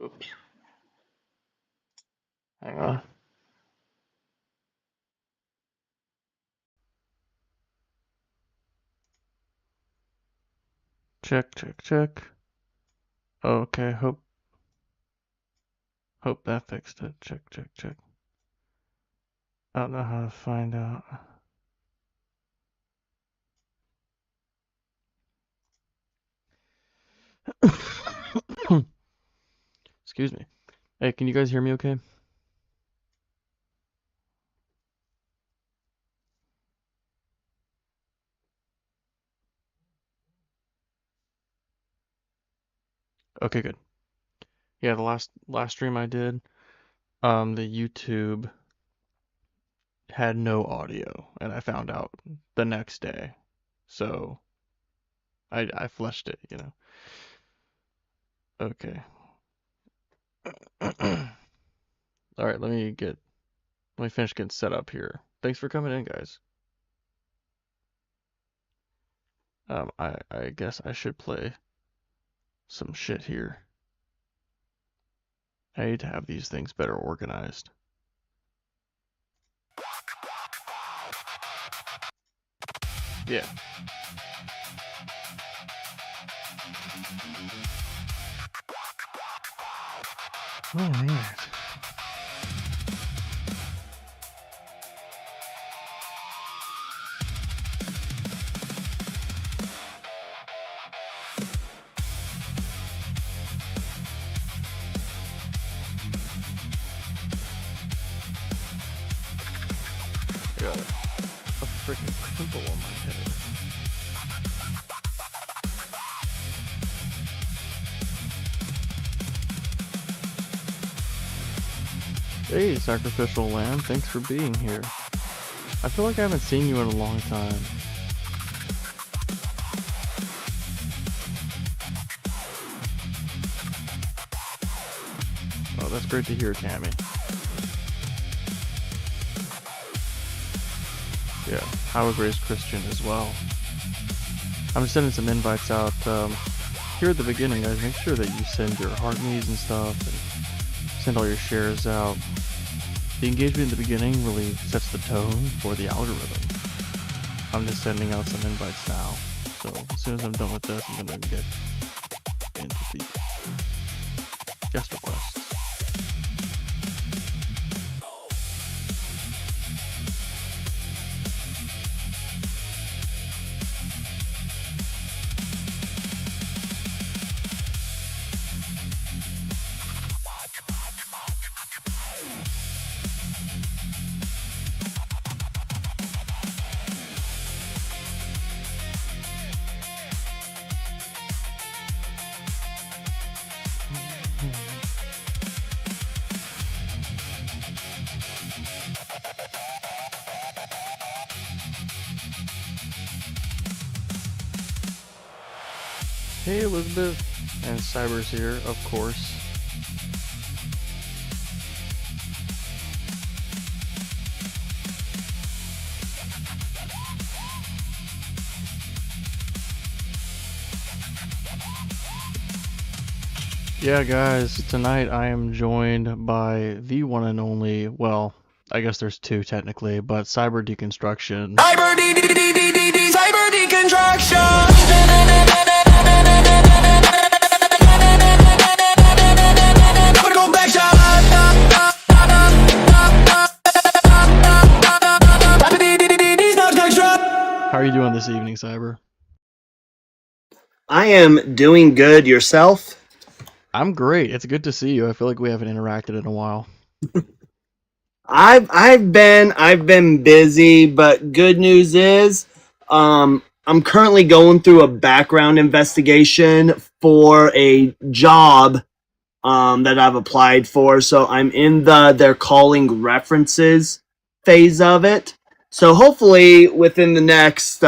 Oops. Hang on. Check, check, check. Okay, hope that fixed it. Check, check, check. I don't know how to find out. Excuse me. Hey, can you guys hear me okay? Okay, good. Yeah, the last stream I did, the YouTube had no audio, and I found out the next day. So I flushed it, you know. Okay. All right, let me finish getting set up here. Thanks for coming in, guys. I guess I should play some shit here. I need to have these things better organized. Yeah. All right. I got a freaking pimple on my head. Hey, Sacrificial Lamb, thanks for being here. I feel like I haven't seen you in a long time. Oh, that's great to hear, Tammy. Yeah, I was raised Christian as well. I'm sending some invites out here at the beginning, guys. Make sure that you send your heart needs and stuff, and send all your shares out. The engagement in the beginning really sets the tone for the algorithm. I'm just sending out some invites now. So as soon as I'm done with this, I'm gonna get into the guest requests. Hey Elizabeth, and Cyber's here, of course. Yeah, guys, tonight I am joined by the one and only, well, I guess there's two technically, but Cyber Deconstruction. Cyber deconstruction. How are you doing this evening, Cyber? I am doing good. Yourself? I'm great. It's good to see you. I feel like we haven't interacted in a while. I've been busy, but good news is, I'm currently going through a background investigation for a job that I've applied for. So I'm in they're calling references phase of it. So hopefully within the next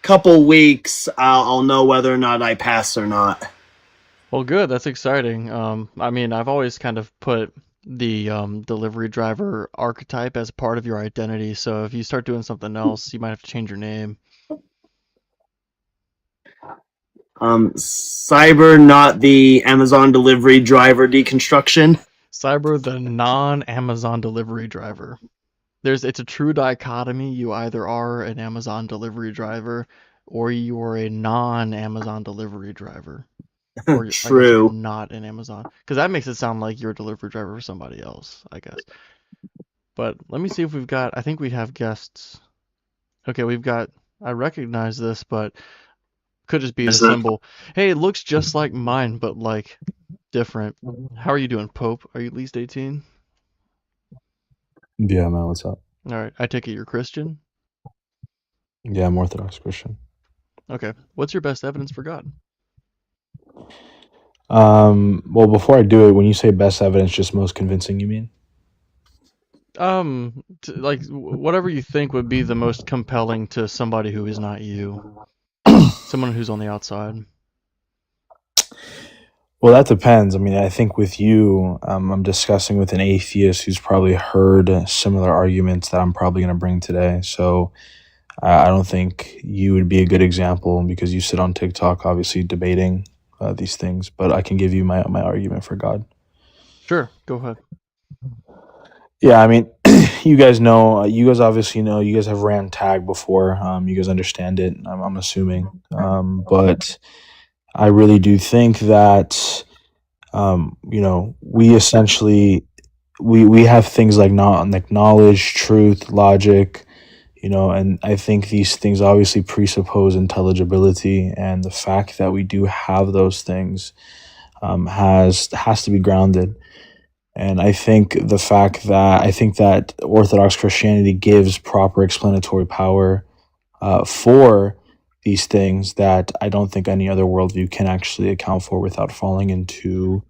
couple weeks, I'll know whether or not I pass or not. Well, good. That's exciting. I mean, I've always kind of put the delivery driver archetype as part of your identity. So if you start doing something else, you might have to change your name. Cyber, not the Amazon delivery driver deconstruction. Cyber, the non-Amazon delivery driver. It's a true dichotomy. You either are an Amazon delivery driver or you are a non-Amazon delivery driver. Or I guess you're True. not an Amazon. Because that makes it sound like you're a delivery driver for somebody else, I guess. But let me see if we've got, I think we have guests. Okay, we've got, I recognize this, but could just be the symbol. Hey, it looks just like mine, but like different. How are you doing, Pope? Are you at least 18? Yeah, man, what's up? All right, I take it you're Christian? Yeah, I'm Orthodox Christian. Okay, what's your best evidence for God? Well, before I do it, when you say best evidence, just most convincing, you mean? Like whatever you think would be the most compelling to somebody who is not you, someone who's on the outside. Well, that depends. I mean, I think with you, I'm discussing with an atheist who's probably heard similar arguments that I'm probably going to bring today. So I don't think you would be a good example because you sit on TikTok, obviously debating these things. But I can give you my argument for God. Sure, go ahead. Yeah, I mean, you guys know, you guys obviously know, you guys have ran tag before. You guys understand it, I'm assuming. But I really do think that, we essentially, we have things like not like knowledge, truth, logic, and I think these things obviously presuppose intelligibility, and the fact that we do have those things has to be grounded. And I think that Orthodox Christianity gives proper explanatory power for these things that I don't think any other worldview can actually account for without falling into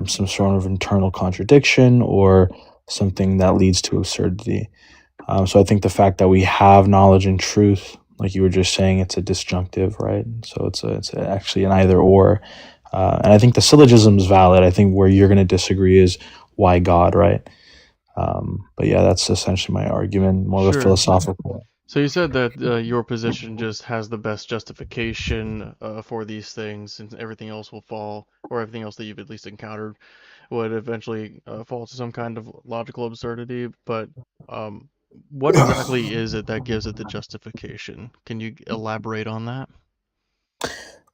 some sort of internal contradiction or something that leads to absurdity. So I think the fact that we have knowledge and truth, like you were just saying, it's a disjunctive, right? So it's actually an either or. And I think the syllogism is valid. I think where you're going to disagree is why God, right? But yeah, that's essentially my argument, more of a Sure. philosophical. So you said that your position just has the best justification for these things, and everything else will fall, or everything else that you've at least encountered would eventually fall to some kind of logical absurdity. But what exactly is it that gives it the justification? Can you elaborate on that?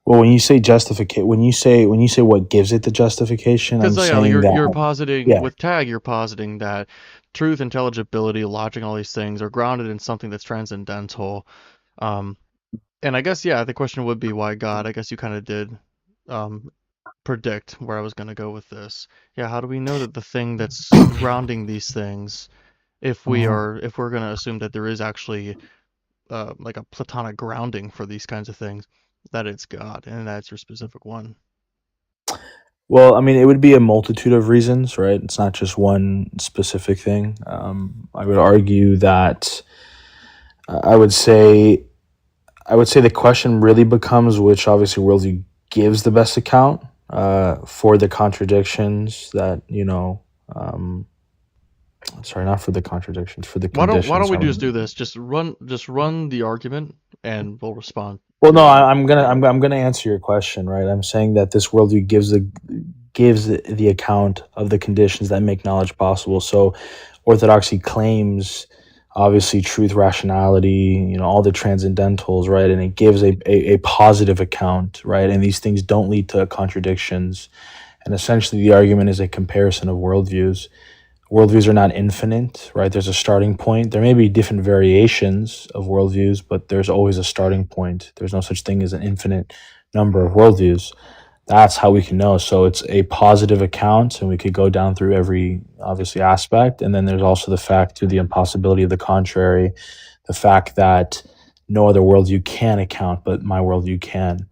Well, when you say justification, when you say what gives it the justification, I'm Because saying you're that, positing yeah. with tag, you're positing that truth, intelligibility, logic, and all these things are grounded in something that's transcendental. Um, and I guess the question would be why God. I guess you kind of did predict where I was going to go with this. Yeah, how do we know that the thing that's grounding these things, if we're going to assume that there is actually like a platonic grounding for these kinds of things, that it's God and that's your specific one? Well, I mean, it would be a multitude of reasons, right? It's not just one specific thing. I would argue that I would say the question really becomes which obviously worldview gives the best account for the contradictions that sorry, not for the contradictions, for the conditions. Why don't we just do this? Just run the argument and we'll respond. Well, no, I'm gonna answer your question, right? I'm saying that this worldview gives the account of the conditions that make knowledge possible. So, orthodoxy claims obviously truth, rationality, all the transcendentals, right? And it gives a positive account, right? And these things don't lead to contradictions. And essentially, the argument is a comparison of worldviews. Worldviews are not infinite, right? There's a starting point. There may be different variations of worldviews, but there's always a starting point. There's no such thing as an infinite number of worldviews. That's how we can know. So it's a positive account, and we could go down through every, obviously, aspect. And then there's also the fact to the impossibility of the contrary, the fact that no other worldview can account, but my worldview can.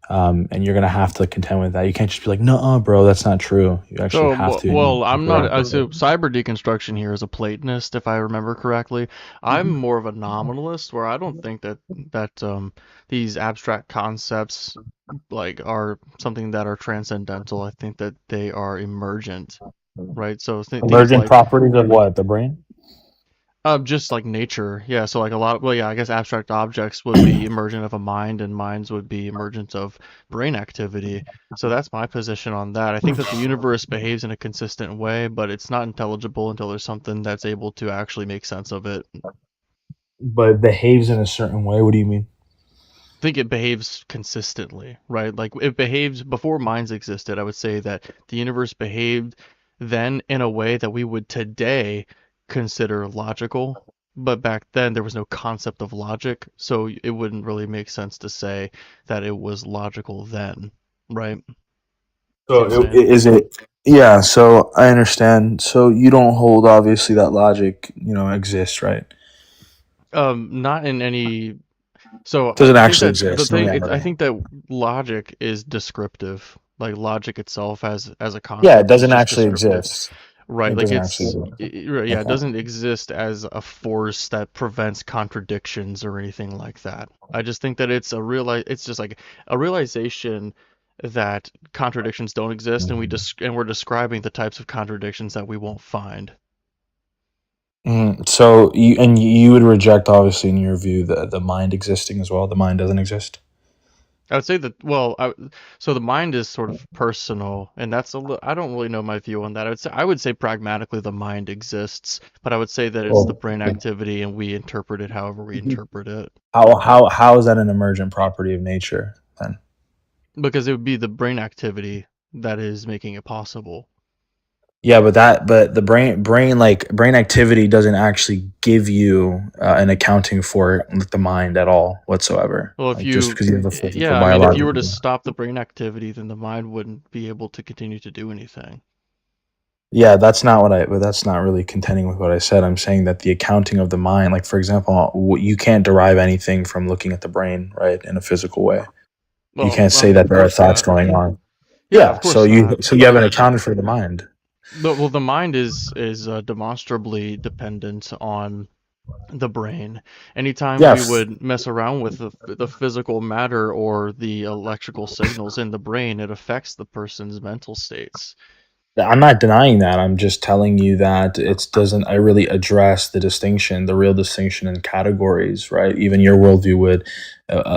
And you're gonna have to contend with that. You can't just be like, "No, bro, that's not true." You actually have to. Well, I'm not. So cyber deconstruction here is a Platonist, if I remember correctly. I'm more of a nominalist, where I don't think that these abstract concepts like are something that are transcendental. I think that they are emergent, right? So things Emergent like properties of what? The brain? Just like nature, yeah. So like a lot. Well, yeah, I guess abstract objects would be emergent of a mind, and minds would be emergent of brain activity. So that's my position on that. I think that the universe behaves in a consistent way, but it's not intelligible until there's something that's able to actually make sense of it. But it behaves in a certain way. What do you mean? Think it behaves consistently, right? Like it behaves before minds existed. I would say that the universe behaved then in a way that we would today consider logical, but back then there was no concept of logic, so it wouldn't really make sense to say that it was logical then, right? See So what I'm saying? is it? Yeah. So I understand. So you don't hold obviously that logic, exists, right? Not in any. So Doesn't I think actually that the exist. No, thing, yeah, I right. think that logic is descriptive. Like logic itself as a Yeah, it concept is doesn't just actually descriptive. exist. Right, It like doesn't actually it's exist. right, yeah, it Okay. doesn't exist as a force that prevents contradictions or anything like that. I just think that it's just like a realization that contradictions don't exist, and we're describing the types of contradictions that we won't find. So you would reject obviously in your view the mind existing as well. The mind doesn't exist. I would say that, well, so the mind is sort of personal, and I don't really know my view on that. I would say pragmatically the mind exists, but I would say that it's the Well, brain activity, and we interpret it however we interpret it. how is that an emergent property of nature then? Because it would be the brain activity that is making it possible. Yeah, but the brain activity doesn't actually give you an accounting for the mind at all whatsoever. Well, if Like just you, because you have a physical yeah, I mean, if you were to biological. stop the brain activity, then the mind wouldn't be able to continue to do anything. Yeah, but that's not really contending with what I said. I'm saying that the accounting of the mind, like for example, you can't derive anything from looking at the brain, right, in a physical way. You Well, can't say that of there are course thoughts not. going on. Yeah, Yeah, of course not. so you haven't accounted for the mind. Well, the mind is demonstrably dependent on the brain. Anytime Yeah, we would mess around with the physical matter or the electrical signals in the brain, it affects the person's mental states. I'm not denying that. I'm just telling you that it doesn't I really address the distinction, the real distinction in categories, right? Even your worldview would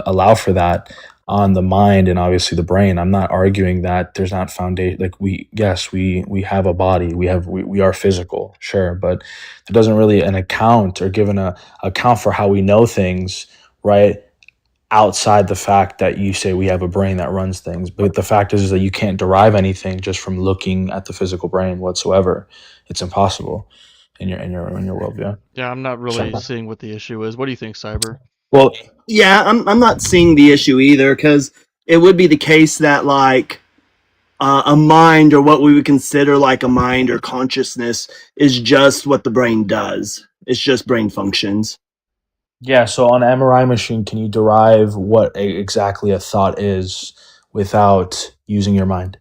allow for that on the mind and obviously the brain. I'm not arguing that there's not foundation. Like yes, we have a body, we are physical, sure, but it doesn't really an account or given a account for how we know things, right? Outside the fact that you say we have a brain that runs things. But the fact is that you can't derive anything just from looking at the physical brain whatsoever. It's impossible in your worldview. Yeah, I'm not So, really seeing what the issue is. What do you think, Cyber? well, Yeah, I'm not seeing the issue either because it would be the case that like a mind or what we would consider like a mind or consciousness is just what the brain does. It's just brain functions. yeah. So on an MRI machine, can you derive what exactly a thought is without using your mind?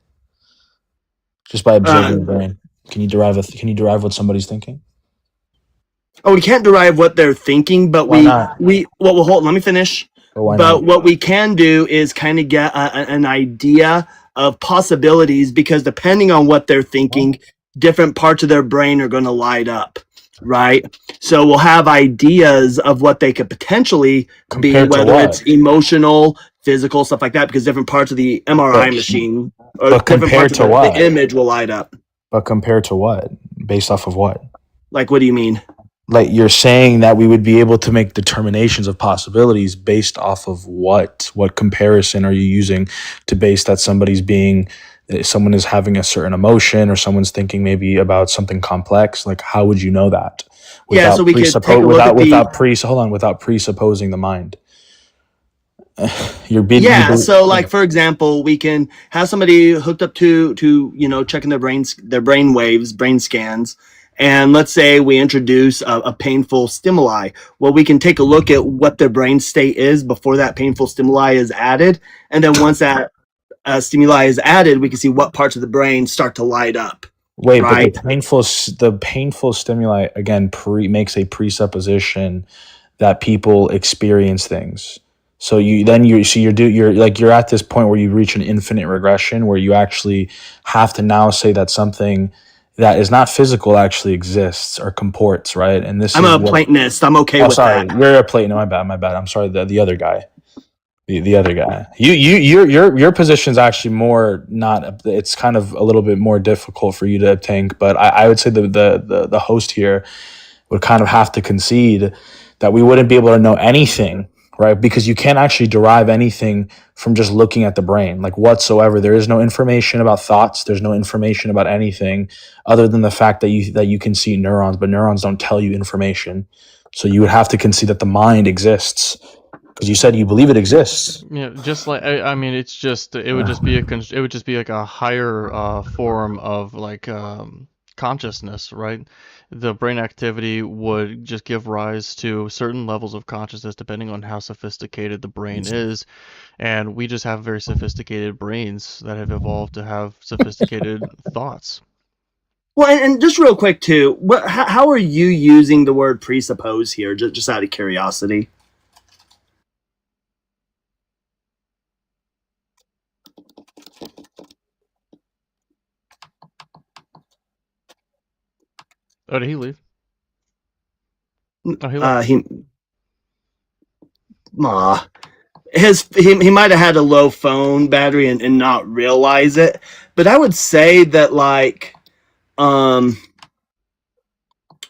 Just by Uh, observing the brain, can you derive what somebody's thinking? oh, we can't derive what they're thinking, but Why not? well, hold. Let me finish. Or why not? But what we can do is kind of get an idea of possibilities because depending on what they're thinking, different parts of their brain are going to light up, right? So we'll have ideas of what they could potentially be, Compared to whether it's what? emotional, physical, stuff like that, because different parts of the MRI But machine or but different compared parts of to the what? image will light up. But compared to what? Based off of what? Like, what do you mean? Like you're saying that we would be able to make determinations of possibilities based off of what? What comparison are you using to base that someone is having a certain emotion or someone's thinking maybe about something complex? Like how would you know that Yeah, so we could take a look at the without presupposing the mind? You're being you yeah, bel- so yeah. like for example, we can have somebody hooked up to checking their brain waves, brain scans, and let's say we introduce a painful stimuli. Well, we can take a look at what their brain state is before that painful stimuli is added, and then once that stimuli is added, we can see what parts of the brain start to light up, Wait, but right? the painful stimuli again makes a presupposition that people experience things. So you're at this point where you reach an infinite regression where you actually have to now say that something that is not physical actually exists or comports, right? And this I'm is a what. Platonist. I'm okay Oh, with sorry, that. you're a Plato. My bad, my bad. I'm sorry. The other guy, the other guy. Your position is actually more not. It's kind of a little bit more difficult for you to obtain, but I would say the host here would kind of have to concede that we wouldn't be able to know anything, right? Because you can't actually derive anything from just looking at the brain, like whatsoever. There is no information about thoughts. There's no information about anything other than the fact that you can see neurons, but neurons don't tell you information. So you would have to concede that the mind exists because you said you believe it exists. Yeah, just like I mean, it's just it would just be it would just be like a higher form of like consciousness, right? The brain activity would just give rise to certain levels of consciousness depending on how sophisticated the brain is, and we just have very sophisticated brains that have evolved to have sophisticated thoughts. Well, and just real quick too, how are you using the word presuppose here? Just out of curiosity. Oh, did he leave? Oh, he left. He, aw. He might have had a low phone battery and not realize it. But I would say that like um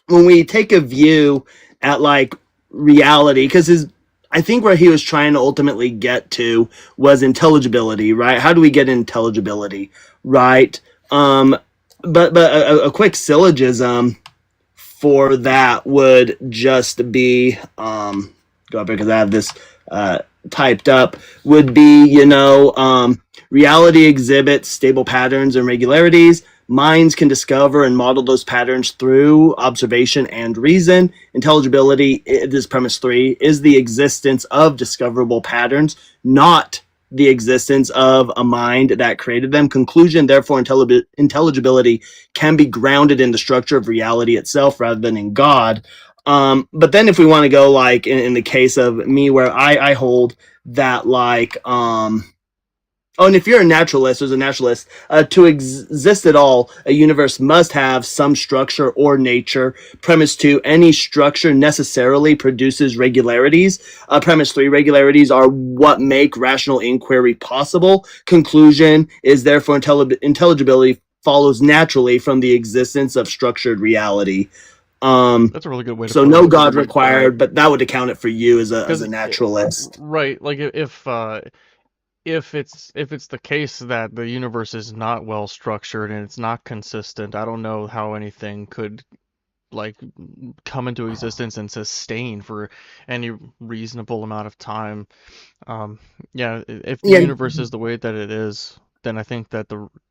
when we take a view at like reality, because his I think where he was trying to ultimately get to was intelligibility, right? How do we get intelligibility, right? But a quick syllogism for that would just be go up here because I have this typed up, would be, reality exhibits stable patterns and regularities. Minds can discover and model those patterns through observation and reason. Intelligibility, this is premise 3, is the existence of discoverable patterns, not the existence of a mind that created them. Conclusion, therefore, intelligibility can be grounded in the structure of reality itself rather than in God. But then if we want to go like in the case of me, where I hold that like oh, and if you're a naturalist, there's a naturalist. To exist at all, a universe must have some structure or nature. Premise 2, any structure necessarily produces regularities. Premise 3, regularities are what make rational inquiry possible. Conclusion is therefore intelligibility follows naturally from the existence of structured reality. That's a really good way to So put no it. God required, but that would account it for you as Because a naturalist. right, like if it's the case that the universe is not well structured and it's not consistent, I don't know how anything could like come into existence and sustain for any reasonable amount of time. Yeah, if the Yeah, universe is the way that it is, then I think that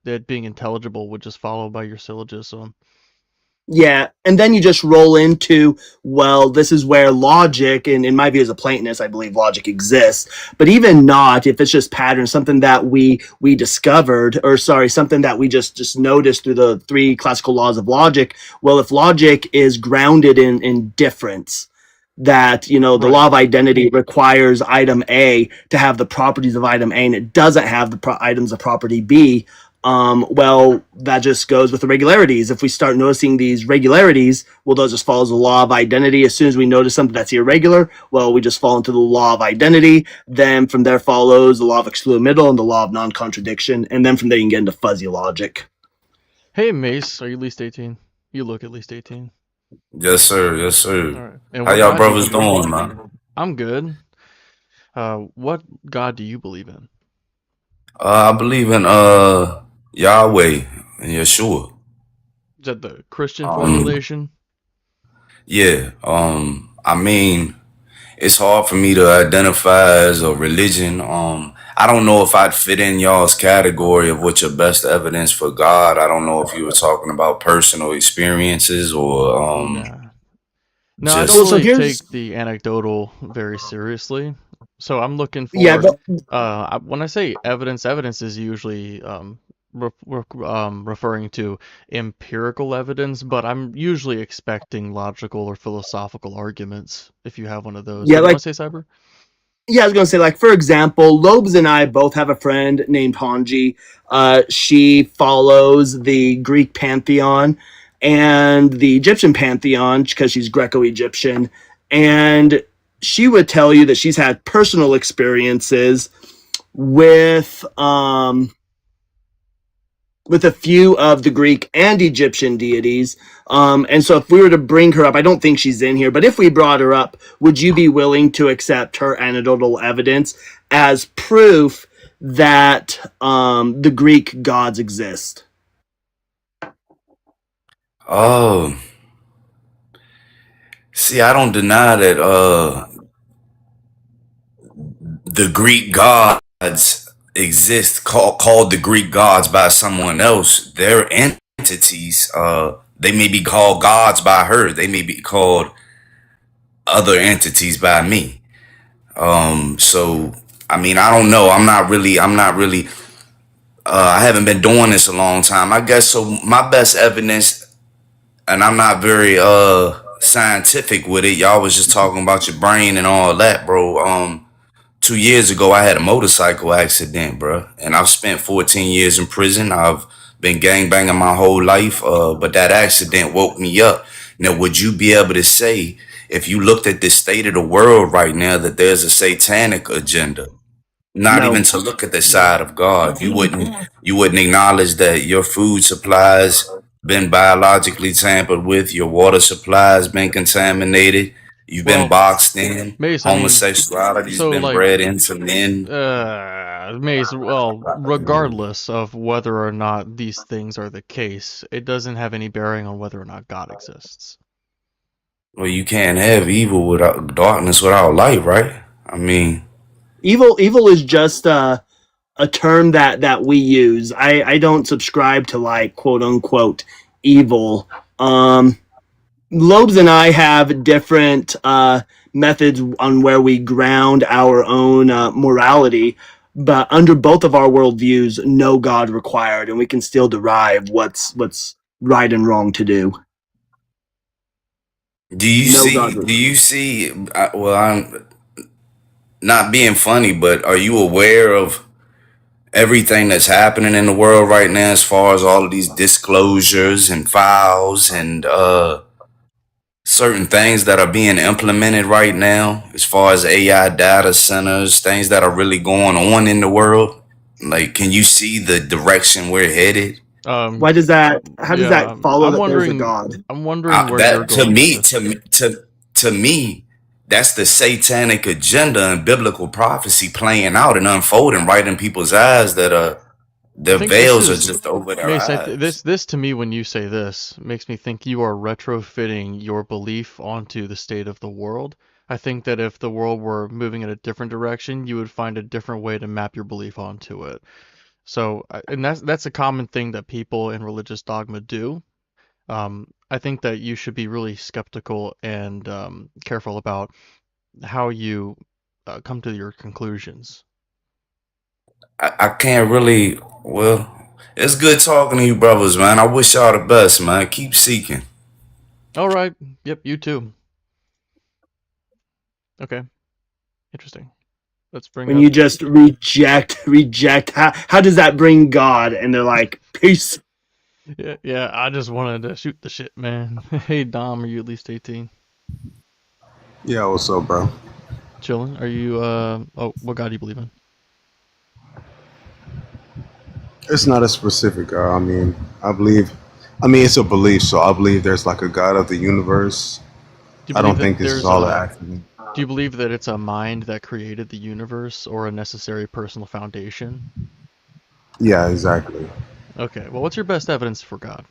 it being intelligible would just follow by your syllogism. yeah, and then you just roll into, well, this is where logic, and in my view as a Platonist, I believe logic exists. But even not, if it's just patterns, something that we discovered, or sorry, something that we just noticed through the 3 classical laws of logic. Well, if logic is grounded in difference, that the Right. law of identity requires item A to have the properties of item A, and it doesn't have the items of property B. Well, that just goes with the regularities. If we start noticing these regularities, well, those just follows the law of identity. As soon as we notice something that's irregular, well, we just fall into the law of identity. Then from there follows the law of exclusive middle and the law of non-contradiction. And then from there you can get into fuzzy logic. Hey Mace, are you at least 18? You look at least 18. Yes, sir. Yes, All sir. right. And How what y'all God do you brothers believe in? doing, man? I'm good. What God do you believe in? I believe in Yahweh and Yeshua. Is that the Christian Um, formulation? yeah. I mean, it's hard for me to identify as a religion. I don't know if I'd fit in y'all's category of what's your best evidence for God. I don't know if you were talking about personal experiences or Nah. No, I don't Well, just so really here's, take the anecdotal very seriously. So I'm looking yeah, for, when I say evidence, evidence is usually referring to empirical evidence, but I'm usually expecting logical or philosophical arguments if you have one of those. yeah, What do you like want to say, Cyber? Yeah, I was gonna say, like, for example, Lobes and I both have a friend named Hanji. She follows the Greek pantheon and the Egyptian pantheon because she's Greco-Egyptian, and she would tell you that she's had personal experiences with a few of the Greek and Egyptian deities. And so if we were to bring her up, I don't think she's in here, but if we brought her up, would you be willing to accept her anecdotal evidence as proof that the Greek gods exist? Oh, see, I don't deny that the Greek gods exist, called the Greek gods by someone else. They're entities. They may be called gods by her. They may be called other entities by me. So I mean, I don't know. I'm not really. I haven't been doing this a long time. I guess so. My best evidence, and I'm not very scientific with it. Y'all was just talking about your brain and all that, bro. 2 years ago, I had a motorcycle accident, bro, and I've spent 14 years in prison. I've been gangbanging my whole life, but that accident woke me up. Now, would you be able to say, if you looked at the state of the world right now, that there's a satanic agenda? Not No. even to look at the side of God. You wouldn't acknowledge that your food supplies been biologically tampered with, your water supplies been contaminated, you've been Well, boxed in, Mace, I mean, homosexuality's so been like, bred into men. Mace, well, regardless of whether or not these things are the case, it doesn't have any bearing on whether or not God exists. Well, you can't have evil without darkness without light, right? I mean, Evil is just a term that we use. I don't subscribe to, like, quote unquote evil. Lobes and I have different methods on where we ground our own morality, but under both of our worldviews, no God required, and we can still derive what's right and wrong to do. do you No see? God Do required. you see? Well, I'm not being funny, but are you aware of everything that's happening in the world right now, as far as all of these disclosures and files and certain things that are being implemented right now, as far as AI data centers, things that are really going on in the world? Like, can you see the direction we're headed? Why does that? How does Yeah, that follow I'm that there's a wondering, God? I'm wondering where you're That to going with me, this. to me, that's the satanic agenda and biblical prophecy playing out and unfolding right in people's eyes. That I their think this veils are is, just over their Mace, eyes. this to me, when you say this, makes me think you are retrofitting your belief onto the state of the world. I think that if the world were moving in a different direction, you would find a different way to map your belief onto it. So, and that's a common thing that people in religious dogma do. I think that you should be really skeptical and careful about how you come to your conclusions. I can't really. Well, it's good talking to you, brothers, man. I wish y'all the best, man. Keep seeking. All right. Yep, you too. Okay. Interesting. Let's bring When up. you just reject, how does that bring God? And they're like, peace. Yeah, I just wanted to shoot the shit, man. Hey, Dom, are you at least 18? Yeah, what's up, bro? Chilling? Are you, oh, what God do you believe in? It's not a specific God. It's a belief, so I believe there's like a God of the universe. Do you I believe don't that think this is there's all an a, accident. do you believe that it's a mind that created the universe or a necessary personal foundation? Yeah, exactly. Okay, well, what's your best evidence for God?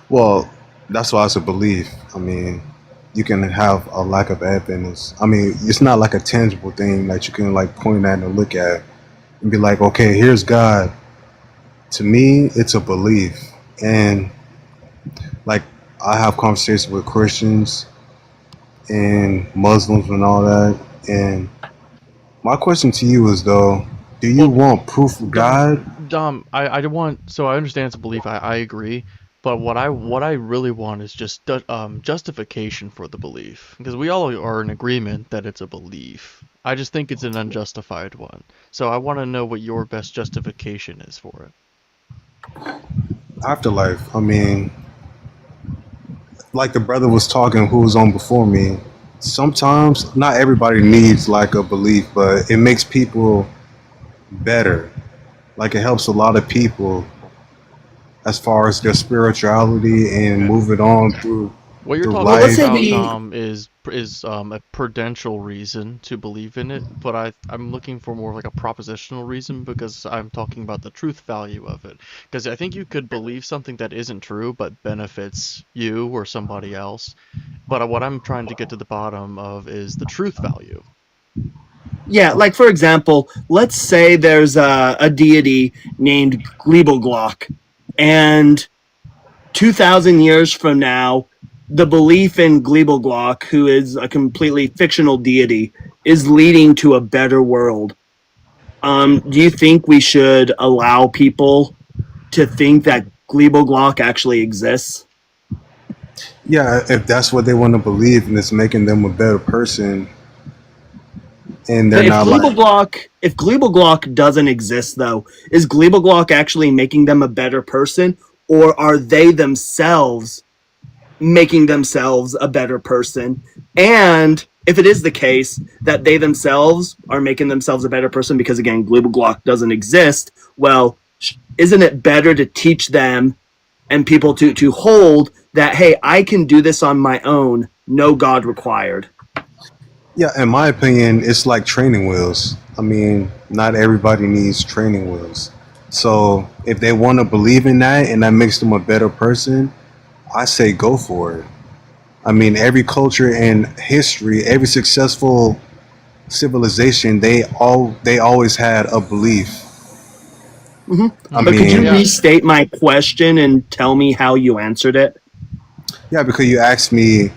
Well, that's why it's a belief. You can have a lack of evidence. It's not like a tangible thing that you can like point at and look at and be like, okay, here's God. To me, it's a belief. And like I have conversations with Christians and Muslims and all that. And my question to you is though, do you Well, want proof of God? Dom, I want, so I understand it's a belief, I agree. But what I really want is just justification for the belief, because we all are in agreement that it's a belief. I just think it's an unjustified one. So I want to know what your best justification is for it. Afterlife. I mean, like the brother was talking who was on before me. Sometimes not everybody needs like a belief, but it makes people better. Like it helps a lot of people as far as their spirituality and Okay. moving on through What you're through talking Well, let's life. say about, the is a prudential reason to believe in it, but I'm looking for more like a propositional reason because I'm talking about the truth value of it. Because I think you could believe something that isn't true but benefits you or somebody else. But what I'm trying to get to the bottom of is the truth value. yeah, like for example, let's say there's a deity named Glebelglock, and 2,000 years from now, the belief in Glebelglock, who is a completely fictional deity, is leading to a better world. Do you think we should allow people to think that Glebelglock actually exists? Yeah, if that's what they want to believe and it's making them a better person, and they're But not like, If Glebelglock doesn't exist, though, is Glebelglock actually making them a better person, or are they themselves making themselves a better person? And if it is the case that they themselves are making themselves a better person because again Global doesn't exist, well, isn't it better to teach them and people to hold that, hey, I can do this on my own, no God required? yeah, in my opinion, it's like training wheels. I mean, not everybody needs training wheels. So if they want to believe in that and that makes them a better person, I say go for it. I mean, every culture and history, every successful civilization, they always had a belief. Mm-hmm. I But could you mean, Yeah. restate my question and tell me how you answered it? yeah, because you asked me,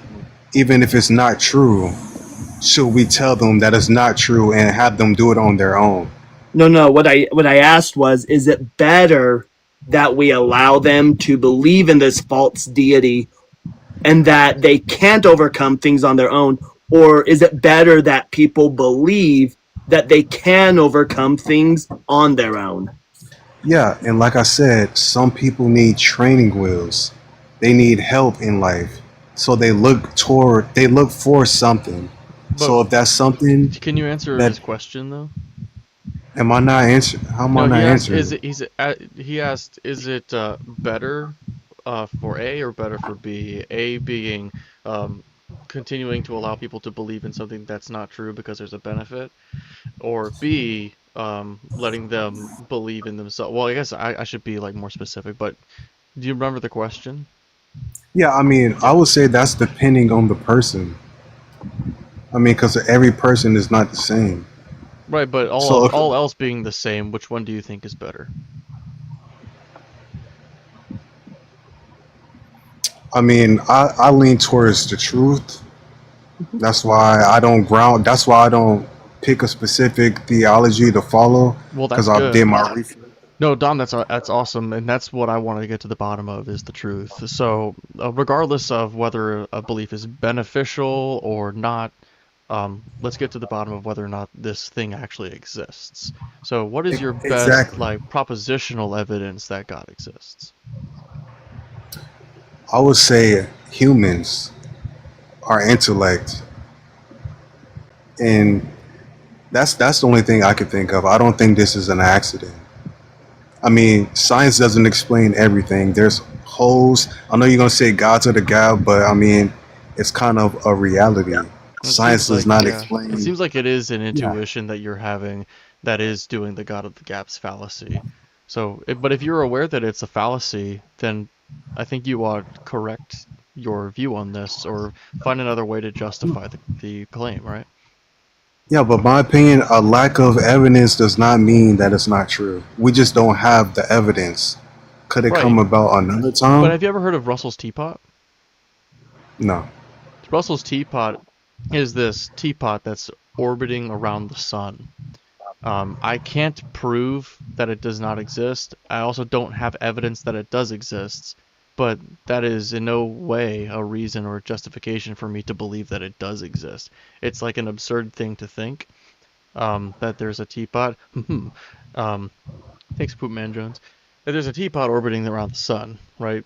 even if it's not true, should we tell them that it's not true and have them do it on their own? No, no. What I asked was, is it better that we allow them to believe in this false deity and that they can't overcome things on their own, or is it better that people believe that they can overcome things on their own? Yeah, and like I said, some people need training wheels. They need help in life. So they look for something. But So if that's something can you answer his that question though? am I not answering? How am I No, not he asked, answering? he asked, is it better for A or better for B? A being um, continuing to allow people to believe in something that's not true because there's a benefit, or B, letting them believe in themselves. Well, I guess I should be like more specific, but do you remember the question? Yeah, I mean, I Yeah. would say that's depending on the person. I mean, because every person is not the same. Right, but So, all else being the same, which one do you think is better? I mean, I lean towards the truth. That's why I don't pick a specific theology to follow Well, because that's I did good. my research. No, Dom, that's awesome, and that's what I wanted to get to the bottom of is the truth. So, regardless of whether a belief is beneficial or not, let's get to the bottom of whether or not this thing actually exists. So, what is your best Exactly. like propositional evidence that God exists? I would say humans are intellect, and that's the only thing I could think of. I don't think this is an accident. I mean, science doesn't explain everything. There's holes. I know you're gonna say God's are the God, but I mean, it's kind of a reality. It seems Science does like, not yeah, it explain. seems like it is an Yeah, intuition that you're having that is doing the God of the Gaps fallacy. So, but if you're aware that it's a fallacy, then I think you ought correct your view on this or find another way to justify the claim, right? yeah, but my opinion, a lack of evidence does not mean that it's not true. We just don't have the evidence. Could it come Right. about another But time? have you ever heard of Russell's teapot? No. Russell's teapot is this teapot that's orbiting around the sun. I can't prove that it does not exist. I also don't have evidence that it does exist. but that is in no way a reason or justification for me to believe that it does exist. It's like an absurd thing to think that there's a teapot. Thanks, Poopman Jones. That there's a teapot orbiting around the sun, right?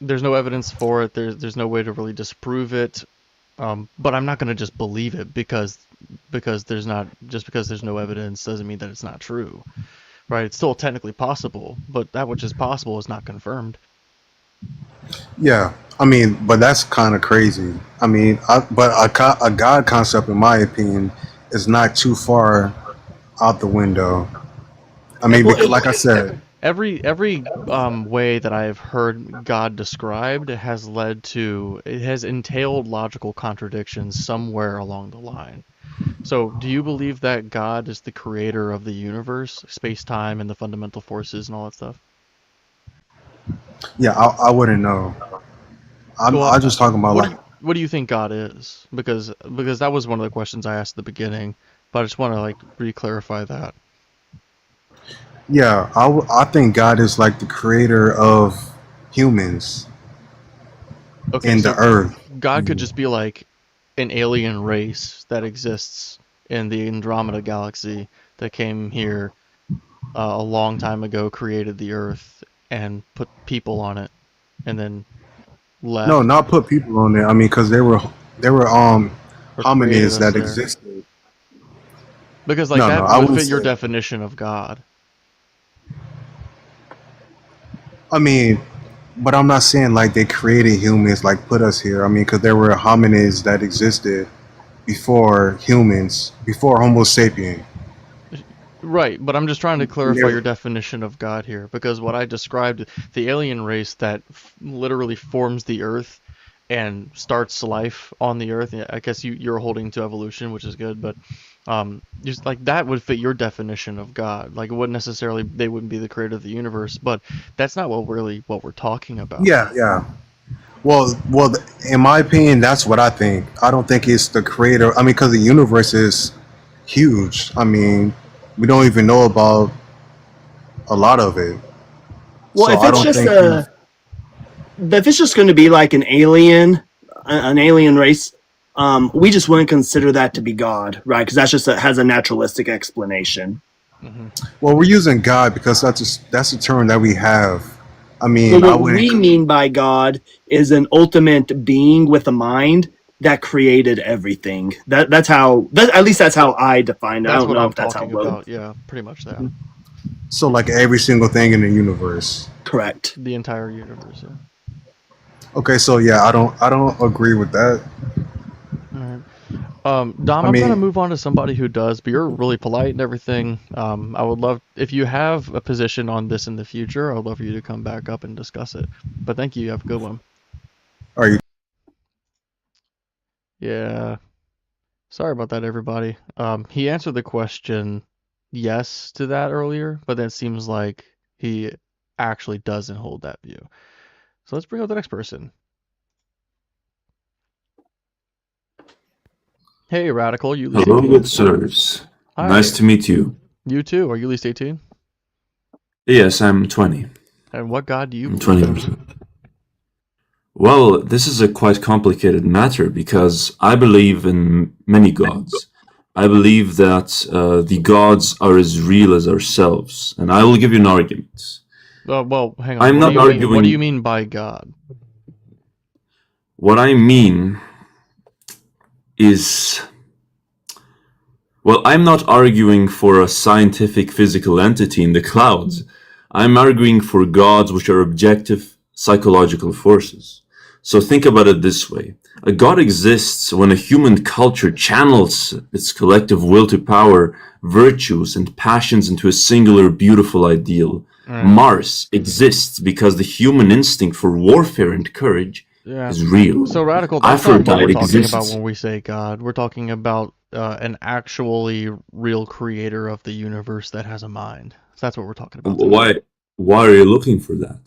There's no evidence for it. There's no way to really disprove it. But I'm not going to just believe it because there's no evidence doesn't mean that it's not true, right? It's still technically possible, but that which is possible is not confirmed. Yeah, I mean, but that's kind of crazy. I mean, a God concept, in my opinion, is not too far out the window. I mean, Well, because, like I said, Every way that I've heard God described has entailed logical contradictions somewhere along the line. So, do you believe that God is the creator of the universe, space-time, and the fundamental forces and all that stuff? yeah, I wouldn't know. Well, I'm just talking about like, what do you think God is? Because that was one of the questions I asked at the beginning, but I just want to like re-clarify that. yeah, I think God is like the creator of humans Okay, and so the earth. God could just be like an alien race that exists in the Andromeda galaxy that came here a long time ago, created the Earth, and put people on it, and then No, left not put people on there. I mean, because there were or created hominids us that there. existed. Because like No, that I would wouldn't fit your say. definition of God. I mean, but I'm not saying like they created humans, like put us here. I mean, because there were hominids that existed before humans, before Homo sapien. Right, but I'm just trying to clarify Yeah. your definition of God here, because what I described, the alien race that literally forms the Earth and starts life on the Earth. I guess you're holding to evolution, which is good, but just like that would fit your definition of God. Like it wouldn't necessarily they wouldn't be the creator of the universe, but that's not what we're talking about. Yeah, yeah. Well, in my opinion, that's what I think. I don't think it's the creator. I mean, because the universe is huge. I mean, we don't even know about a lot of it. Well, So if I it's don't just think. going to be like an alien race, we just wouldn't consider that to be God, right? Because has a naturalistic explanation. Well, we're using God because that's a term that we have. I But mean, I what wouldn't. we mean by God is an ultimate being with a mind that created everything. At least that's how I define it. I That's don't what know I'm if that's how talking Will. about. Yeah, pretty much that. So like every single thing in the universe. Correct. The entire universe. Yeah. Okay, so yeah, I don't agree with that. All right. Dom, I I'm gonna mean, move on to somebody who does, but you're really polite and everything. I would love if you have a position on this in the future. I would love for you to come back up and discuss it. But thank you. You have a good one. are you? Yeah. Sorry about that, everybody. He answered the question yes to that earlier, but then it seems like he actually doesn't hold that view. So let's bring up the next person. Hey, Radical, you at least Hello, 18? good sirs. Hi. Nice to meet you. You too. Are you at least 18? Yes, I'm 20. And what god do you I'm believe 20 in? years. Well, this is a quite complicated matter because I believe in many gods. I believe that the gods are as real as ourselves, and I will give you an argument. Well, hang on. I'm What not do you mean? What do you arguing. mean by God? What I mean is, well, I'm not arguing for a scientific physical entity in the clouds. I'm arguing for gods which are objective psychological forces. So think about it this way. A god exists when a human culture channels its collective will to power, virtues, and passions into a singular beautiful ideal. Right. Mars exists because the human instinct for warfare and courage Yeah. is real. So, Radical, that's not what Aphrodite we're talking about exists. when we say God. We're talking about an actually real creator of the universe that has a mind. So that's what we're talking about today. Why are you looking for that?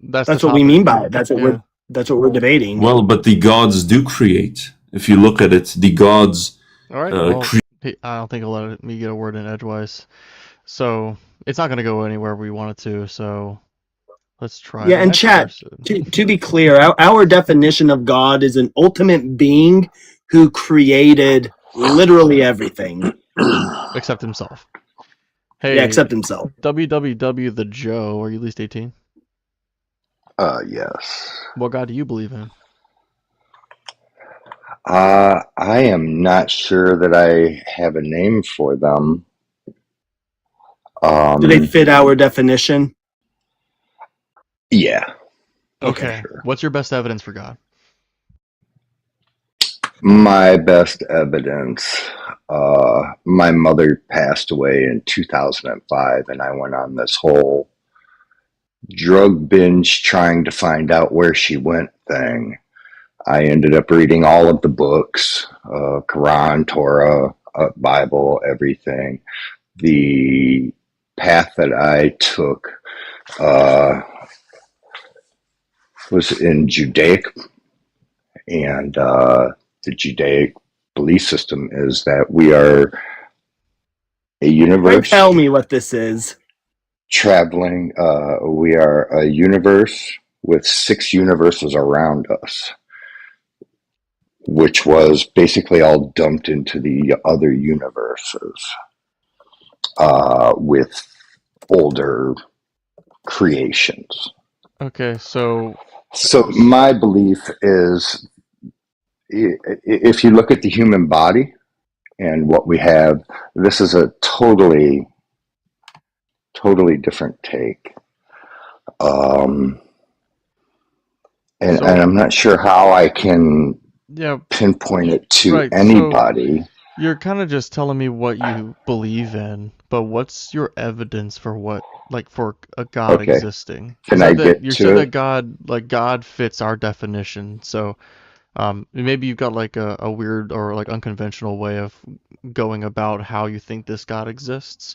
That's That's the what we topic. mean by it. Yeah. That's what we're debating. Well, but the gods do create. If you look at it, the gods All right. Well, create. I don't think he'll let me get a word in edgewise. So it's not going to go anywhere we want it to. So Let's try Yeah, the and next chat, person. to be clear, our definition of God is an ultimate being who created literally everything. Except himself. Yeah, Hey, except himself. www the Joe, are you at least 18? Yes. What God do you believe in? I am not sure that I have a name for them. Do they fit our definition? Yeah, Okay. sure. What's your best evidence for God? My best evidence. My mother passed away in 2005, and I went on this whole drug binge trying to find out where she went thing. I ended up reading all of the books, Quran, Torah, Bible, everything. The path that I took was in Judaic, and the Judaic belief system is that we are a universe Tell me what this is. traveling. We are a universe with 6 universes around us, which was basically all dumped into the other universes with older creations. Okay, so So my belief is, if you look at the human body and what we have, this is a totally different take. And I'm not sure how I can yeah, pinpoint it to right. So anybody. you're kind of just telling me what you believe in, but what's your evidence for what, like, for a God Okay. existing? Can I get You to said that it? God fits our definition. So, maybe you've got like a weird or like unconventional way of going about how you think this God exists.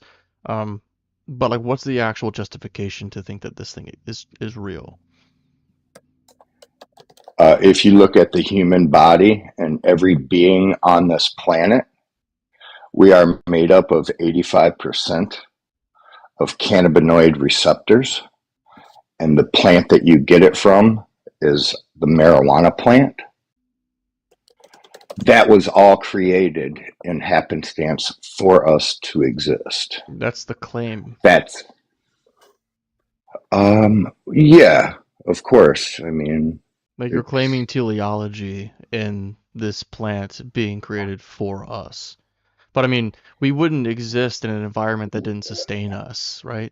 But like, what's the actual justification to think that this thing is real? If you look at the human body and every being on this planet, we are made up of 85% of cannabinoid receptors. And the plant that you get it from is the marijuana plant. That was all created in happenstance for us to exist. That's the claim. That's, yeah, of course. I mean, Like, you're claiming teleology in this plant being created for us. But I mean, we wouldn't exist in an environment that didn't sustain us, right?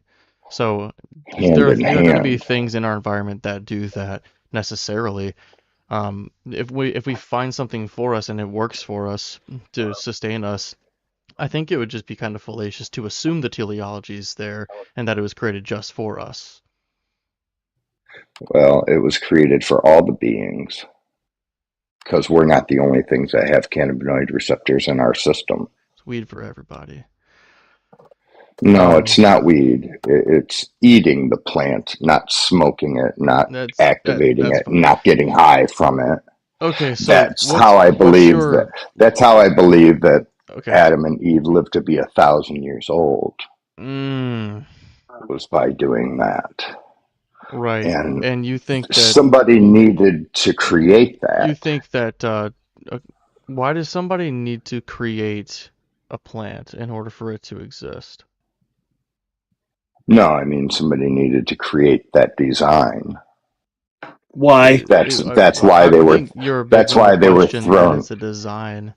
So hand in there are going to be hand. things in our environment that do that necessarily. If we find something for us and it works for us to sustain us, I think it would just be kind of fallacious to assume the teleology is there and that it was created just for us. Well, it was created for all the beings because we're not the only things that have cannabinoid receptors in our system. It's weed for everybody. No, it's not weed. It's eating the plant, not smoking it, not activating that's it, fine. not getting high from it. Okay, so That's how I believe that. That's how I believe that Adam and Eve lived to be 1,000 years old. Was by doing that. Right. And you think that somebody needed to create that. You think that why does somebody need to create a plant in order for it to exist? No, I mean somebody needed to create that design. Why? That's why they were. That's why they were thrown. It's a design.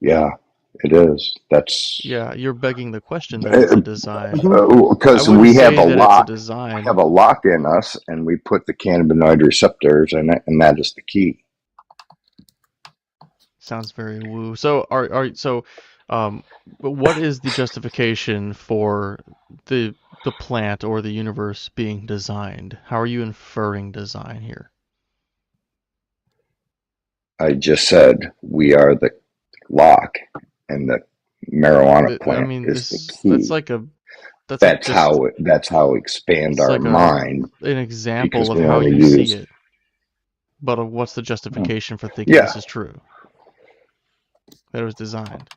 Yeah, it is. Yeah, you're begging the question that it's a design. Because we have a lock. We have a lock in us, and we put the cannabinoid receptors in it, and that is the key. Sounds very woo. So what is the justification for the plant or the universe being designed? How are you inferring design here? I just said we are the lock, and the marijuana plant is the key. That's like a that's how we expand our mind. An example of how you see it. But what's the justification for thinking this is true? That it was designed.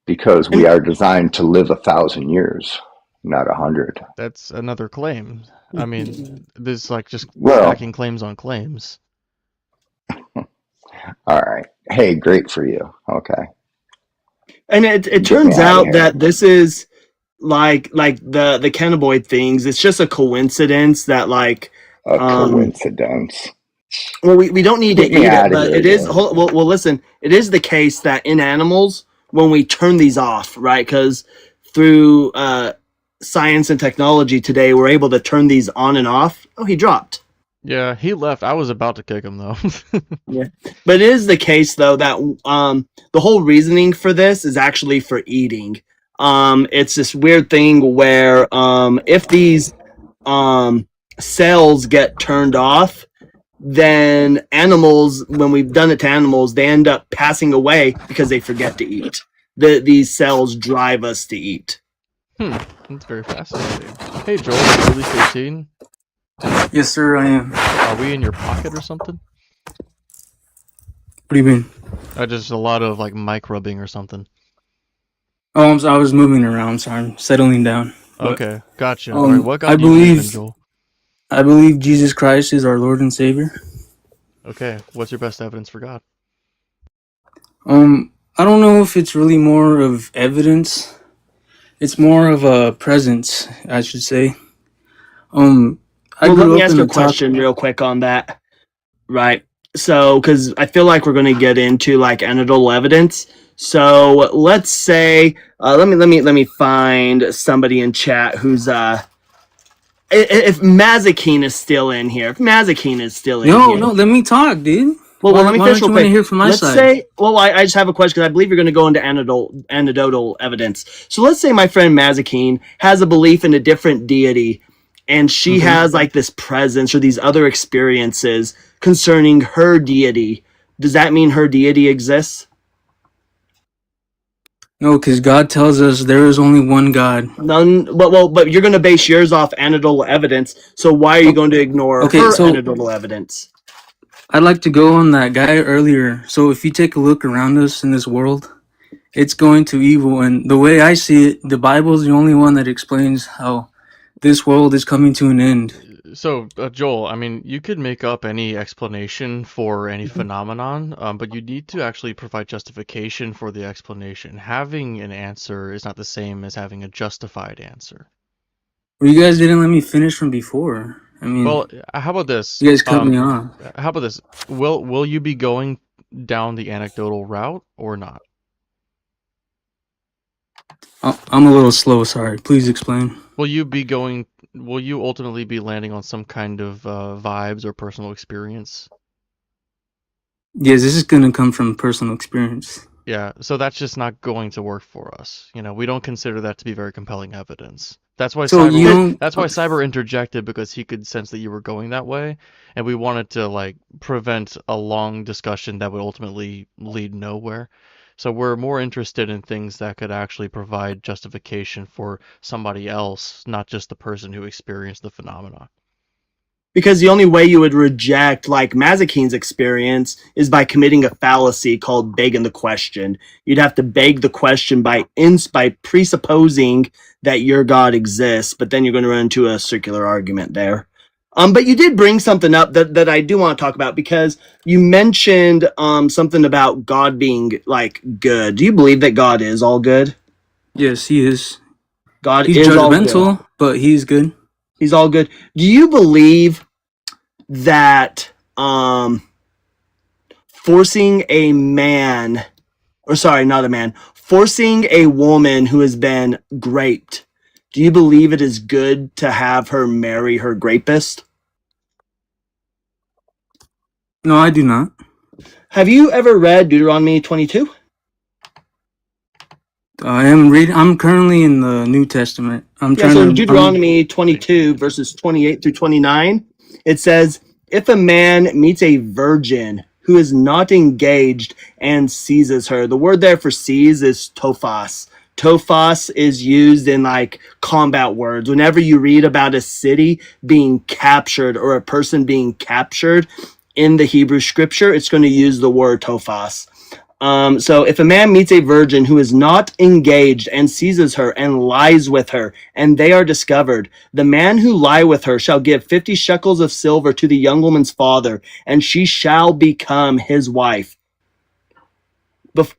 Because we are designed to live 1,000 years. not 100. That's another claim. I mean, this like just Well, stacking claims on claims. all right. Hey, great for you. Okay. And it Get me turns out of out here. that this is like the cannabinoid things. It's just a coincidence that like A um coincidence. well we don't need to Get me eat out it, of but here, it is dude. well listen, it is the case that in animals when we turn these off, right? Because through science and technology today, we're able to turn these on and off. Oh, he dropped. Yeah, he left. I was about to kick him though. Yeah, but it is the case though that the whole reasoning for this is actually for eating. It's this weird thing where if these cells get turned off, then animals, when we've done it to animals, they end up passing away because they forget to eat. These cells drive us to eat. That's very fascinating. Hey Joel, are you really 15? Yes, sir, I am. Are we in your pocket or something? What do you mean? Just a lot of like mic rubbing or something. Oh, I was moving around. Sorry, I'm settling down. But, Okay, gotcha. All right, what I got you moving, believe Joel? I believe Jesus Christ is our Lord and Savior. Okay, what's your best evidence for God? I don't know if it's really more of evidence. It's more of a presence, I should say. I Well, let grew me up ask in you a a question real quick on that. Right. So, because I feel like we're going to get into like anecdotal evidence. So let's say, let me find somebody in chat who's if Mazikeen is still in here. If Mazikeen is still in No, here. no, let me talk, dude. Well, Why let me don't finish you real want to quick. hear from my Let's side? say, well, I just have a question because I believe you're going to go into anecdotal evidence. So let's say my friend Mazikeen has a belief in a different deity, and she has like this presence or these other experiences concerning her deity. Does that mean her deity exists? No, because God tells us there is only one God. None. But you're going to base yours off anecdotal evidence. So why are you going to ignore Okay, her so anecdotal evidence? I'd like to go on that guy earlier. So if you take a look around us in this world, it's going to evil. And the way I see it, the Bible is the only one that explains how this world is coming to an end. So, Joel, I mean, you could make up any explanation for any phenomenon, but you need to actually provide justification for the explanation. Having an answer is not the same as having a justified answer. Well, you guys didn't let me finish from before. I mean, Well, how about this? you guys cut me off. How about this? Will you be going down the anecdotal route or not? I'm a little slow, sorry. Please explain. Will you ultimately be landing on some kind of vibes or personal experience? Yes, this is going to come from personal experience. Yeah, so that's just not going to work for us. You know, we don't consider that to be very compelling evidence. That's why So you don't... that's why Cyber interjected, because he could sense that you were going that way, and we wanted to like prevent a long discussion that would ultimately lead nowhere. So we're more interested in things that could actually provide justification for somebody else, not just the person who experienced the phenomena. Because the only way you would reject like Mazikeen's experience is by committing a fallacy called begging the question. You'd have to beg the question by presupposing that your God exists, but then you're going to run into a circular argument there. But you did bring something up that I do want to talk about, because you mentioned something about God being like good. Do you believe that God is all good? Yes, he is. God He's is all good. judgmental, but he's good. He's all good. Do you believe that forcing a man, or sorry, not a man, forcing a woman who has been raped, do you believe it is good to have her marry her rapist? No, I do not. Have you ever read Deuteronomy 22? I'm currently in the New Testament. So in Deuteronomy 22, verses 28 through 29, it says, if a man meets a virgin who is not engaged and seizes her, the word there for seize is tophos. Tophos is used in like combat words. Whenever you read about a city being captured or a person being captured in the Hebrew scripture, it's going to use the word tophos. So if a man meets a virgin who is not engaged and seizes her and lies with her, and they are discovered, the man who lie with her shall give 50 shekels of silver to the young woman's father, and she shall become his wife.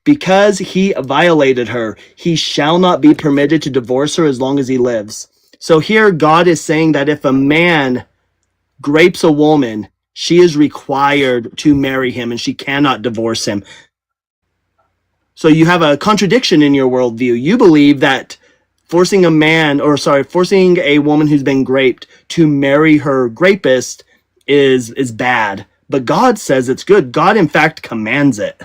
Because he violated her, he shall not be permitted to divorce her as long as he lives. So here God is saying that if a man grapes a woman, she is required to marry him and she cannot divorce him. So you have a contradiction in your worldview. You believe that forcing a woman who's been raped to marry her rapist is bad. But God says it's good. God, in fact, commands it.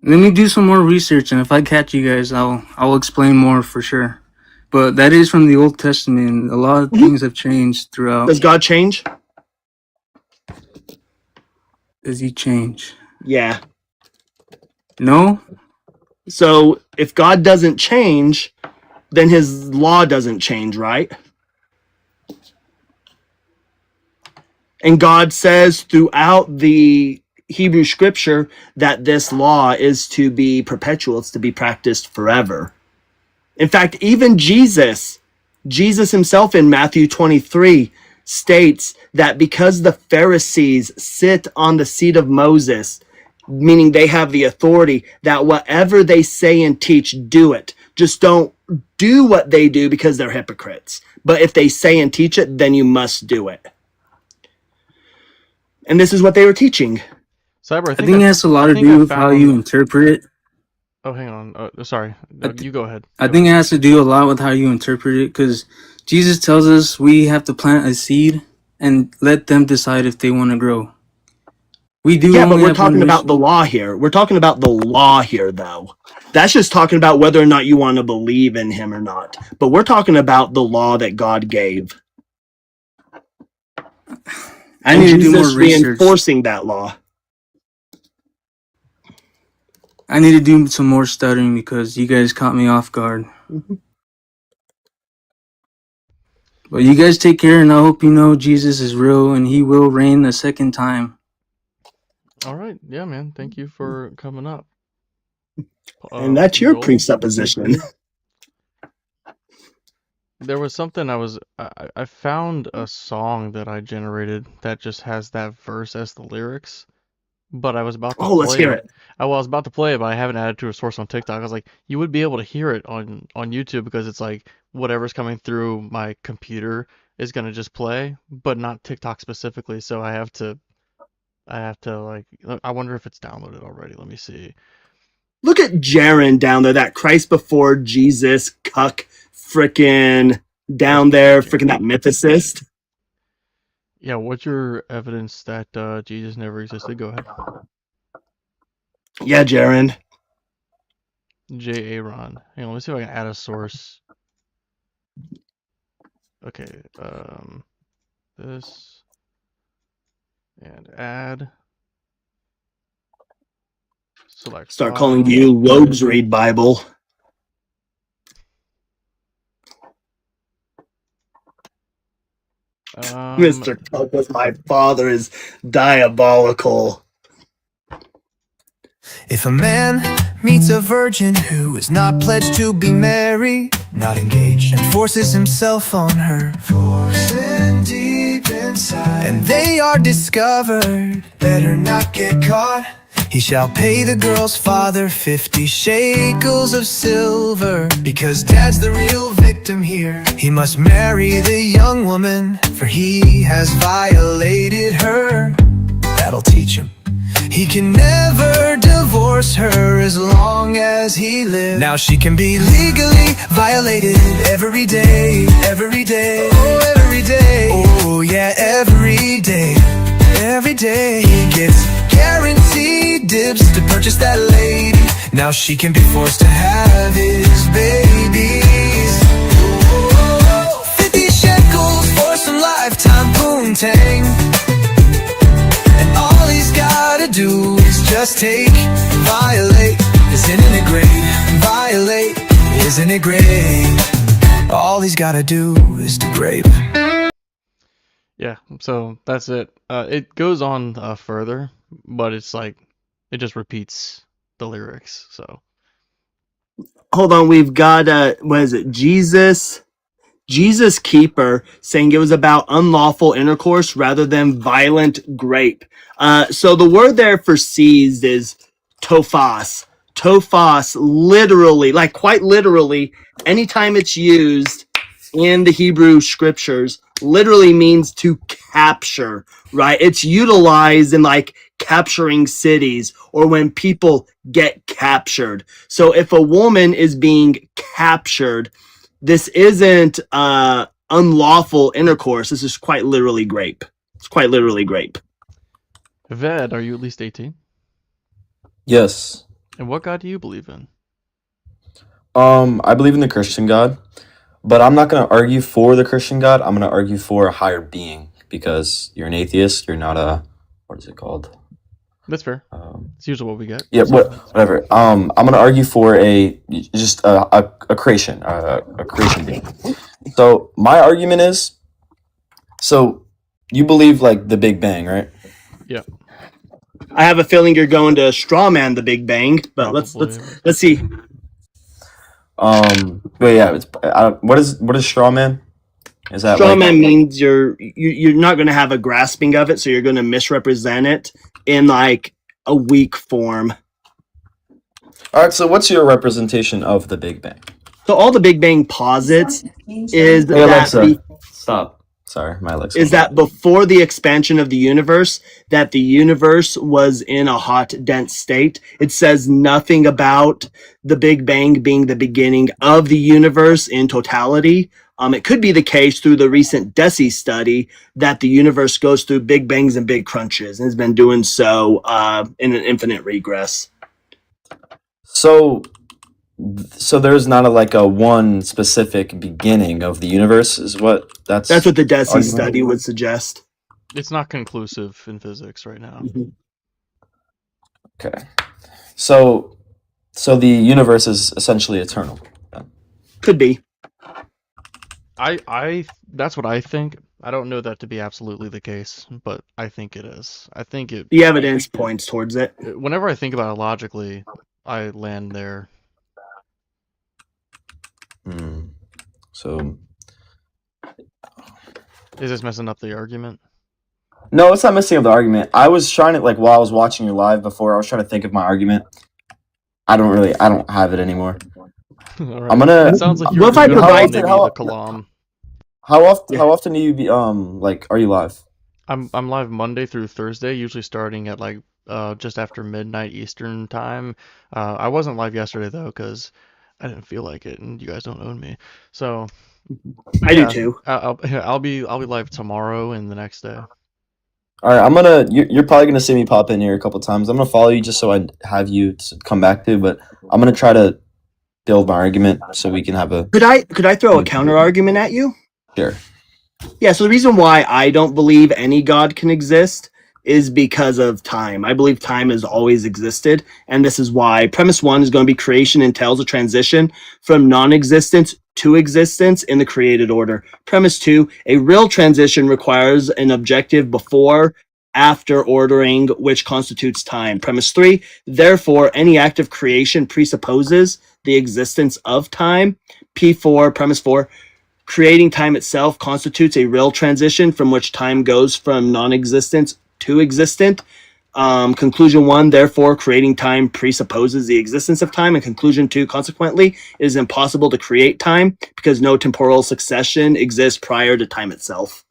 Let me do some more research, and if I catch you guys, I'll explain more for sure. But that is from the Old Testament. A lot of things have changed throughout. Does God change? Does he change? Yeah. No? So if God doesn't change, then his law doesn't change, right? And God says throughout the Hebrew scripture that this law is to be perpetual, it's to be practiced forever. In fact, even Jesus himself in Matthew 23 states that because the Pharisees sit on the seat of Moses, meaning they have the authority, that whatever they say and teach, do it. Just don't do what they do because they're hypocrites. But if they say and teach it, then you must do it. And this is what they were teaching. Cyber, I think it has a lot to do with how you interpret it. Oh, hang on. Sorry. You go ahead. I think it has to do a lot with how you interpret it, because Jesus tells us we have to plant a seed and let them decide if they want to grow. We do. Yeah, but we're talking about the law here. We're talking about the law here, though. That's just talking about whether or not you want to believe in him or not. But we're talking about the law that God gave. I need to do more Jesus research. reinforcing that law. I need to do some more studying because you guys caught me off guard. But you guys take care, and I hope you know Jesus is real and he will reign a second time. All right. Yeah, man. Thank you for coming up. And that's your Joel? presupposition. There was something I found a song that I generated that just has that verse as the lyrics, but I was about to Let's hear it. I was about to play it, but I haven't added to a source on TikTok. I was like, you would be able to hear it on YouTube because it's like whatever's coming through my computer is gonna just play, but not TikTok specifically. So I have to like, I wonder if it's downloaded already. Let me see. Look at Jaren down there, that Christ before Jesus cuck frickin' down there, frickin' that mythicist. Yeah, what's your evidence that Jesus never existed? Go ahead. Yeah, Jaren. J. Aaron. Hang on, let me see if I can add a source. Okay, this and add. Select. Start calling you Lobes Read Bible. Mr. Douglas, my father is diabolical. If a man meets a virgin who is not pledged to be married, not engaged, and forces himself on her, forcing deep inside, and they are discovered, better not get caught. He shall pay the girl's father 50 shekels of silver, because dad's the real victim here. He must marry the young woman, for he has violated her. That'll teach him. He can never divorce her as long as he lives. Now she can be legally violated every day, every day, oh, every day. Oh, yeah, every day, every day. He gets guaranteed dibs to purchase that lady. Now she can be forced to have his babies. 50 shekels for some lifetime poontang. And all he's gotta do is just take, violate. Isn't it great? Violate. Isn't it great? All he's gotta do is to grape. Yeah, so that's it. It goes on further, but it's like it just repeats the lyrics. So Hold on, we've got what is it? Jesus Keeper saying it was about unlawful intercourse rather than violent grape. So the word there for seized is tophos. Tophos, literally, like quite literally, anytime it's used in the Hebrew scriptures, literally means to capture, right? It's utilized in like capturing cities or when people get captured. So if a woman is being captured, this isn't unlawful intercourse. This is quite literally grape. It's quite literally grape. Ved, are you at least 18? Yes. And what God do you believe in? I believe in the Christian God, but I'm not going to argue for the Christian God. I'm going to argue for a higher being because you're an atheist. You're not a, what is it called? That's fair. It's usually what we get. Yeah, whatever. I'm going to argue for just a creation being. So my argument is, so you believe like the Big Bang, right? Yeah. I have a feeling you're going to straw man the Big Bang, but Probably. let's see. But yeah, what is straw man? Is that Straw like, man means you're not going to have a grasping of it, so you're going to misrepresent it in like a weak form. all right? So what's your representation of the Big Bang? So all the Big Bang posits is Hey Alexa, stop. Sorry, my Alexa. Is that before the expansion of the universe, that the universe was in a hot, dense state. It says nothing about the Big Bang being the beginning of the universe in totality. It could be the case through the recent DESI study that the universe goes through big bangs and big crunches and has been doing so in an infinite regress. So there's not a one specific beginning of the universe, is what that's what the DESI argument? study would suggest. It's not conclusive in physics right now. Okay. So the universe is essentially eternal. Could be. I that's what I think. I don't know that to be absolutely the case, but I think it is. I think the evidence points towards it. Whenever I think about it logically, I land there. So is this messing up the argument? No, it's not messing up the argument. I was trying to while I was watching your live before, I was trying to think of my argument. I don't have it anymore. Right. I'm gonna. It sounds like you're what if I provide the Kalam. How often do you be are you live? I'm live Monday through Thursday, usually starting at just after midnight Eastern time. I wasn't live yesterday though because I didn't feel like it, and you guys don't own me. So I do too. I'll be live tomorrow and the next day. All right, you're probably gonna see me pop in here a couple times. I'm gonna follow you just so I have you to come back to, but I'm gonna try to build my argument so we can have a. Could I throw a counter argument at you? Sure. Yeah, so the reason why I don't believe any God can exist is because of time. I believe time has always existed, and this is why. Premise 1 is going to be creation entails a transition from non-existence to existence in the created order. Premise 2, a real transition requires an objective before, after ordering, which constitutes time. Premise 3, therefore, any act of creation presupposes the existence of time. P4, premise 4, creating time itself constitutes a real transition from which time goes from non-existence to existent. Conclusion 1, therefore, creating time presupposes the existence of time. And conclusion 2, consequently, it is impossible to create time because no temporal succession exists prior to time itself.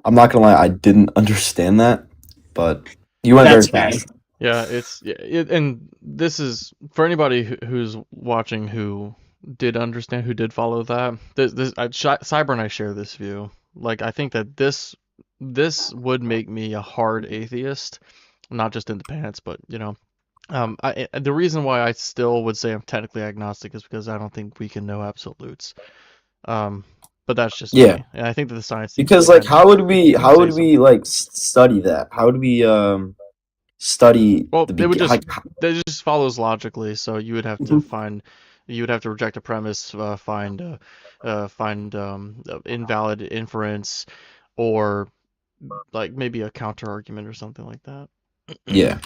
I'm not gonna lie, I didn't understand that, but you went very fast. Yeah, and this is for anybody who's watching who did understand, who did follow that. Cyber and I share this view. Like, I think that this would make me a hard atheist, not just in the pants, but the reason why I still would say I'm technically agnostic is because I don't think we can know absolutes. But that's just me. And I think that the science because how would we study that? How would we study? Well, it just follows logically. So you would have to find You would have to reject a premise, find invalid inference, or like maybe a counter argument or something like that. Yeah.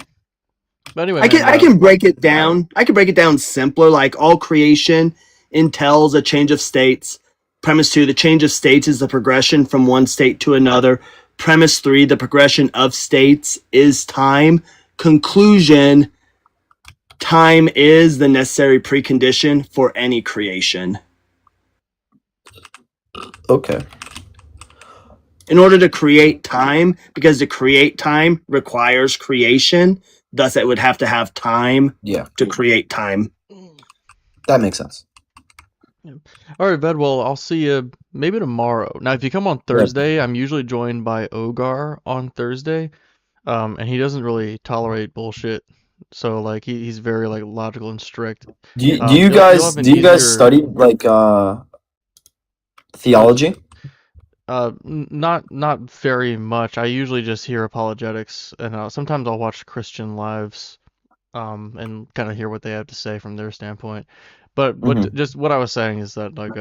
But anyway, I can man, I can break it down. I can break it down simpler. Like all creation entails a change of states. Premise 2, the change of states is the progression from one state to another. Premise 3, the progression of states is time. Conclusion, time is the necessary precondition for any creation. Okay. In order to create time, because to create time requires creation, thus it would have to have time Yeah. to create time. That makes sense. all right, Ved. Well, I'll see you maybe tomorrow. Now, if you come on Thursday, I'm usually joined by Ogar on Thursday, and he doesn't really tolerate bullshit. So like he's very like logical and strict. Do you You'll guys have an do you guys easier- study like theology? Not very much. I usually just hear apologetics, and sometimes I'll watch Christian lives, and kind of hear what they have to say from their standpoint. But just what I was saying is that like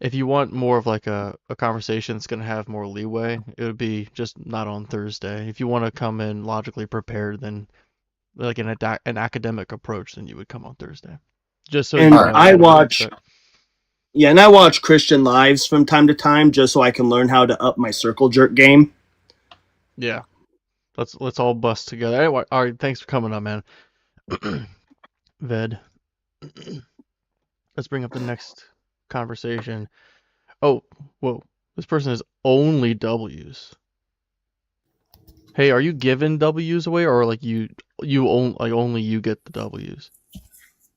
if you want more of like a conversation that's gonna have more leeway, it would be just not on Thursday. If you want to come in logically prepared, then like an academic approach, then you would come on Thursday. Just so And you know I what to watch expect. Yeah, and I watch Christian lives from time to time just so I can learn how to up my circle jerk game. Yeah. Let's all bust together. Anyway, all right, thanks for coming on, man. Ved. Let's bring up the next conversation. Oh, whoa. This person is only W's. Hey, are you giving W's away, or like only you get the W's?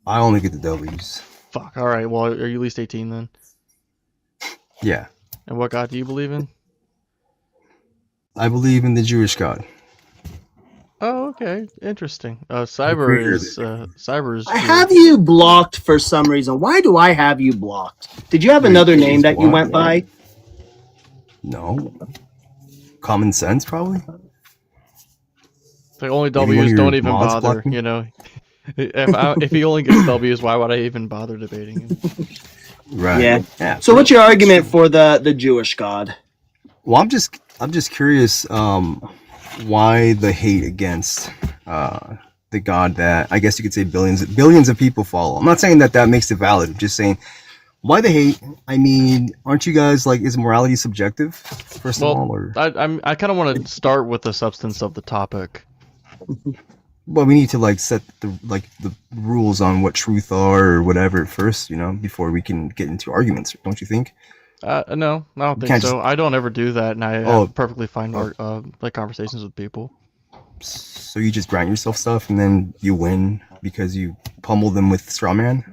I only get the W's. Fuck. All right. Well, are you at least 18 then? Yeah. And what God do you believe in? I believe in the Jewish God. Oh, okay. Interesting. Cyber is I have you blocked for some reason. Why do I have you blocked? Did you have another name that you went by? No. Common sense, probably. Like only Maybe one of W's your don't even mods bother, blocked me? you know. If he only gets W's, why would I even bother debating him? Right. Yeah. So what's your argument for the Jewish God? Well, I'm just curious why the hate against the God that I guess you could say billions of people follow. I'm not saying that makes it valid. I'm just saying why the hate. I mean, aren't you guys like, is morality subjective first of all, or I kind of want to start with the substance of the topic. well, we need to like set the rules on what truth are or whatever first, before we can get into arguments, don't you think? No, I don't think can't so. just- I don't ever do that, and I Oh. have perfectly fine like conversations with people. So you just grant yourself stuff and then you win because you pummel them with straw man?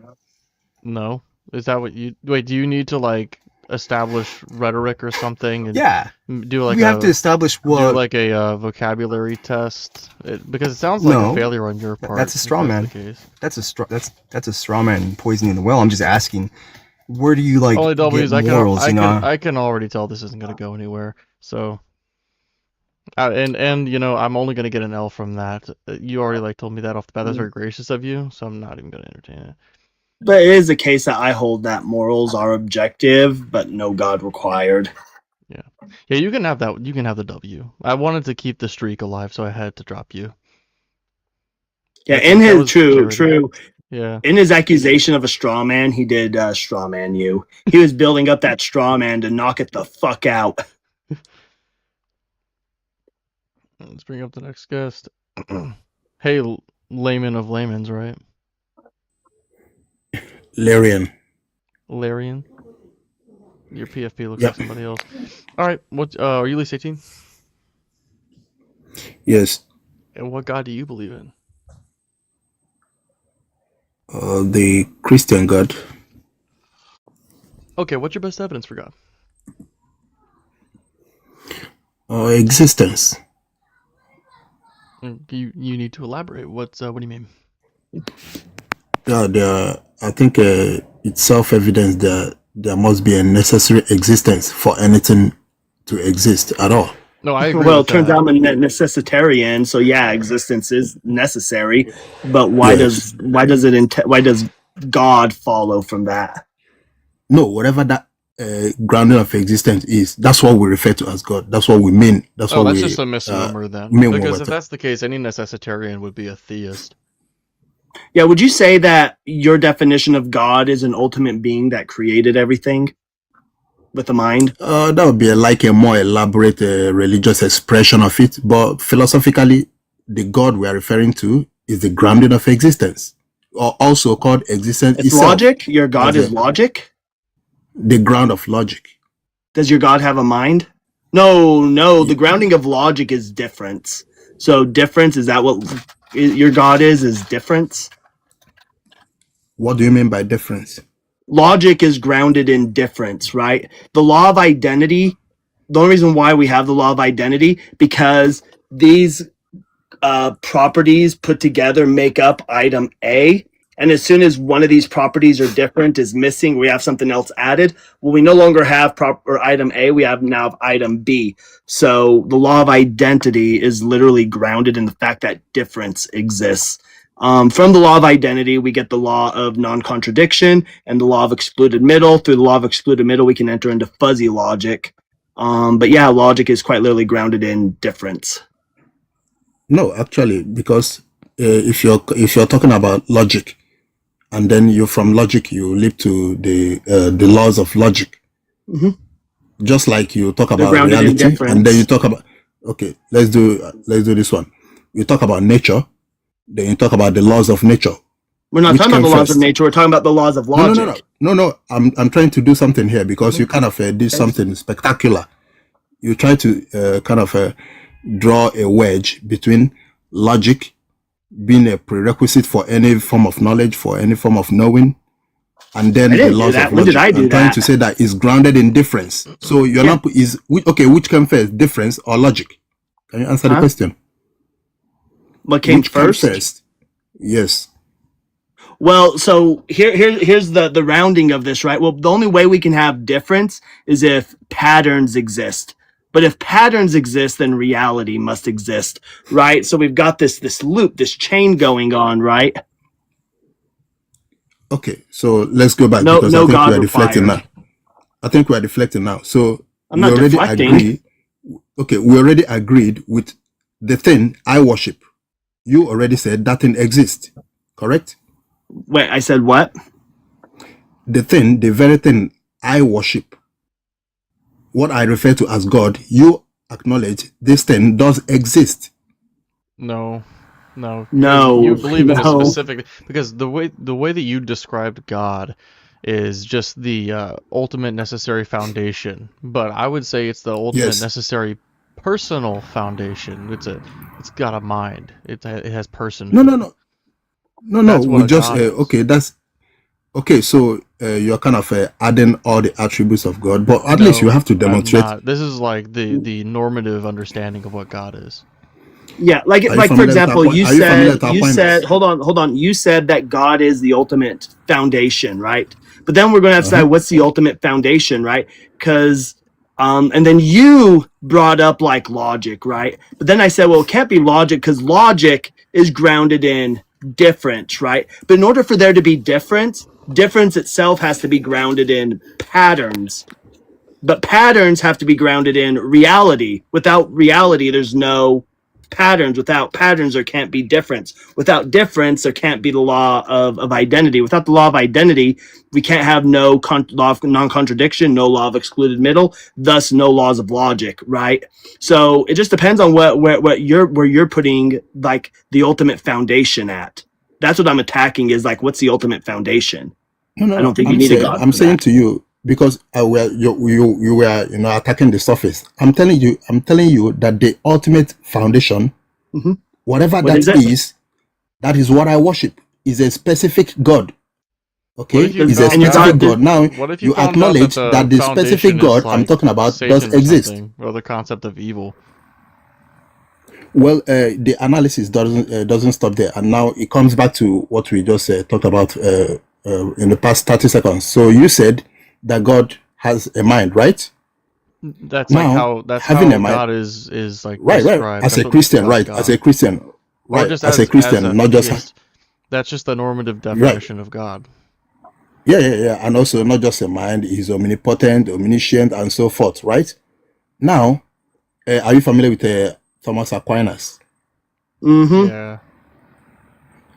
No, is that what you wait? Do you need to like establish rhetoric or something? And Yeah. do like we have to establish do what like a vocabulary test because it sounds like No, a failure on your part. that's a if straw man. the case. That's a straw man poisoning the well. I'm just asking, where do you like Only W's. get morals? I can already tell this isn't gonna go anywhere. So, and I'm only gonna get an L from that. You already like told me that off the bat. That's very gracious of you. So I'm not even gonna entertain it. But it is the case that I hold that morals are objective, but no God required. Yeah, you can have that. You can have the W. I wanted to keep the streak alive, so I had to drop you. Yeah, That- in that his was true. charity. Yeah. In his accusation of a straw man, he did straw man you. He was building up that straw man to knock it the fuck out. Let's bring up the next guest. Hey, layman of laymans, right? Larian. Larian. Your PFP looks Yep. like somebody else. All right. What? Are you at least 18? Yes. And what God do you believe in? The Christian God. Okay. What's your best evidence for God? Existence. You need to elaborate. What do you mean? I think it's self-evident that there must be a necessary existence for anything to exist at all. No, I agree. Well, with it turns that. out I'm a necessitarian, so yeah, existence is necessary. But why Yes. does God follow from that? No, whatever that grounding of existence is, that's what we refer to as God. That's what we mean. That's Oh, what that's we just a misnomer then. mean when Because we're if that's the case, any necessitarian would be a theist. Yeah, would you say that your definition of God is an ultimate being that created everything with a mind? that would be like a more elaborate religious expression of it. But philosophically, the God we are referring to is the grounding of existence, or also called existence It's itself. logic? Your God As is a- logic? The ground of logic. Does your God have a mind? No, the grounding of logic is difference. So difference, is that what your God is difference? What do you mean by difference? Logic is grounded in difference, right? The law of identity, the only reason why we have the law of identity, because these properties put together make up item A. And as soon as one of these properties are different, is missing, we have something else added. Well, we no longer have proper item A, we have now item B. So the law of identity is literally grounded in the fact that difference exists. From the law of identity, we get the law of non-contradiction and the law of excluded middle. Through the law of excluded middle, we can enter into fuzzy logic. But yeah, logic is quite literally grounded in difference. No, actually, because if you're talking about logic, and then you from logic you leap to the laws of logic, Mhm. just like you talk They're about grounded in reality, and then difference. you talk about let's do this one. You talk about nature, then you talk about the laws of nature. We're not Which talking about came the laws of first? nature. We're talking about the laws of logic. No. I'm trying to do something here because you kind of did something spectacular. You try to kind of draw a wedge between logic being a prerequisite for any form of knowledge, for any form of knowing, and then I the didn't do laws that. of When did logic. I do I'm trying that? to say that is grounded in difference. So you're Yeah. not which came first, difference or logic? Can you answer the Huh? question? What came Which first? came first? Yes. Well, so here's the rounding of this, right? Well, the only way we can have difference is if patterns exist. But if patterns exist, then reality must exist, right? So we've got this loop, this chain going on, right? Okay. So let's go back No because I think God we are deflecting required. now. I think we are deflecting now. So I'm we not already deflecting. agree. Okay, we already agreed with the thing I worship. You already said that thing exists, correct? Wait, I said what? The very thing I worship, what I refer to as God, you acknowledge this thing does exist. No. Because No, you believe in a no. specific, because the way that you described God is just the ultimate necessary foundation. But I would say it's the ultimate Yes. necessary personal foundation. It's got a mind. It has personhood. No. That's what We a just God is. okay. That's okay. So you're kind of adding all the attributes of God, but at least you No, have to I'm demonstrate. not. This is like the normative understanding of what God is. Yeah, like Are you for familiar with example, our point? you Are you familiar with said our you point? said hold on. You said that God is the ultimate foundation, right? But then we're going to have to decide what's the ultimate foundation, right? Because and then you brought up like logic, right? But then I said, well, it can't be logic because logic is grounded in difference, right? But in order for there to be difference itself has to be grounded in patterns. But patterns have to be grounded in reality. Without reality, there's no patterns. Without patterns, there can't be difference. Without difference, there can't be the law of identity. Without the law of identity, we can't have no law of non-contradiction, no law of excluded middle, thus no laws of logic, right? So it just depends on where you're putting like the ultimate foundation at. That's what I'm attacking is like, what's the ultimate foundation? No. I don't think you need a God I'm for saying that. to you because you were attacking the surface. I'm telling you that the ultimate foundation, Mhm. whatever What is that it? is, that is what I worship. Is a specific God. Okay, What if you is a found And your specific God God. Now What if you you found out acknowledge that the specific foundation God is I'm like talking about Satan does or exist. something, or the concept of evil? Well, the analysis doesn't stop there, and now it comes back to what we just talked about in the past 30 seconds. So you said that God has a mind, right? That's Now, like having how a mind, God is like right, described. as That's a what Christian, describes right? As a God. Christian, Or right? just As a as a Christian, not just theist. That's just the normative right. definition of God. Yeah. And also not just a mind, he's omnipotent, omniscient, and so forth, right? Now, are you familiar with Thomas Aquinas? Mm-hmm. Yeah.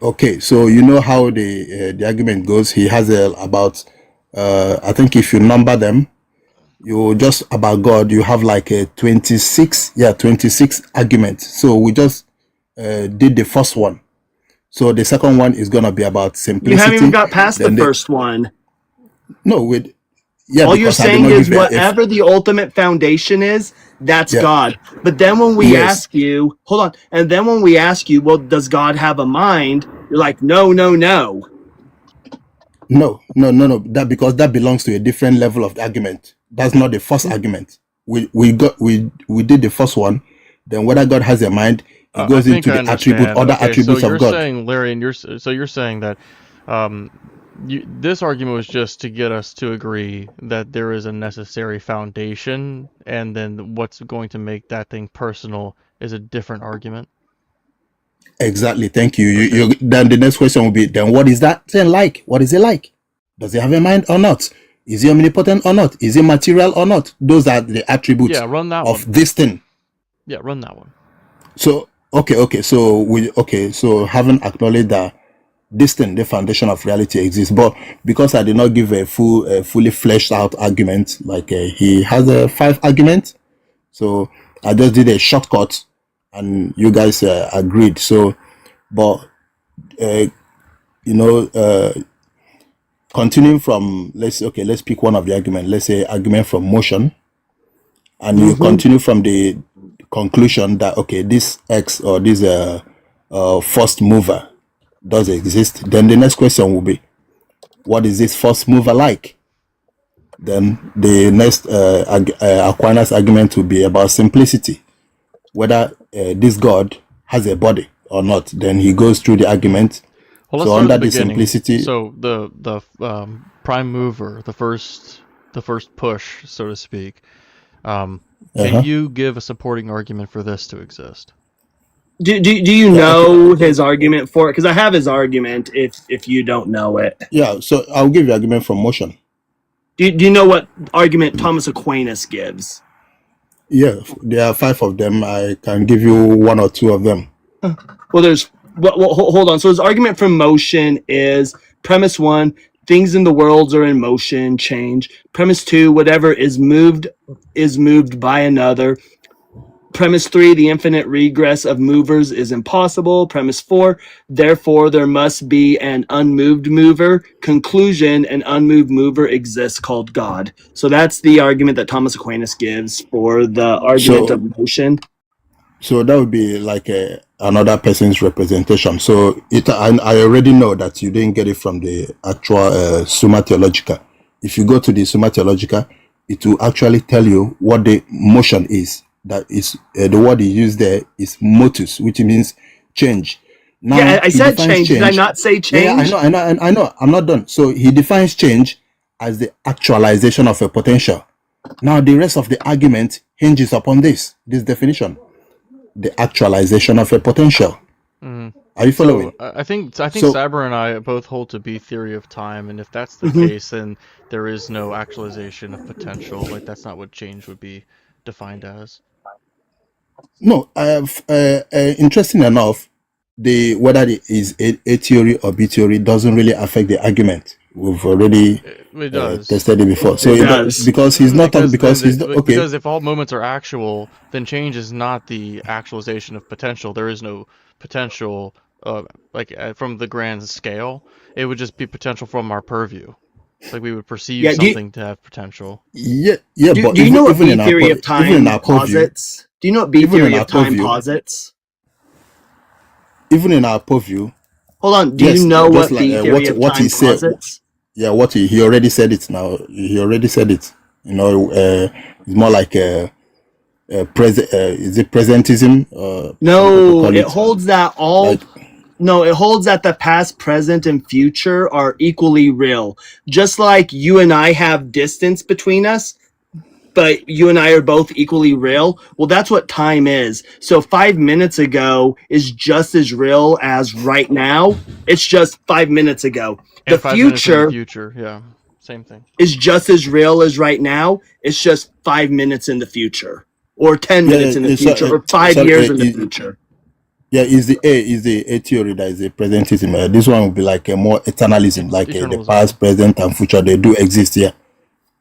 Okay, so you know how the argument goes. He has about I think if you number them, you just about God, you have like a 26 arguments. So we just did the first one. So the second one is gonna be about simplicity. You haven't even got past the Then first one. no, with yeah, All you're because I did saying not is give whatever the ultimate foundation is, that's Yeah. God. But then when we Yes. ask you, hold on, and then when we ask you, well, does God have a mind? You're like, no. No. That because that belongs to a different level of argument. That's not the first argument. We did the first one. Then whether God has a mind, it goes I think into I the attribute, understand. other Okay, attributes so of you're God. saying, Larry, and you're saying that this argument was just to get us to agree that there is a necessary foundation, and then what's going to make that thing personal is a different argument. Exactly. Thank you. Okay. You then the next question will be, then what is that thing like? What is it like? Does it have a mind or not? Is he omnipotent or not? Is he material or not? Those are the attributes Yeah, run that of one. this thing. Yeah, run that one. So so having acknowledged that this thing, the foundation of reality exists, but because I did not give a fully fleshed out argument, like he has a 5 argument, so I just did a shortcut, and you guys agreed. So, but continuing from let's pick one of the argument. Let's say argument from motion, and you continue from the conclusion that okay, this X or this first mover does exist. Then the next question will be, what is this first mover like? Then the next Aquinas argument will be about simplicity, whether this God has a body or not. Then he goes through the argument. Well, let's So start under at the the beginning. simplicity, So the prime mover, the first push, so to speak. Can you give a supporting argument for this to exist? Do you know his argument for it? Because I have his argument. If you don't know it, yeah. So I'll give you argument from motion. do you know what argument Thomas Aquinas gives? Yeah, there are 5 of them. I can give you 1 or 2 of them. Well, there's hold on. So his argument from motion is premise 1: things in the worlds are in motion, change. Premise 2: whatever is moved by another. Premise 3: the infinite regress of movers is impossible. Premise 4: therefore there must be an unmoved mover. Conclusion: an unmoved mover exists called God. So that's the argument that Thomas Aquinas gives for the argument of motion. So that would be like another person's representation. So I already know that you didn't get it from the actual Summa Theologica. If you go to the Summa Theologica, it will actually tell you what the motion is. That is the word he used there is motus, which means change. Now, Yeah, I he said defines change. Did I not say change? Yeah, I know. I'm not done. So he defines change as the actualization of a potential. Now the rest of the argument hinges upon this definition. The actualization of a potential. Are you following? So I think So- Saber and I both hold to B theory of time, and if that's the case, then there is no actualization of potential. Like that's not what change would be defined as. No, interesting enough, whether it is A theory or B theory doesn't really affect the argument. We've already It does. tested it before. So It it does. does because he's not because he's not, okay. Because if all moments are actual, then change is not the actualization of potential. There is no potential, from the grand scale. It would just be potential from our purview. Like we would perceive Yeah, do you- something to have potential. Yeah, Do, but do you know what even B in our theory of even time in our purview, posits? Do you know what B even in theory our of time purview- posits? even in our purview, Hold on. Do yes, you know just what like, B theory of what time he said. posits? Yeah, he already said it now. He already said it. You know, it's more like is it presentism? No, call it holds that all. like- No, it holds that the past, present, and future are equally real. Just like you and I have distance between us, but you and I are both equally real. Well, that's what time is. So 5 minutes ago is just as real as right now. It's just 5 minutes ago. The And 5 minutes in the future future, yeah, same thing. is just as real as right now. It's just 5 minutes in the future, or 10 Yeah, minutes in the it's, future, or 5 sorry, years in the future. yeah, is the A theory that is a presentism. This one will be like a more eternalism, like the Eternalism. past, present, and future. They do exist here.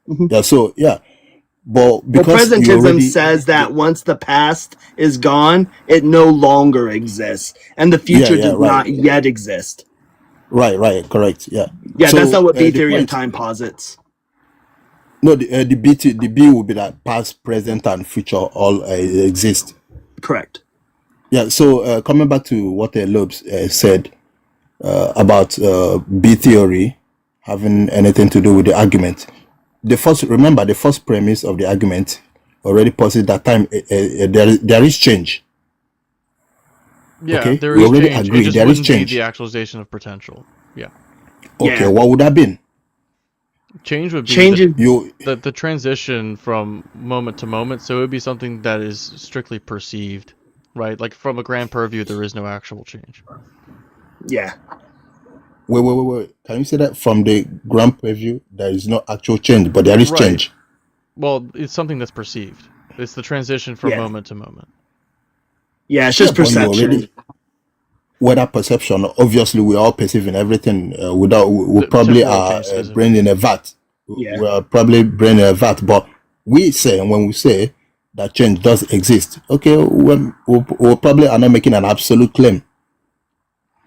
Mhm. Yeah. So yeah, but Well, because you presentism already says that once the past is gone, it no longer exists, and the future yeah, does right, not yet exist. right, correct. Yeah. Yeah, that's So not what B the theory of point, time posits. no, the B will be that past, present, and future all exist. Correct. Yeah. So coming back to what Lobes said about B theory having anything to do with the argument. Remember the first premise of the argument already posits that time there is change. Yeah, Okay, there we is already change. It agree just there is wouldn't be change. the actualization of potential. Yeah, Okay, Yeah. what would that been? change would be Change is You the transition from moment to moment. So it would be something that is strictly perceived, right? Like from a grand purview, there is no actual change. yeah. wait. Can you say that from the grand preview there is no actual change, but there is Right. change? Well, it's something that's perceived. It's the transition from Yeah. moment to moment. Yeah, it's Yeah, just but you perception. already without perception. Obviously, we are all perceiving everything without. We The probably temporal are change specifically. brain in a vat. Yeah. We are probably brain in a vat, but when we say that change does exist, okay, we probably are not making an absolute claim.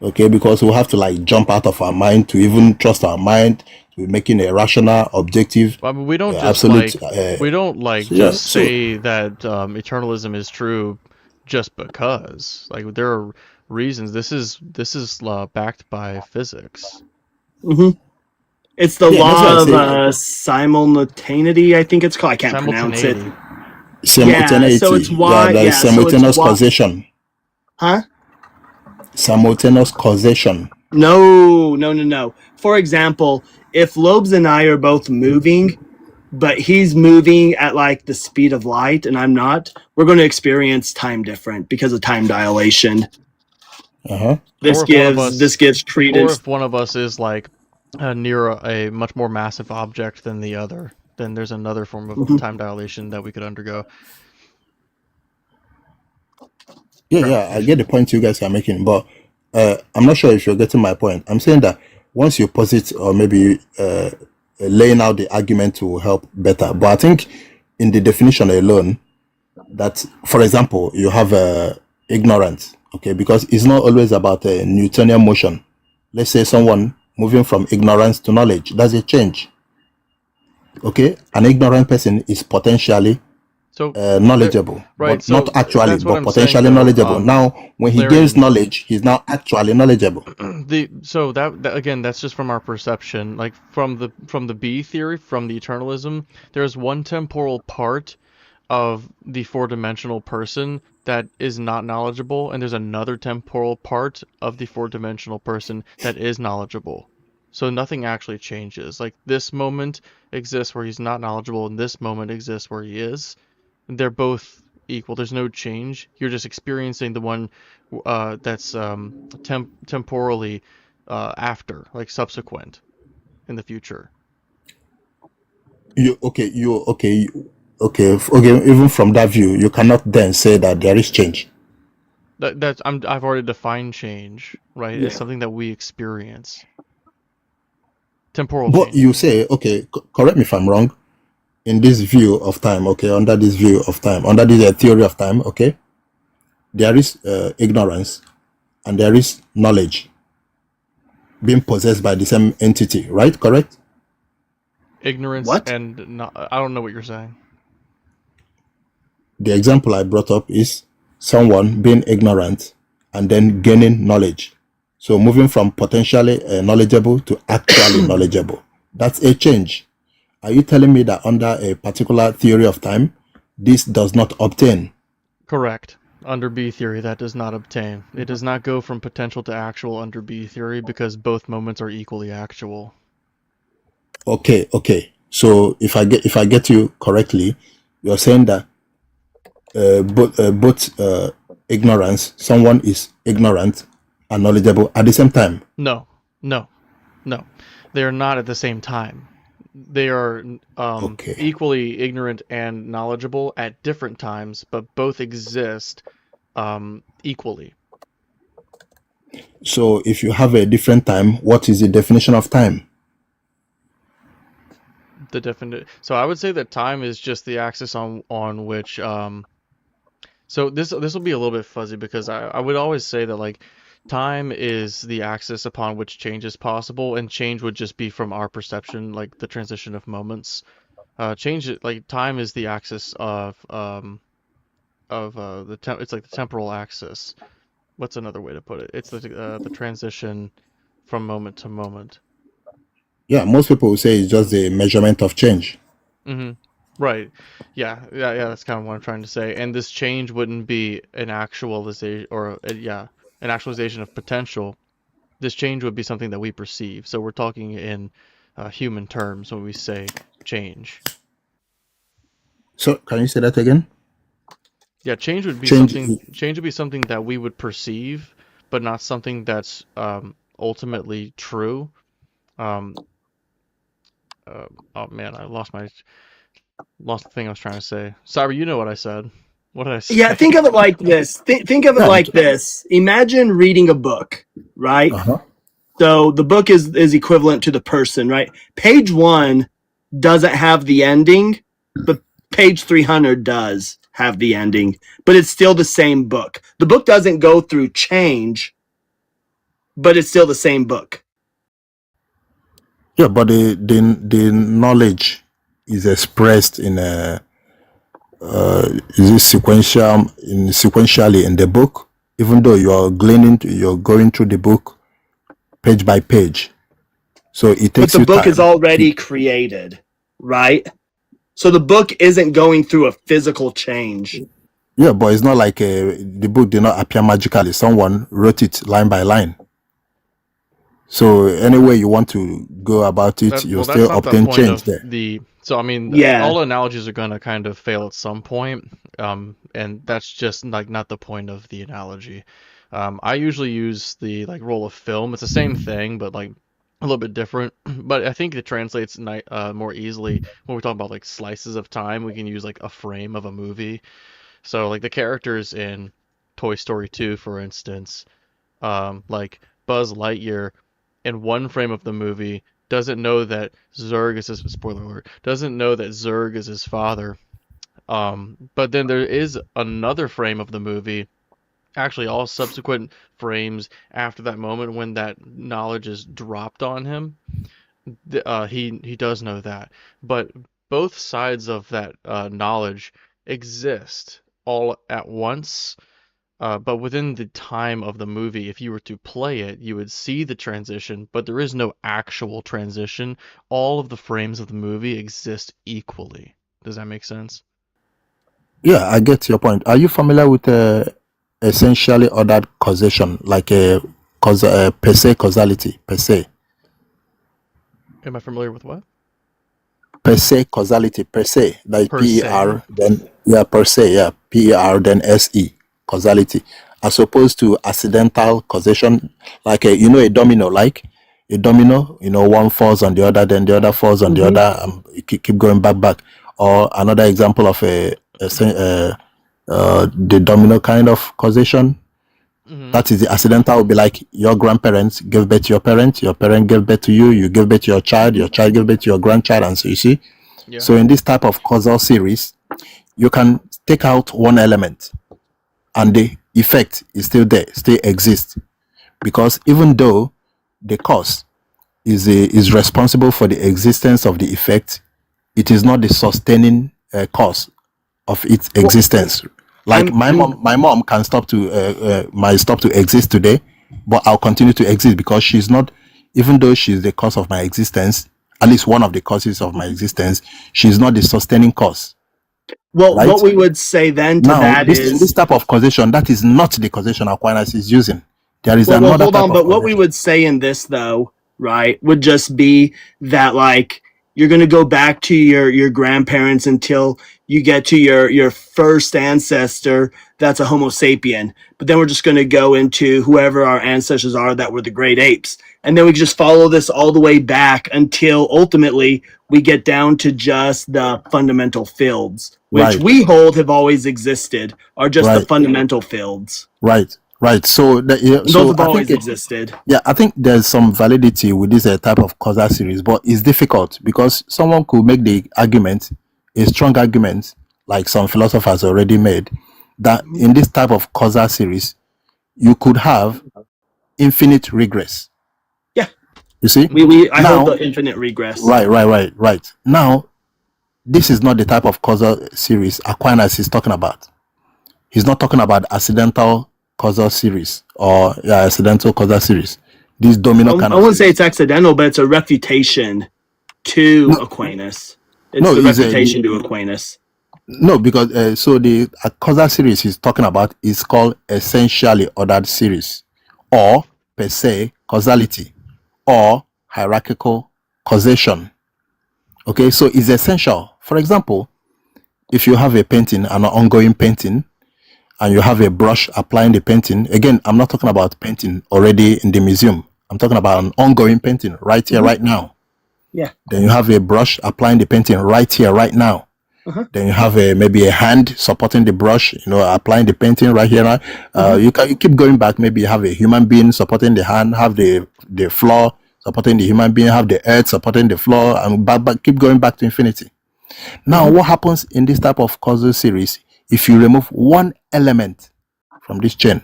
Okay, because we have to like jump out of our mind to even trust our mind to be making a rational, objective, I mean, we don't just absolute. we don't like So, yeah, just so say that eternalism is true just because. Like there are reasons. This is backed by physics. hmm It's the yeah, that's why I law of say simultaneity, I think it's called. I can't pronounce it. Simultaneity. simultaneity. So it's Yeah, why. there is Yeah, so it's simultaneous why. causation. Huh? Simultaneous causation. No. For example, if Lobes and I are both moving, but he's moving at like the speed of light and I'm not, we're going to experience time different because of time dilation. Uh-huh. This Or if one of gives Or credence. if one of us is like near a much more massive object than the other, then there's another form of Mhm. time dilation that we could undergo. Yeah, I get the point you guys are making, but I'm not sure if you're getting my point. I'm saying that once you posit or maybe laying out the argument will help better. But I think in the definition alone, that, for example, you have ignorance, okay, because it's not always about a Newtonian motion. Let's say someone moving from ignorance to knowledge, that's a change. Okay, an ignorant person is potentially So knowledgeable, right, but so not actually, that's what but I'm potentially saying though. knowledgeable. Now, when he gains Larian, knowledge, he's now actually knowledgeable. so that again, that's just from our perception. Like from the B theory, from the eternalism, there's one temporal part of the four-dimensional person that is not knowledgeable, and there's another temporal part of the four-dimensional person that is knowledgeable. So nothing actually changes. Like this moment exists where he's not knowledgeable, and this moment exists where he is. They're both equal. There's no change. You're just experiencing the one that's temporally after, like subsequent in the future. Okay. Even from that view, you cannot then say that there is change. I've already defined change, right? It's Yeah. something that we experience. Temporal But change. you say, okay, correct me if I'm wrong. In this view of time, okay, under this view of time, under this theory of time, okay, there is ignorance and there is knowledge being possessed by the same entity, right? Correct? Ignorance What? and not, I don't know what you're saying. The example I brought up is someone being ignorant and then gaining knowledge. So moving from potentially knowledgeable to actually knowledgeable. That's a change. Are you telling me that under a particular theory of time, this does not obtain? Correct. Under B theory, that does not obtain. It does not go from potential to actual under B theory because both moments are equally actual. Okay. So if I get you correctly, You're saying that both ignorance, someone is ignorant and knowledgeable at the same time. No, no, no. They are not at the same time. They are Okay. equally ignorant and knowledgeable at different times, but both exist equally. So if you have a different time, what is the definition of time? So I would say that time is just the axis on which so this will be a little bit fuzzy because I would always say that like time is the axis upon which change is possible, and change would just be from our perception, like the transition of moments. Like time is the axis of it's like the temporal axis. What's another way to put it? It's the transition from moment to moment. Yeah, most people will say it's just the measurement of change. Mm-hmm. Right. Yeah. That's kind of what I'm trying to say. And this change wouldn't be an actualization or an actualization of potential. This change would be something that we perceive. So we're talking in human terms when we say change. So can you say that again? Yeah, change would be Change something that we would perceive, but not something that's ultimately true. Oh man, I lost the thing I was trying to say. Sorry, you know what I said. What did I say? Yeah, think of it like this. Think of it like this. Imagine reading a book, right? Uh-huh. So the book is equivalent to the person, right? Page 1 doesn't have the ending, but page 300 does have the ending, but it's still the same book. The book doesn't go through change, but it's still the same book. Yeah, but the knowledge is expressed in a sequentially in the book, even though you're going through the book page by page. So it takes But the book time is already created, right? So the book isn't going through a physical change. Yeah, but it's not like the book did not appear magically. Someone wrote it line by line. So any way you want to go about it, you'll still obtain change there. So I mean, all analogies are going to kind of fail at some point, and that's just like not the point of the analogy. I usually use the like roll of film. It's the same thing, but like a little bit different. But I think it translates more easily when we talk about like slices of time. We can use like a frame of a movie. So like the characters in Toy Story 2, for instance, like Buzz Lightyear, in one frame of the movie doesn't know that Zurg is his spoiler alert, doesn't know that Zurg is his father. But then there is another frame of the movie, actually all subsequent frames after that moment when that knowledge is dropped on him. He does know that. But both sides of that knowledge exist all at once. But within the time of the movie, if you were to play it, you would see the transition, but there is no actual transition. All of the frames of the movie exist equally. Does that make sense? Yeah, I get your point. Are you familiar with essentially ordered causation, like per se causality, per se? Am I familiar with what? Per se causality, per se, like Per PER, then per se, PER, then SE. Causality, as opposed to accidental causation, like a domino, one falls on the other, then the other falls on the other, keep going back. Or another example of the domino kind of causation, that is the accidental would be like your grandparents gave birth to your parent gave birth to you gave birth to your child gave birth to your grandchild, and so you see. So in this type of causal series, you can take out one element and the effect is still there, still exists, because even though the cause is responsible for the existence of the effect, it is not the sustaining cause of its existence. Like my mom can stop to exist today, but I'll continue to exist because she's not, even though she's the cause of my existence, at least one of the causes of my existence, she's not the sustaining cause. Well, right? What we would say then to that is this type of causation, that is not the causation Aquinas is using. There is another hold on, type but of what we would say in this though, right, would just be that like you're going to go back to your grandparents until you get to your first ancestor that's a Homo sapien. But then we're just going to go into whoever our ancestors are that were the great apes. And then we just follow this all the way back until ultimately we get down to just the fundamental fields, which Right. we hold have always existed, are just the Right. fundamental fields. Right. Right. So, Those so have I always think existed. yeah, I think there's some validity with this type of causal series, but it's difficult because someone could make the argument, a strong argument, like some philosophers already made, that in this type of causal series, you could have infinite regress. Yeah. You see? I Now, hold the infinite regress. right. Now, this is not the type of causal series Aquinas is talking about. He's not talking about accidental causal series or accidental causal series. This domino kind I of wouldn't say series. it's accidental, but it's a refutation to No, Aquinas. It's no, the it's refutation to Aquinas. no because so the causal series he's talking about is called essentially ordered series, or per se causality, or hierarchical causation. Okay, so it's essential. For example, if you have a painting, an ongoing painting, and you have a brush applying the painting, again, I'm not talking about painting already in the museum. I'm talking about an ongoing painting right here, right now. Yeah. Then you have a brush applying the painting right here, right now. Then you have maybe a hand supporting the brush, applying the painting right here. You keep going back. Maybe you have a human being supporting the hand, have the floor supporting the human being, have the earth supporting the floor, and keep going back to infinity. Now, what happens in this type of causal series? If you remove one element from this chain,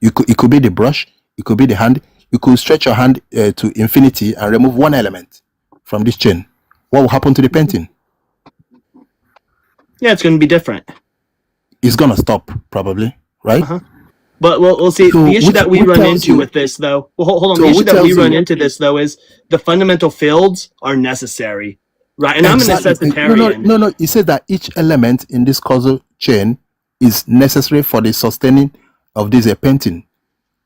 it could be the brush, it could be the hand. You could stretch your hand to infinity and remove one element from this chain. What will happen to the painting? Yeah, it's going to be different. It's gonna stop probably, right? But we'll see. So The issue that we which run tells into you- with this, though, hold on. So The issue which that we tells run you- into this, though, is the fundamental fields are necessary, right? And Exactly. I'm a necessitarian. No. It says that each element in this causal chain is necessary for the sustaining of this painting.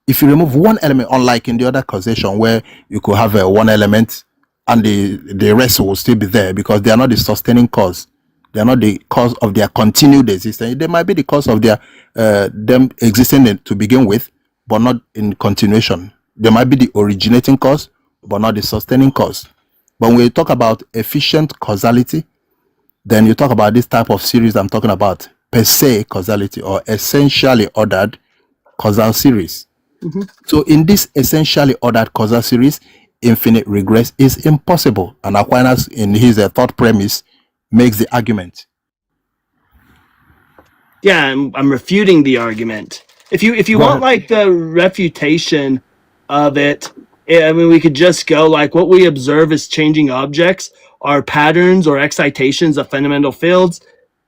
If you remove one element, unlike in the other causation where you could have one element and the rest will still be there because they are not the sustaining cause. They are not the cause of their continued existence. They might be the cause of their them existing to begin with, but not in continuation. They might be the originating cause, but not the sustaining cause. But when we talk about efficient causality, then you talk about this type of series I'm talking about, per se causality or essentially ordered causal series. So in this essentially ordered causal series, infinite regress is impossible. And Aquinas, in his thought premise, makes the argument. Yeah, I'm refuting the argument. If you Go want ahead. like the refutation of it, I mean, we could just go like what we observe as changing objects are patterns or excitations of fundamental fields.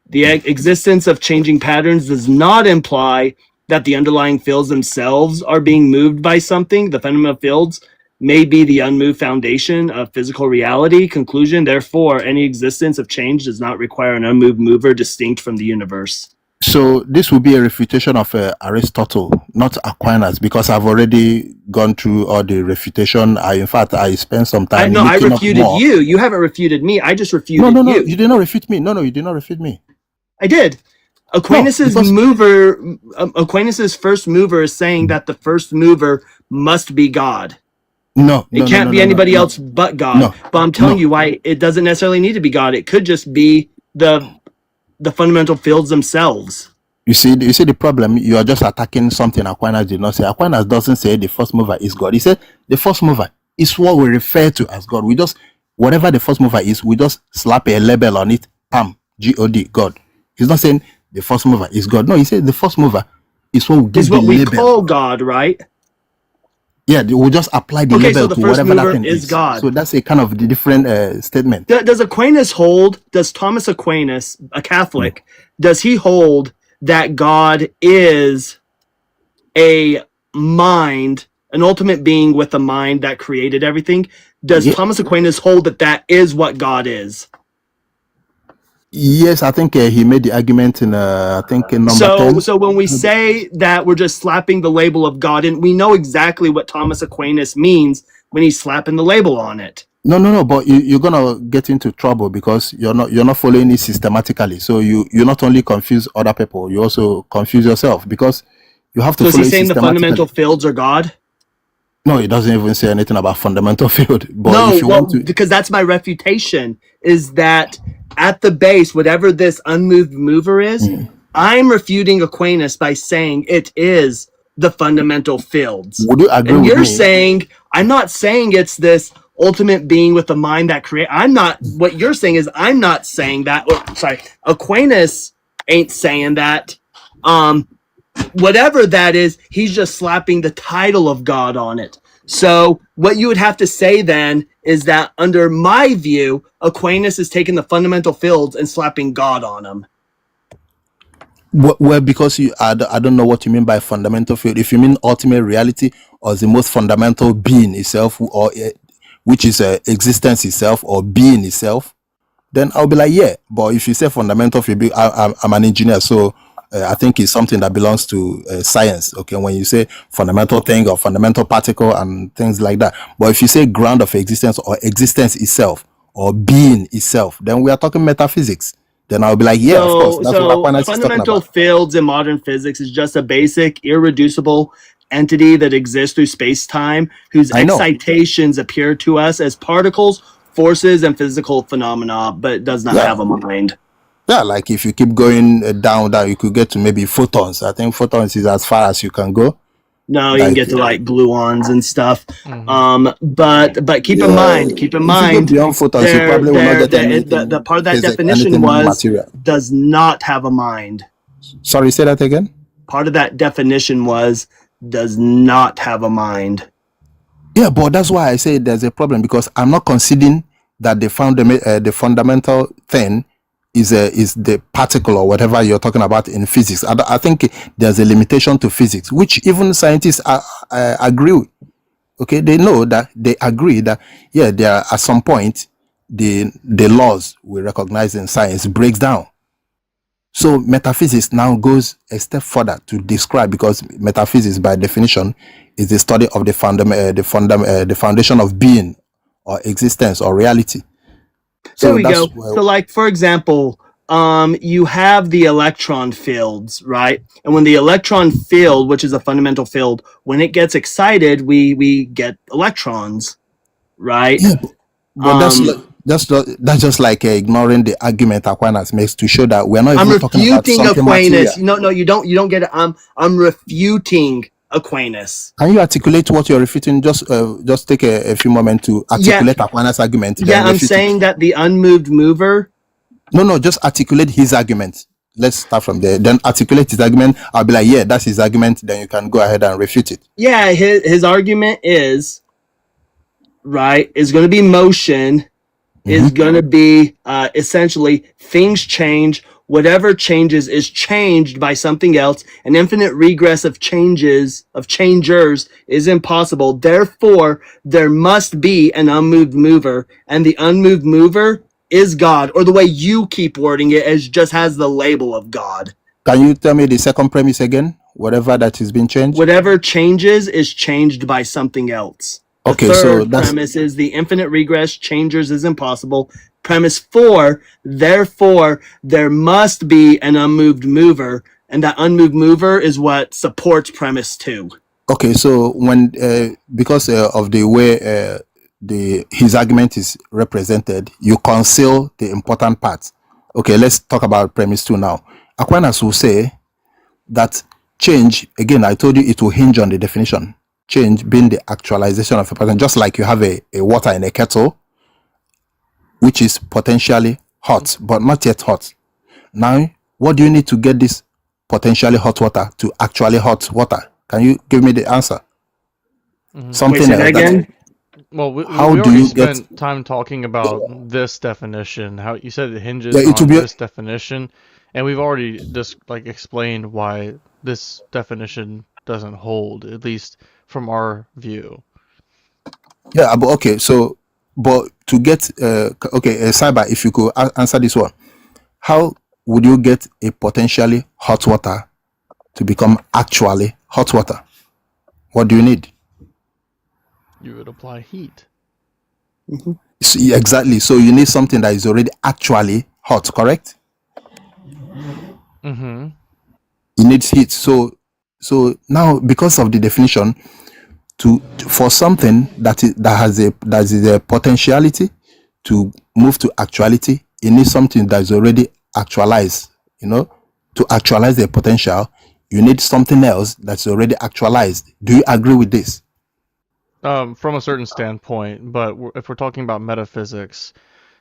The existence of changing patterns does not imply that the underlying fields themselves are being moved by something. The fundamental fields may be the unmoved foundation of physical reality. Conclusion, therefore, any existence of change does not require an unmoved mover distinct from the universe. So this will be a refutation of Aristotle, not Aquinas, because I've already gone through all the refutation. In fact, I spent some I time no, I looking up refuted more. you. You haven't refuted me. I just refuted No, you. you did not refute me. No, you did not refute me. I did. Aquinas's because- mover, Aquinas's first mover is saying that the first mover must be God. No, It can't be anybody else but God. No. But I'm telling No. you why it doesn't necessarily need to be God. It could just be the fundamental fields themselves. You see the problem. You are just attacking something Aquinas did not say. Aquinas doesn't say the first mover is God. He said the first mover is what we refer to as God. We just whatever the first mover is, we just slap a label on it. God, God. He's not saying the first mover is God. No, he said the first mover is what we give Is what the we label. call God, right? Yeah, we'll just apply the Okay, so label the to first whatever that mover thing is is. God. So that's a kind of the different statement. Does Aquinas hold, does Thomas Aquinas, a Catholic, does he hold that God is a mind, an ultimate being with a mind that created everything? Does Yeah. Thomas Aquinas hold that that is what God is? Yes, I think he made the argument in I think in number 10. So when we say that we're just slapping the label of God, and we know exactly what Thomas Aquinas means when he's slapping the label on it. No. But you're gonna get into trouble because you're not following it systematically. So you not only confuse other people, you also confuse yourself because you have to So is follow he it saying the fundamental systematically. fields are God? No, it doesn't even say anything about fundamental field. But No, if you well, want to, because that's my refutation, is that at the base, whatever this unmoved mover is, I'm refuting Aquinas by saying it is the fundamental fields. would you agree And with you're me? saying, I'm not saying it's this ultimate being with a mind that create. I'm not, what you're saying is I'm not saying that. Oh, sorry, Aquinas ain't saying that. Whatever that is, he's just slapping the title of God on it. So what you would have to say then is that under my view, Aquinas is taking the fundamental fields and slapping God on them. Well, because I don't know what you mean by fundamental field. If you mean ultimate reality or the most fundamental being itself, or which is existence itself or being itself, then I'll be like, yeah. But if you say fundamental field, I'm an engineer, so I think it's something that belongs to science. Okay, when you say fundamental thing or fundamental particle and things like that. But if you say ground of existence or existence itself or being itself, then we are talking metaphysics. Then I'll be like, yeah, of course, that's what So Aquinas is talking fundamental about. fields in modern physics is just a basic, irreducible entity that exists through space-time, whose I know. excitations appear to us as particles, forces, and physical phenomena, but does not Yeah. have a mind. Yeah, like if you keep going down, you could get to maybe photons. I think photons is as far as you can go. No, you can Like, get to like gluons and stuff. Mm-hmm. But keep in yeah, mind, if you go beyond photons, you probably will not get anything. the part of that physics, definition anything was material. does not have a mind. Sorry, say that again. Part of that definition was does not have a mind. Yeah, but that's why I say there's a problem because I'm not conceding that the fundamental thing is the particle or whatever you're talking about in physics. I think there's a limitation to physics, which even scientists agree with. Okay, they know that they agree that yeah, there at some point the laws we recognize in science breaks down. So metaphysics now goes a step further to describe, because metaphysics by definition is the study of the foundation of being or existence or reality. There So we that's go. So like for example, you have the electron fields, right? And when the electron field, which is a fundamental field, when it gets excited, we get electrons, right? yeah, but that's just like ignoring the argument Aquinas makes to show that we're not I'm even talking about refuting something material. Aquinas. No, you don't get it. I'm refuting Aquinas. Can you articulate what you're refuting? Just take a few moments to articulate Aquinas' argument. Yeah, then I'm refute it. saying that the unmoved mover. No, just articulate his argument. Let's start from there. Then articulate his argument. I'll be like, yeah, that's his argument. Then you can go ahead and refute it. Yeah, his argument is right. Is going to be motion. Is going to be essentially things change. Whatever changes is changed by something else. An infinite regress of changes, of changers, is impossible. Therefore, there must be an unmoved mover. And the unmoved mover is God. Or the way you keep wording it, is just has the label of God. Can you tell me the second premise again? Whatever that is being changed? Whatever changes is changed by something else. The Okay, so third that's premise is the infinite regress changers is impossible. Premise 4, therefore, there must be an unmoved mover, and that unmoved mover is what supports premise 2. okay. So when because of the way his argument is represented, you conceal the important part. Okay, let's talk about premise 2 now. Aquinas will say that change, again, I told you it will hinge on the definition. Change being the actualization of a pattern, just like you have a water in a kettle, which is potentially hot, but not yet hot. Now, what do you need to get this potentially hot water to actually hot water? Can you give me the answer? Something Wait, say that else. again? Well, How we do already you get? spent time talking about this definition. How you said it hinges Yeah, it will on be. this definition, and we've already just like explained why this definition doesn't hold, at least from our view. Yeah, but okay. So, but to get okay, Cyber, if you could answer this one, how would you get a potentially hot water to become actually hot water? What do you need? You would apply heat. Exactly. So you need something that is already actually hot, correct? Mm-hmm. It needs heat. So now, because of the definition, for something that is a potentiality to move to actuality, it needs something that is already actualized. To actualize the potential, you need something else that's already actualized. Do you agree with this? From a certain standpoint, but if we're talking about metaphysics,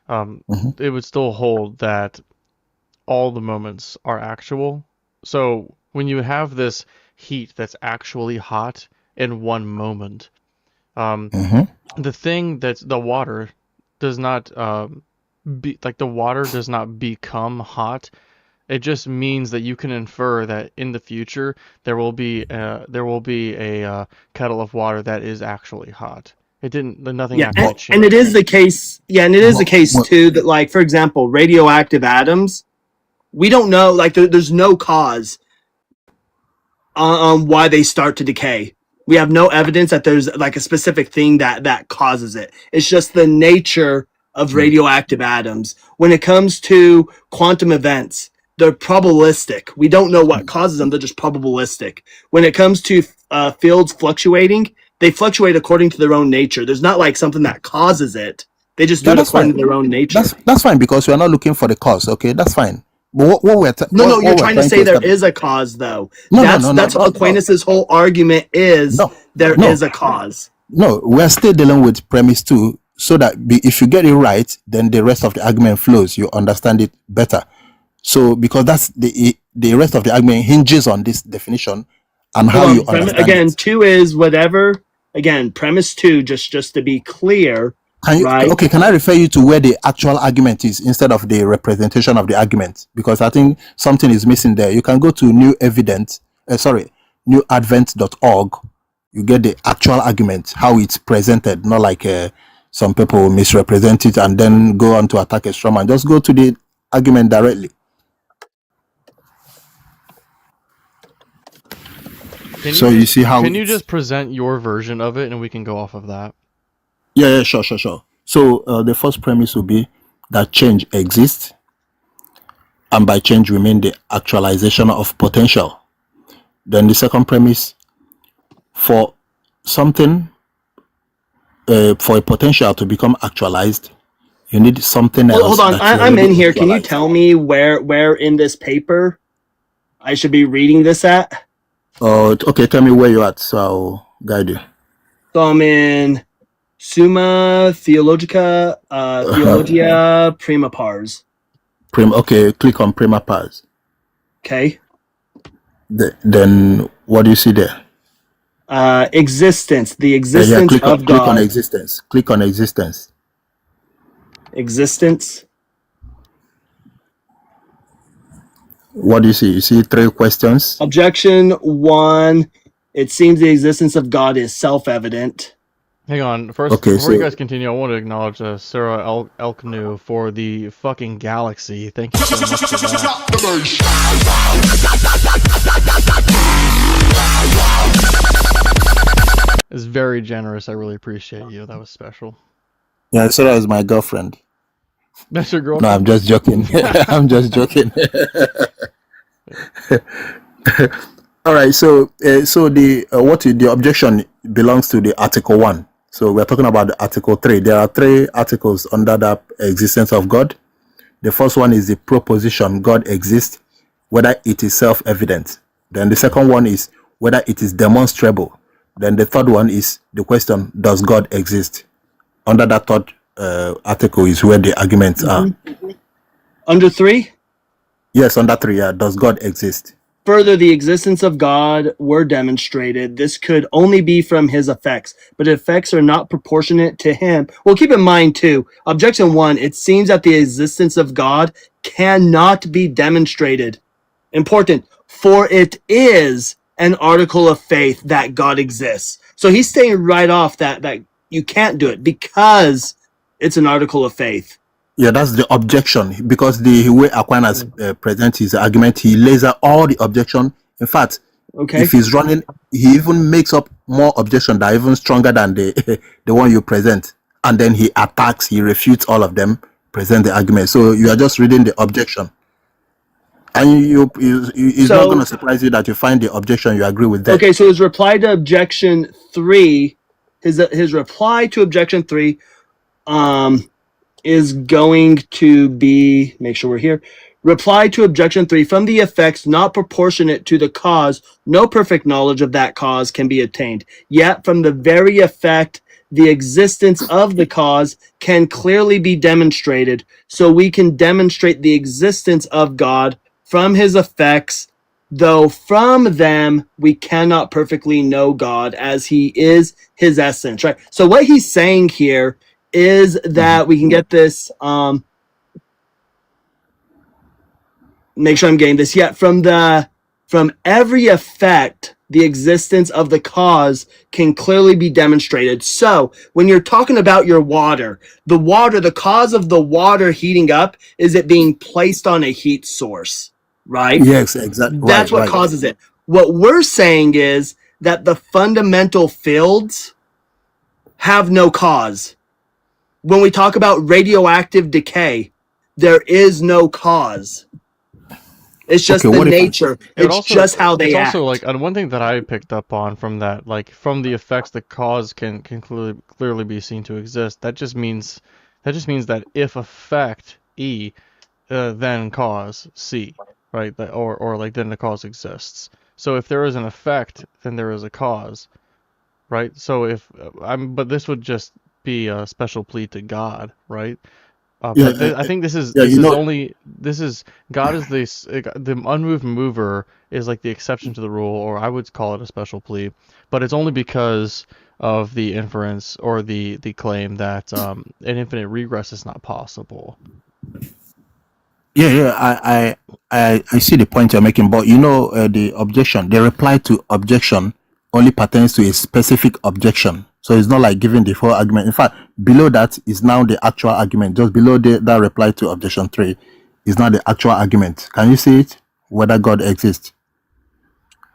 Mhm. it would still hold that all the moments are actual. So when you have this heat that's actually hot in one moment, Mhm. the thing that's the water does not the water does not become hot. It just means that you can infer that in the future there will be a kettle of water that is actually hot. It didn't nothing Yeah, actually and it is changed. the case. Yeah, and it is the case Well, too that, like, for example, radioactive atoms. We don't know. Like, there's no cause on why they start to decay. We have no evidence that there's like a specific thing that causes it. It's just the nature of radioactive atoms. When it comes to quantum events, they're probabilistic. We don't know what causes them. They're just probabilistic. When it comes to fields fluctuating, they fluctuate according to their own nature. There's not like something that causes it. They just do yeah, it that's according fine. to their own nature. That's fine, because we are not looking for the cause. Okay, that's fine. But No, you're what we're trying to trying to say there establish. is a cause, though. No, That's Aquinas's whole argument is no, there no, is a cause. no. We're still dealing with premise two, so that if you get it right, then the rest of the argument flows. You understand it better. So because that's the rest of the argument hinges on this definition and how Hold you on. understand Again, it. two is whatever. Again, premise two, just to be clear, right? Can I refer you to where the actual argument is instead of the representation of the argument? Because I think something is missing there. You can go to newadvent.org. You get the actual argument, how it's presented, not like some people misrepresent it and then go on to attack a straw man. Just go to the argument directly. So you see how Can you it's, just present your version of it and we can go off of that? yeah, sure. So the first premise will be that change exists, and by change we mean the actualization of potential. Then the second premise, for something, for a potential to become actualized, you need something else. Hold on. that you I'm already in here. Can you actualized. tell me where in this paper I should be reading this at? Okay, tell me where you're at, so I'll guide you. So I'm in Summa Theologica, Theologia Prima Pars. Okay, click on prima pars. Okay. Then what do you see there? Existence. The Yeah, existence click of on God. existence. Click on existence. Existence. What do you see? You see three questions. Objection one. It seems the existence of God is self-evident. Hang on. First, Okay, before you so- guys continue, I want to acknowledge Sarah Elknu for the fucking galaxy. Thank you so much for that. It's very generous. I really appreciate you. That was special. Yeah, Sarah is my girlfriend. That's your girlfriend? No, I'm just joking. I'm just joking. All right. So the objection belongs to the Article 1. So we're talking about the Article 3. There are 3 articles under the existence of God. The first one is the proposition God exists, whether it is self-evident. Then the second one is whether it is demonstrable. Then the third one is the question, does God exist? Under that third article is where the arguments are. Under 3? Yes, under 3, yeah. Does God exist? Further, the existence of God were demonstrated. This could only be from his effects, but effects are not proportionate to him. Well, keep in mind, too, objection 1, it seems that the existence of God cannot be demonstrated. Important, for it is an article of faith that God exists. So he's saying right off that you can't do it because it's an article of faith. Yeah, that's the objection, because the way Aquinas presents his argument, he lays out all the objection. In fact, if he's running, he even makes up more objection that are even stronger than the the one you present. and then he attacks, he refutes all of them, present the argument. So you are just reading the objection. And it's not So- going to surprise you that you find the objection you agree with them. Okay, so his reply to objection 3, his reply to objection 3, is going to be, make sure we're here. Reply to objection 3, from the effects not proportionate to the cause, no perfect knowledge of that cause can be attained. Yet from the very effect, the existence of the cause can clearly be demonstrated. So we can demonstrate the existence of God from his effects, though from them we cannot perfectly know God as he is his essence, right? So what he's saying here is that we can get this, make sure I'm getting this, yet from every effect, the existence of the cause can clearly be demonstrated. So when you're talking about your water, the cause of the water heating up is it being placed on a heat source, right? Yes, exactly. That's what causes it. What we're saying is that the fundamental fields have no cause. When we talk about radioactive decay, there is no cause. It's just Okay, the what if- nature. It It's also- just how they it's act. also like one thing that I picked up on from that, like from the effects, the cause can clearly be seen to exist. That just means that if effect E, then cause C, right? Or like then the cause exists. So if there is an effect, then there is a cause, right? So if but this would just be a special plea to God, right? Yeah, But I think this is yeah, this you is know- only this is God is the unmoved mover is like the exception to the rule, or I would call it a special plea. But it's only because of the inference or the claim that an infinite regress is not possible. Yeah, I see the point you're making, but you know, the objection, the reply to objection only pertains to a specific objection. So it's not like giving the full argument. In fact, below that is now the actual argument. Just below that reply to objection 3 is now the actual argument. Can you see it? Whether God exists.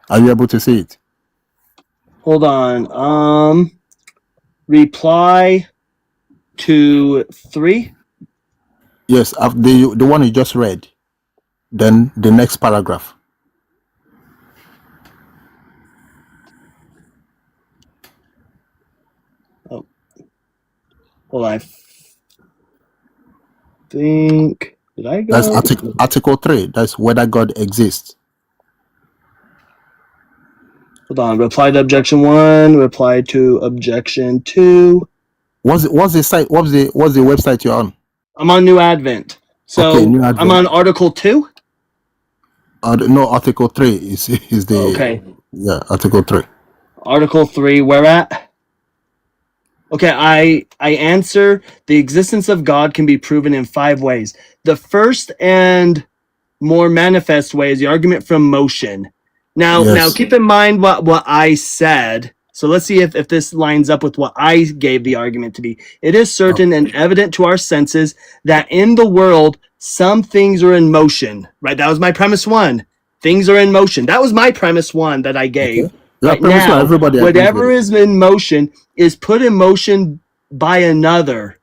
Are you able to see it? Hold on. Reply to 3. Yes, the one you just read. Then the next paragraph. Well, I think, did I go? That's article 3. That's whether God exists. Hold on. Reply to objection 1. Reply to objection 2. What's the site? What's the website you're on? I'm on New Advent. So Okay, New Advent. I'm on Article 2. No, article 3 is the Okay. Yeah, article 3. Article 3, where at? Okay, I answer, the existence of God can be proven in 5 ways. The first and more manifest way is the argument from motion. Now, Yes. now keep in mind what I said. So let's see if this lines up with what I gave the argument to be. It is certain and evident to our senses that in the world, some things are in motion, right? That was my premise 1. Things are in motion. That was my premise 1 that I gave. Okay. Yeah, Right premise now, one, everybody agrees whatever with it. is in motion is put in motion by another.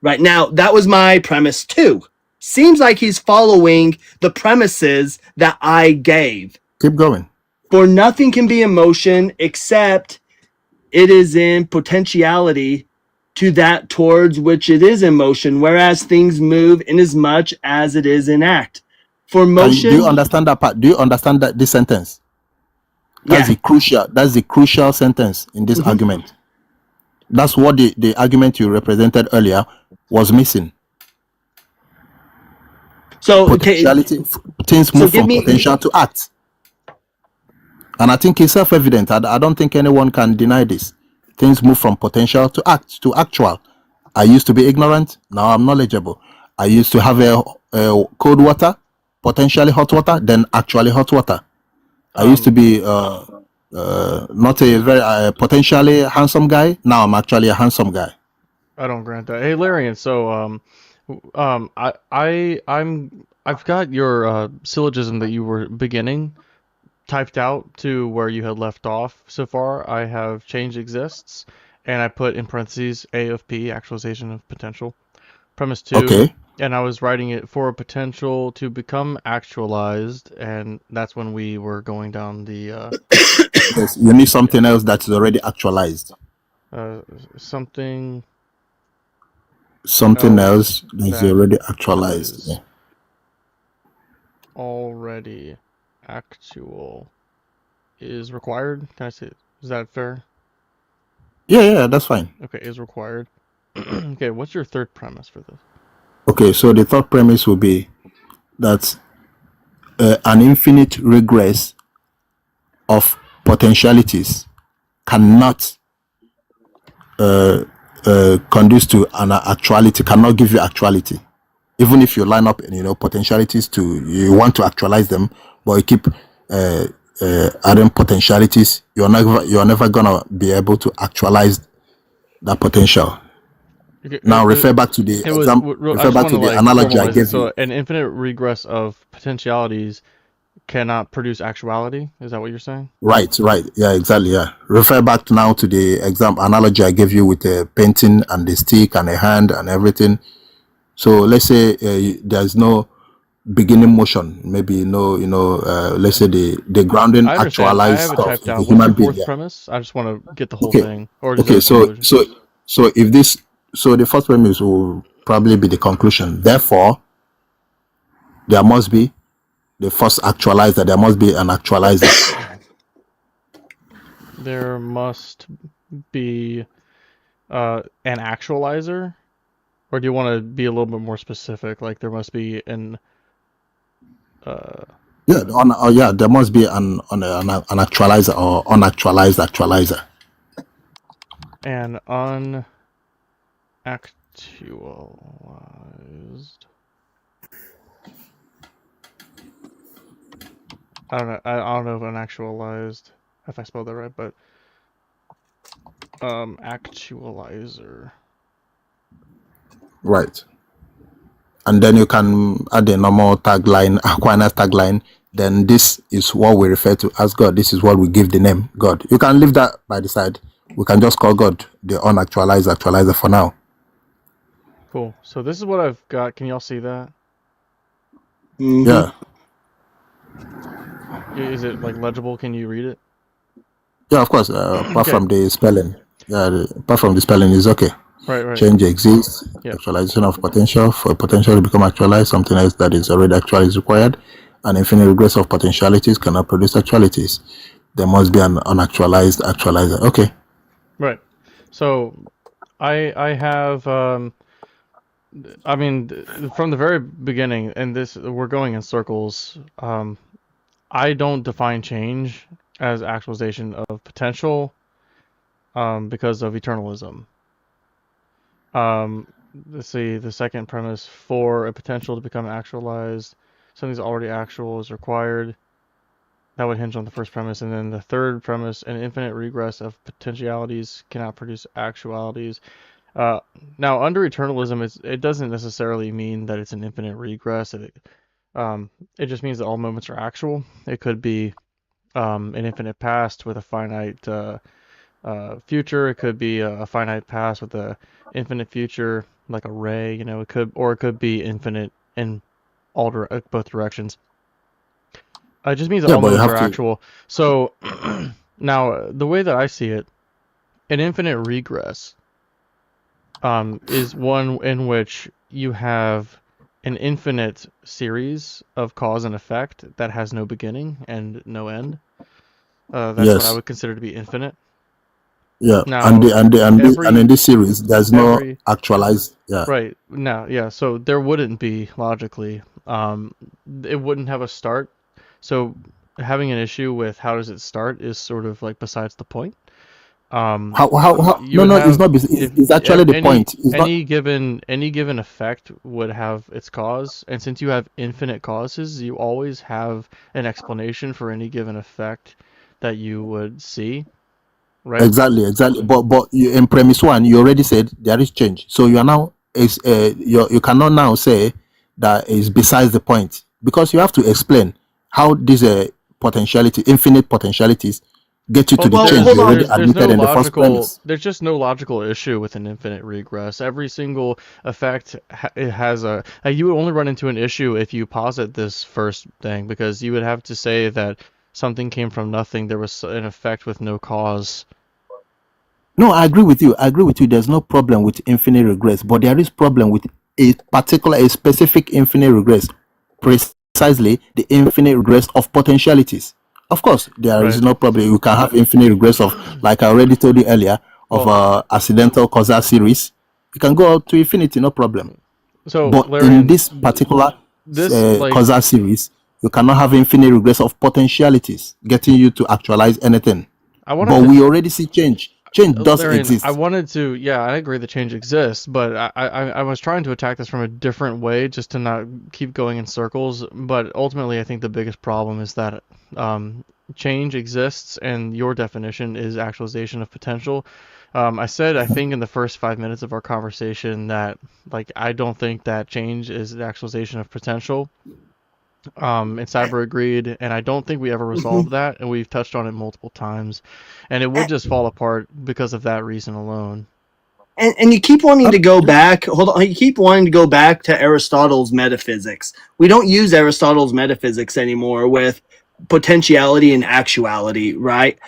Right now, that was my premise 2. Seems like he's following the premises that I gave. Keep going. For nothing can be in motion except it is in potentiality to that towards which it is in motion, whereas things move inasmuch as it is in act. For motion, Do you understand that part? Do you understand that this sentence? That's Yeah. the crucial sentence in this Mhm. argument. That's what the argument you represented earlier was missing. so okay, Potentiality, things So move give from me- potential to act. And I think it's self-evident. I don't think anyone can deny this. Things move from potential to act, to actual. I used to be ignorant. Now I'm knowledgeable. I used to have a cold water, potentially hot water, then actually hot water. I used to be not a very potentially handsome guy. Now I'm actually a handsome guy. I don't grant that. Hey, Larian. So, I've got your syllogism that you were beginning typed out to where you had left off so far. I have change exists, and I put in parentheses A of P, actualization of potential. Premise 2, Okay. and I was writing it for a potential to become actualized, and that's when we were going down the Yes, you need something else that's already actualized. something Something else else that's that already actualized. is Yeah. already actual is required. Can I say? Is that fair? Yeah, that's fine. Okay, is required. Okay, what's your third premise for this? Okay, so the third premise will be that an infinite regress of potentialities cannot conduce to an actuality, cannot give you actuality. Even if you line up, potentialities you want to actualize them, but you keep adding potentialities, you're never gonna be able to actualize that potential. Okay, Now refer back to the it was. example. I Refer just back want to to the analogy I formalize it. gave So, you. an infinite regress of potentialities cannot produce actuality. Is that what you're saying? Right. Yeah, exactly. Yeah. Refer back now to the example analogy I gave you with the painting and the stick and the hand and everything. So let's say there's no beginning motion. Maybe let's say the grounding I understand. I actualized have it stuff typed is a down. What's human your being. fourth Yeah. premise? I just want to get the whole Okay. thing. Or is Okay. that a conclusion? So if this, so the first premise will probably be the conclusion. Therefore, there must be the first actualizer. There must be an actualizer. There must be an actualizer, or do you want to be a little bit more specific? Like there must be an Yeah, there must be an actualizer or unactualized actualizer. an unactualized. I don't know. I don't know if unactualized, if I spelled that right, but actualizer. Right. And then you can add a normal tagline, Aquinas tagline. Then this is what we refer to as God. This is what we give the name God. You can leave that by the side. We can just call God the unactualized actualizer for now. Cool. So this is what I've got. Can y'all see that? Mhm. Yeah. Is it like legible? Can you read it? Yeah, of course. Apart Okay. from the spelling. Yeah, apart from the spelling is okay. Right. Change exists. Yep. Actualization of potential. For potential to become actualized, something else that is already actual is required. An infinite regress of potentialities cannot produce actualities. There must be an unactualized actualizer. Okay. Right. So I have I mean from the very beginning, and this we're going in circles. I don't define change as actualization of potential because of eternalism. Let's see, the second premise, for a potential to become actualized, something's already actual is required. That would hinge on the first premise. And then the third premise, an infinite regress of potentialities cannot produce actualities. Now, under eternalism, it doesn't necessarily mean that it's an infinite regress. It just means that all moments are actual. It could be an infinite past with a finite future. It could be a finite past with a infinite future, like a ray. It could be infinite in both directions. It just means that Yeah, all but you moments have are to. actual. So now, the way that I see it, an infinite regress is one in which you have an infinite series of cause and effect that has no beginning and no end. That's what I Yes. would consider to be infinite. Yeah. Now, And in every this series, there's no every actualized. Yeah. right now, yeah. So there wouldn't be logically. It wouldn't have a start. So having an issue with how does it start is sort of like besides the point. How? You No, would no. It's have not. It's actually the point. It's not. any given effect would have its cause, and since you have infinite causes, you always have an explanation for any given effect that you would see, right? Exactly. But in premise one, you already said there is change. So you are now you cannot now say that is besides the point because you have to explain how these infinite potentialities get you to the Well, change hold you on. already There's no admitted in the first premise. there's just no logical issue with an infinite regress. Every single effect it has you would only run into an issue if you posit this first thing, because you would have to say that something came from nothing. There was an effect with no cause. No, I agree with you. I agree with you. There's no problem with infinite regress, but there is problem with a specific infinite regress, precisely the infinite regress of potentialities. Of course, there is Right. no problem. You can have infinite regress of, like I already told you earlier, of Well, accidental causal series. You can go out to infinity, no problem. so But in Larian, this particular this like causal series, you cannot have infinite regress of potentialities, getting you to actualize anything. I wanted But to we already see change. Change does Larian, I exist. wanted to, yeah, I agree the change exists, but I was trying to attack this from a different way just to not keep going in circles. But ultimately, I think the biggest problem is that change exists, and your definition is actualization of potential. I said, I think in the first 5 minutes of our conversation that, like, I don't think that change is the actualization of potential. And Cyber agreed, and I don't think we ever resolved that, and we've touched on it multiple times, and it would just fall apart because of that reason alone. And you keep wanting to go back. Hold on, you keep wanting to go back to Aristotle's metaphysics. We don't use Aristotle's metaphysics anymore with potentiality and actuality, right?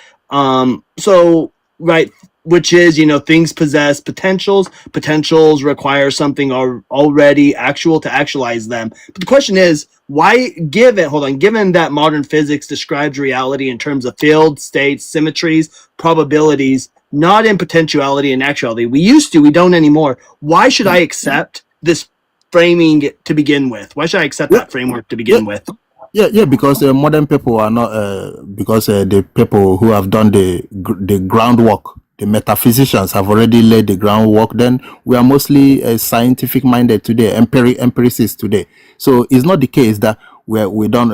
So right, which is, you know, things possess potentials. Potentials require something already actual to actualize them. But the question is, why, given that modern physics describes reality in terms of fields, states, symmetries, probabilities, not in potentiality and actuality. We used to, we don't anymore. Why should I accept this framing to begin with? Why should I accept that framework to begin with? Yeah, because modern people are not because the people who have done the groundwork, the metaphysicians have already laid the groundwork. Then we are mostly scientific minded today, empiricists today. So it's not the case that we don't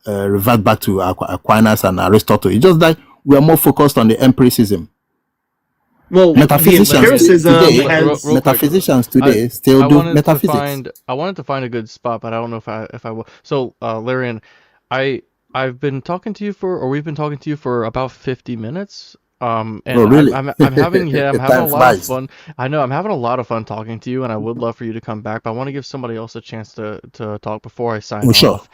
revert back to Aquinas and Aristotle. It's just that we are more focused on the empiricism. Well, Metaphysicians the empiricism today, has metaphysicians today still do metaphysics. I wanted to find a good spot, but I don't know if I will. So, Larian, I've been talking to you or we've been talking to you for about 50 minutes. And Oh, really? I'm having I'm having a Time lot of flies. fun. I know I'm having a lot of fun talking to you, and I would love for you to come back, but I want to give somebody else a chance to talk before I sign Oh, sure. off.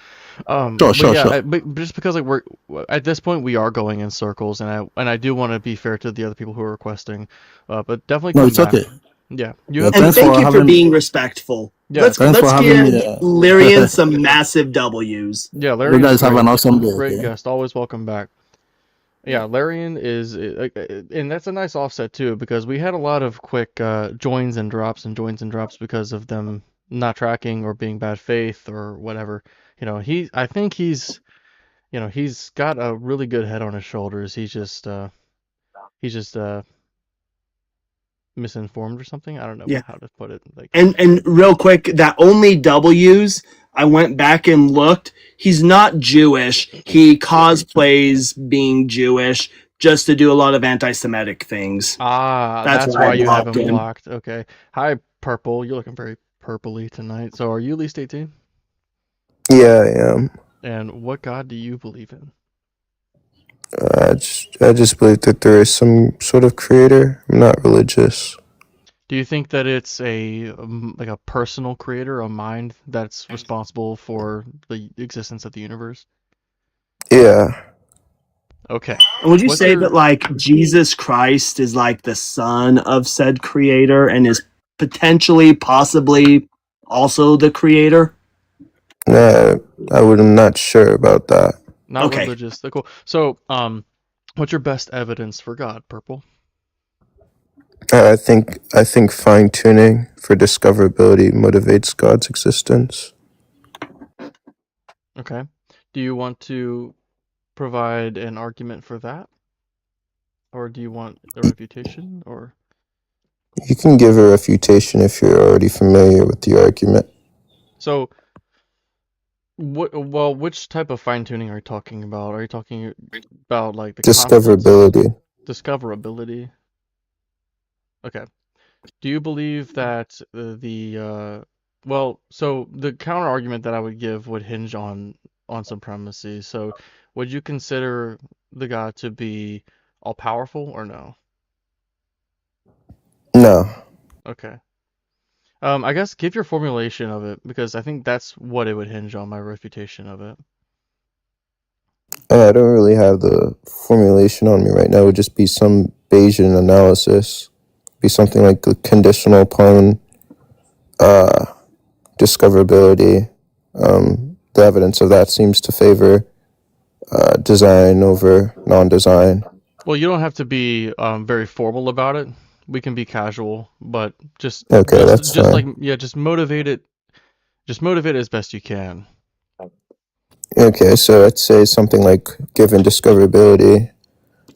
But Sure. yeah, but just because like we're at this point we are going in circles, and I do want to be fair to the other people who are requesting, but definitely No, come it's back. okay. Yeah, Yeah, and thanks thank for you for having being respectful. Yeah, thanks for Let's having give me. Lyrian some massive W's. yeah. You Larian's guys have an awesome day. great Okay. guest. Always welcome back. Yeah, Larian is, and that's a nice offset too, because we had a lot of quick joins and drops because of them not tracking or being bad faith or whatever. You know, I think he's got a really good head on his shoulders. He's just misinformed or something. I don't know Yeah. how to put it. Like, And real quick, that only W's, I went back and looked. He's not Jewish. He cosplays being Jewish just to do a lot of anti-Semitic things. that's why I why you have blocked him him. blocked. Okay. Hi, Purple. You're looking very purpley tonight. So, are you at least 18? Yeah, I am. And what God do you believe in? I just believe that there is some sort of creator. I'm not religious. Do you think that it's like a personal creator, a mind that's responsible for the existence of the universe? Yeah. Okay. And would you What's say your- that like Jesus Christ is like the son of said creator and is potentially, possibly also the creator? Nah, I'm not sure about that. Not Okay. religious. Cool. So, what's your best evidence for God, Purple? I think fine tuning for discoverability motivates God's existence. Okay. Do you want to provide an argument for that? Or do you want a refutation? Or You can give a refutation if you're already familiar with the argument. so well, which type of fine tuning are you talking about? Are you talking about like the Discoverability. discoverability? Okay. Do you believe that well, so the counter argument that I would give would hinge on supremacy. So would you consider the God to be all powerful or no? No. Okay. I guess give your formulation of it because I think that's what it would hinge on, my refutation of it. I don't really have the formulation on me right now. It would just be some Bayesian analysis. Be something like the conditional upon discoverability. The evidence of that seems to favor design over non-design. Well, you don't have to be very formal about it. We can be casual, but just Okay, that's just like fine. yeah, just motivate it. Just motivate it as best you can. Okay, so I'd say something like, given discoverability,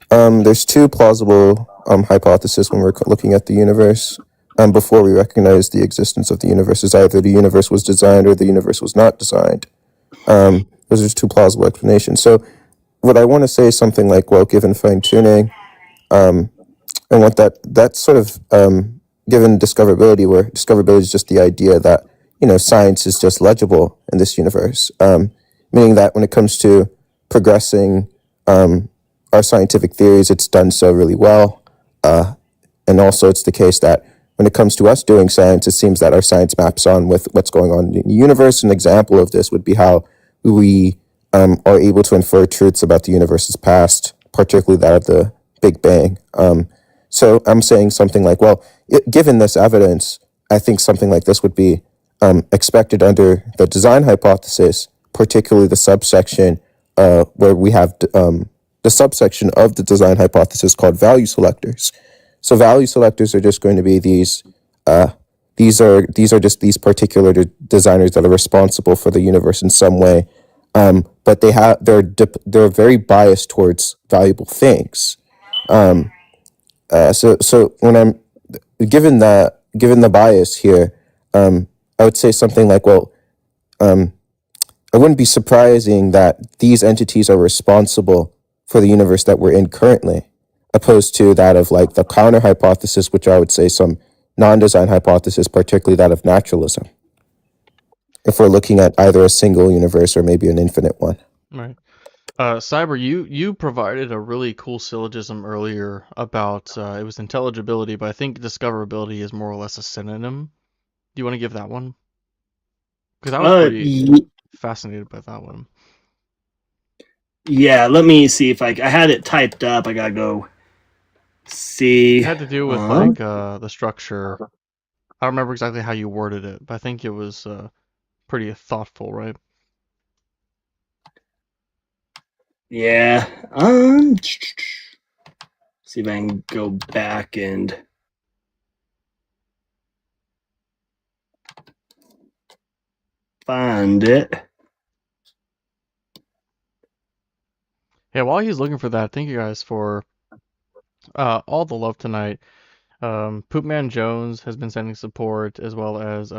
there's two plausible hypotheses when we're looking at the universe. Before we recognize the existence of the universe, is either the universe was designed or the universe was not designed. Those are two plausible explanations. So what I want to say is something like, well, given fine tuning, and what that's sort of given discoverability, where discoverability is just the idea that science is just legible in this universe, meaning that when it comes to progressing our scientific theories, it's done so really well, and also it's the case that when it comes to us doing science, it seems that our science maps on with what's going on in the universe. An example of this would be how we are able to infer truths about the universe's past, particularly that of the Big Bang. So I'm saying something like, well, given this evidence, I think something like this would be expected under the design hypothesis, particularly the subsection where we have the subsection of the design hypothesis called value selectors. So value selectors are just going to be these are just these particular designers that are responsible for the universe in some way, but they're very biased towards valuable things. So when I'm given the bias here, I would say something like, well, it wouldn't be surprising that these entities are responsible for the universe that we're in currently, opposed to that of like the counter hypothesis, which I would say some non-design hypothesis, particularly that of naturalism, if we're looking at either a single universe or maybe an infinite one. Right. Cyber, you provided a really cool syllogism earlier about it was intelligibility, but I think discoverability is more or less a synonym. Do you want to give that one? Because I was pretty fascinated by that one. Yeah, let me see if I had it typed up. I gotta go see. It had to do with like the structure. I don't remember exactly how you worded it, but I think it was pretty thoughtful, right? Yeah. See if I can go back and find it. Yeah, while he's looking for that, thank you guys for all the love tonight. Poopman Jones has been sending support, as well as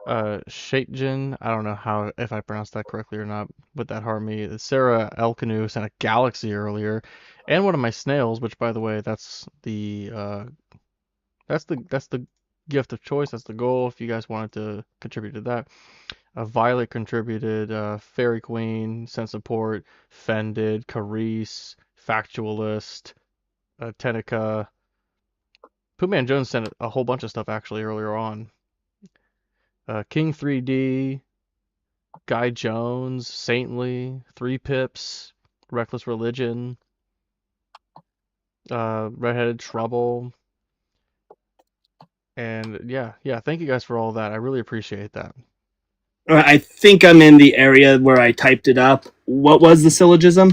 Shaitjin. I don't know if I pronounced that correctly or not, but that harmed me. Sarah Elkanu sent a galaxy earlier, and one of my snails, which by the way, that's the gift of choice. That's the goal. If you guys wanted to contribute to that. Violet contributed, Fairy Queen sent support, Fended, Carice, Factualist, Tenica. Poopman Jones sent a whole bunch of stuff actually earlier on. King 3D, Guy Jones, Saintly, 3 Pips, Reckless Religion, Redheaded Trouble. And yeah, thank you guys for all that. I really appreciate that. I think I'm in the area where I typed it up. What was the syllogism?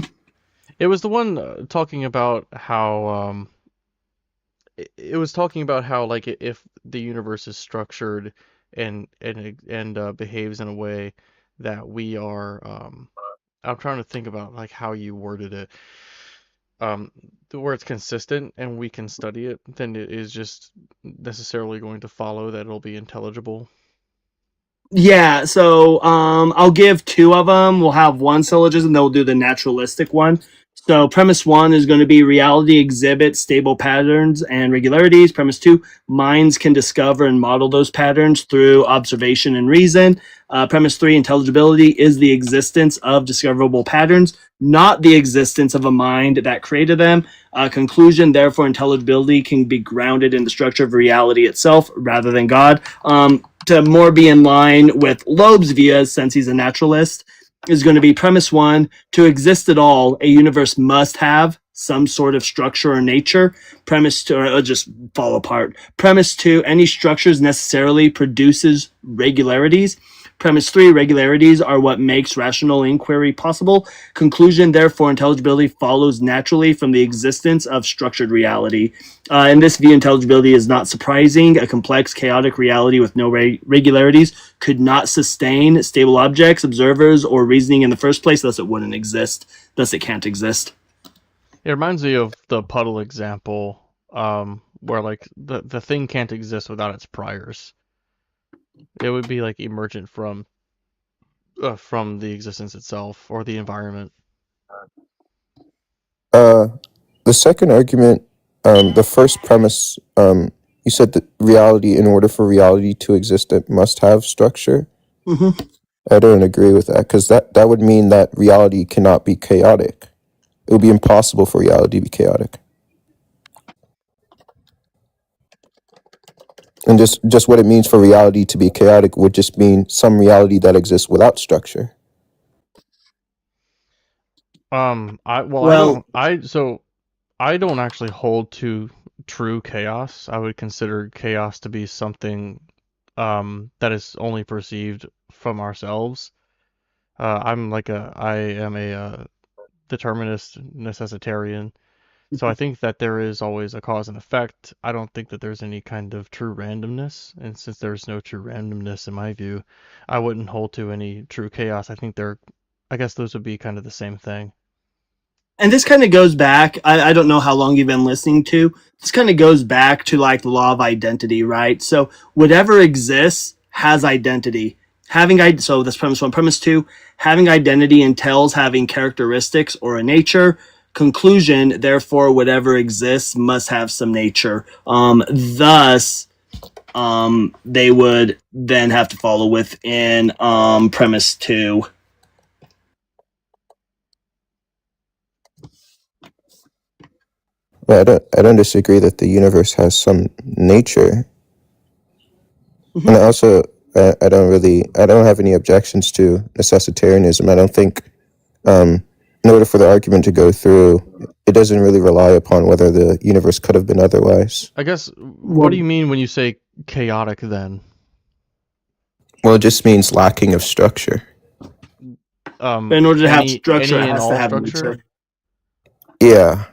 It was the one talking about how it was talking about how like if the universe is structured and behaves in a way that we are I'm trying to think about like how you worded it. Where it's consistent and we can study it, then it is just necessarily going to follow that it'll be intelligible. Yeah, so I'll give 2 of them. We'll have one syllogism, then we'll do the naturalistic one. So premise 1 is going to be reality exhibits stable patterns and regularities. Premise 2, minds can discover and model those patterns through observation and reason. Premise 3, intelligibility is the existence of discoverable patterns, not the existence of a mind that created them. Conclusion, therefore, intelligibility can be grounded in the structure of reality itself rather than God. To more be in line with Loeb's view, since he's a naturalist, is going to be premise 1, to exist at all, a universe must have some sort of structure or nature. Premise 2, or it'll just fall apart. Premise 2, any structures necessarily produces regularities. Premise 3, regularities are what makes rational inquiry possible. Conclusion, therefore, intelligibility follows naturally from the existence of structured reality. In this view, intelligibility is not surprising. A complex, chaotic reality with no regularities could not sustain stable objects, observers, or reasoning in the first place, thus it wouldn't exist. Thus it can't exist. It reminds me of the puddle example, where like the thing can't exist without its priors. It would be like emergent from the existence itself or the environment. The second argument, the first premise, you said that reality, in order for reality to exist, it must have structure. Mm-hmm. I don't agree with that, because that would mean that reality cannot be chaotic. It would be impossible for reality to be chaotic. And just what it means for reality to be chaotic would just mean some reality that exists without structure. I don't actually hold to true chaos. I would consider chaos to be something that is only perceived from ourselves. I am a determinist necessitarian. So I think that there is always a cause and effect. I don't think that there's any kind of true randomness. And since there's no true randomness in my view, I wouldn't hold to any true chaos. I guess those would be kind of the same thing. And this kind of goes back, I don't know how long you've been listening to. This kind of goes back to like the law of identity, right? So whatever exists has identity. So that's premise 1. Premise 2, having identity entails having characteristics or a nature. Conclusion, therefore, whatever exists must have some nature. Thus, they would then have to follow within premise 2. Well, I don't disagree that the universe has some nature. Mm-hmm. And also, I don't have any objections to necessitarianism. I don't think, in order for the argument to go through, it doesn't really rely upon whether the universe could have been otherwise. I guess, what do you mean when you say chaotic then? Well, it just means lacking of structure. In order to have structure, it has to have nature. Yeah.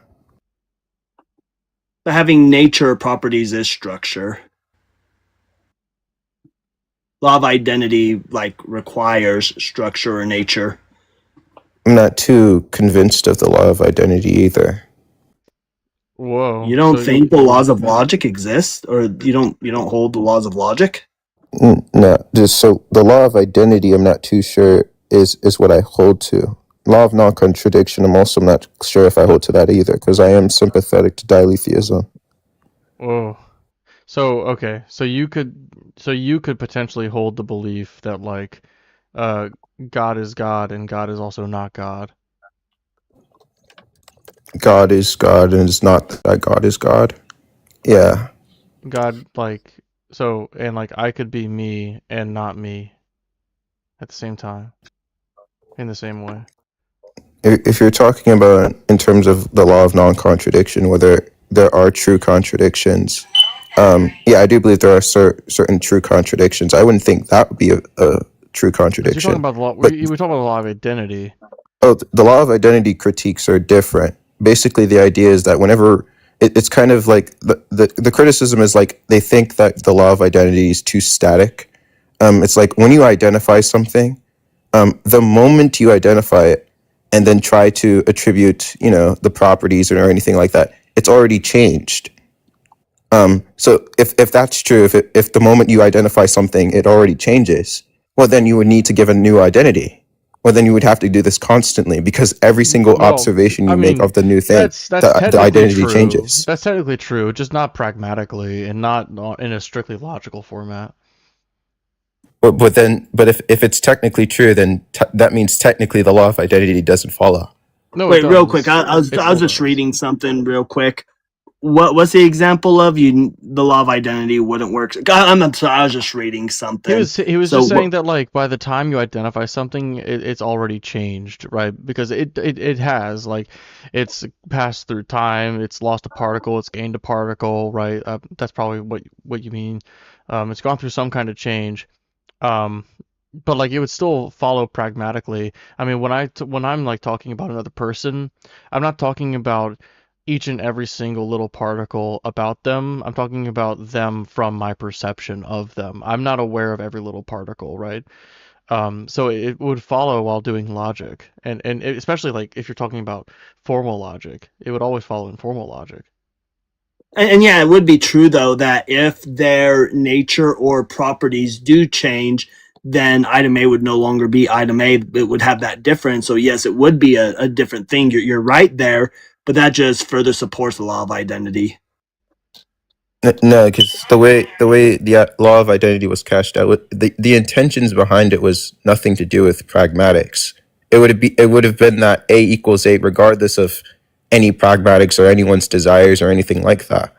But having nature properties is structure. Law of identity requires structure or nature. I'm not too convinced of the law of identity either. Whoa. You don't think the laws of logic exist, or you don't hold the laws of logic? No, so the law of identity, I'm not too sure is what I hold to. Law of non-contradiction, I'm also not sure if I hold to that either, because I am sympathetic to diletheism. Whoa. So okay, so you could potentially hold the belief that God is God and God is also not God. God is God and it's not that God is God. Yeah. God I could be me and not me at the same time. In the same way. If you're talking about in terms of the law of non-contradiction, whether there are true contradictions, yeah, I do believe there are certain true contradictions. I wouldn't think that would be a true contradiction. You're talking about the law. We're talking about the law of identity. Oh, the law of identity critiques are different. Basically, the idea is that whenever it's kind of like the criticism is like they think that the law of identity is too static. It's like when you identify something, the moment you identify it and then try to attribute, the properties or anything like that, it's already changed. So if that's true, if the moment you identify something, it already changes, well, then you would need to give a new identity. Well, then you would have to do this constantly because every single Well, observation I you make mean, of the new thing, that's the technically identity true. changes. That's technically true, just not pragmatically and not in a strictly logical format. But if it's technically true, then that means technically the law of identity doesn't follow. No, Wait, it real quick. does. I was It I was still just does. reading something real quick. What's the example of you? The law of identity wouldn't work. I'm sorry. I was just reading something. He was So just saying what? that like by the time you identify something, it's already changed, right? Because it has like it's passed through time, it's lost a particle, it's gained a particle, right? That's probably what you mean. It's gone through some kind of change. Um, but like it would still follow pragmatically. I mean, when I'm like talking about another person, I'm not talking about each and every single little particle about them. I'm talking about them from my perception of them. I'm not aware of every little particle, right? So it would follow while doing logic, and especially like if you're talking about formal logic, it would always follow in formal logic. And yeah, it would be true though that if their nature or properties do change, then item A would no longer be item A. It would have that difference. So yes, it would be a different thing. You're right there, but that just further supports the law of identity. No, because the way the law of identity was cashed out, the intentions behind it was nothing to do with pragmatics. It would have been that A equals A regardless of any pragmatics or anyone's desires or anything like that.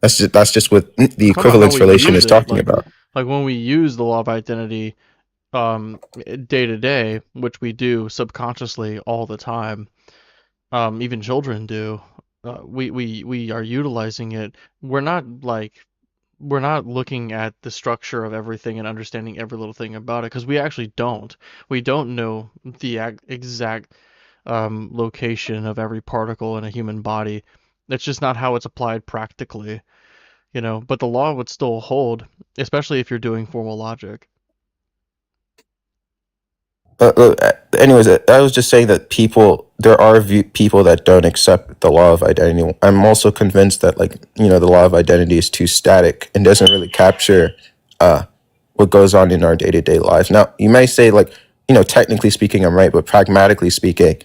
That's just what the I'm talking about how equivalence we relation use is it, talking about. like when we use the law of identity day to day, which we do subconsciously all the time. Even children do. We are utilizing it. We're not looking at the structure of everything and understanding every little thing about it because we actually don't. We don't know the exact location of every particle in a human body. That's just not how it's applied practically, you know. But the law would still hold, especially if you're doing formal logic. Anyways, I was just saying that there are people that don't accept the law of identity. I'm also convinced that, like, the law of identity is too static and doesn't really capture what goes on in our day to day lives. Now, you may say, like, technically speaking, I'm right, but pragmatically speaking,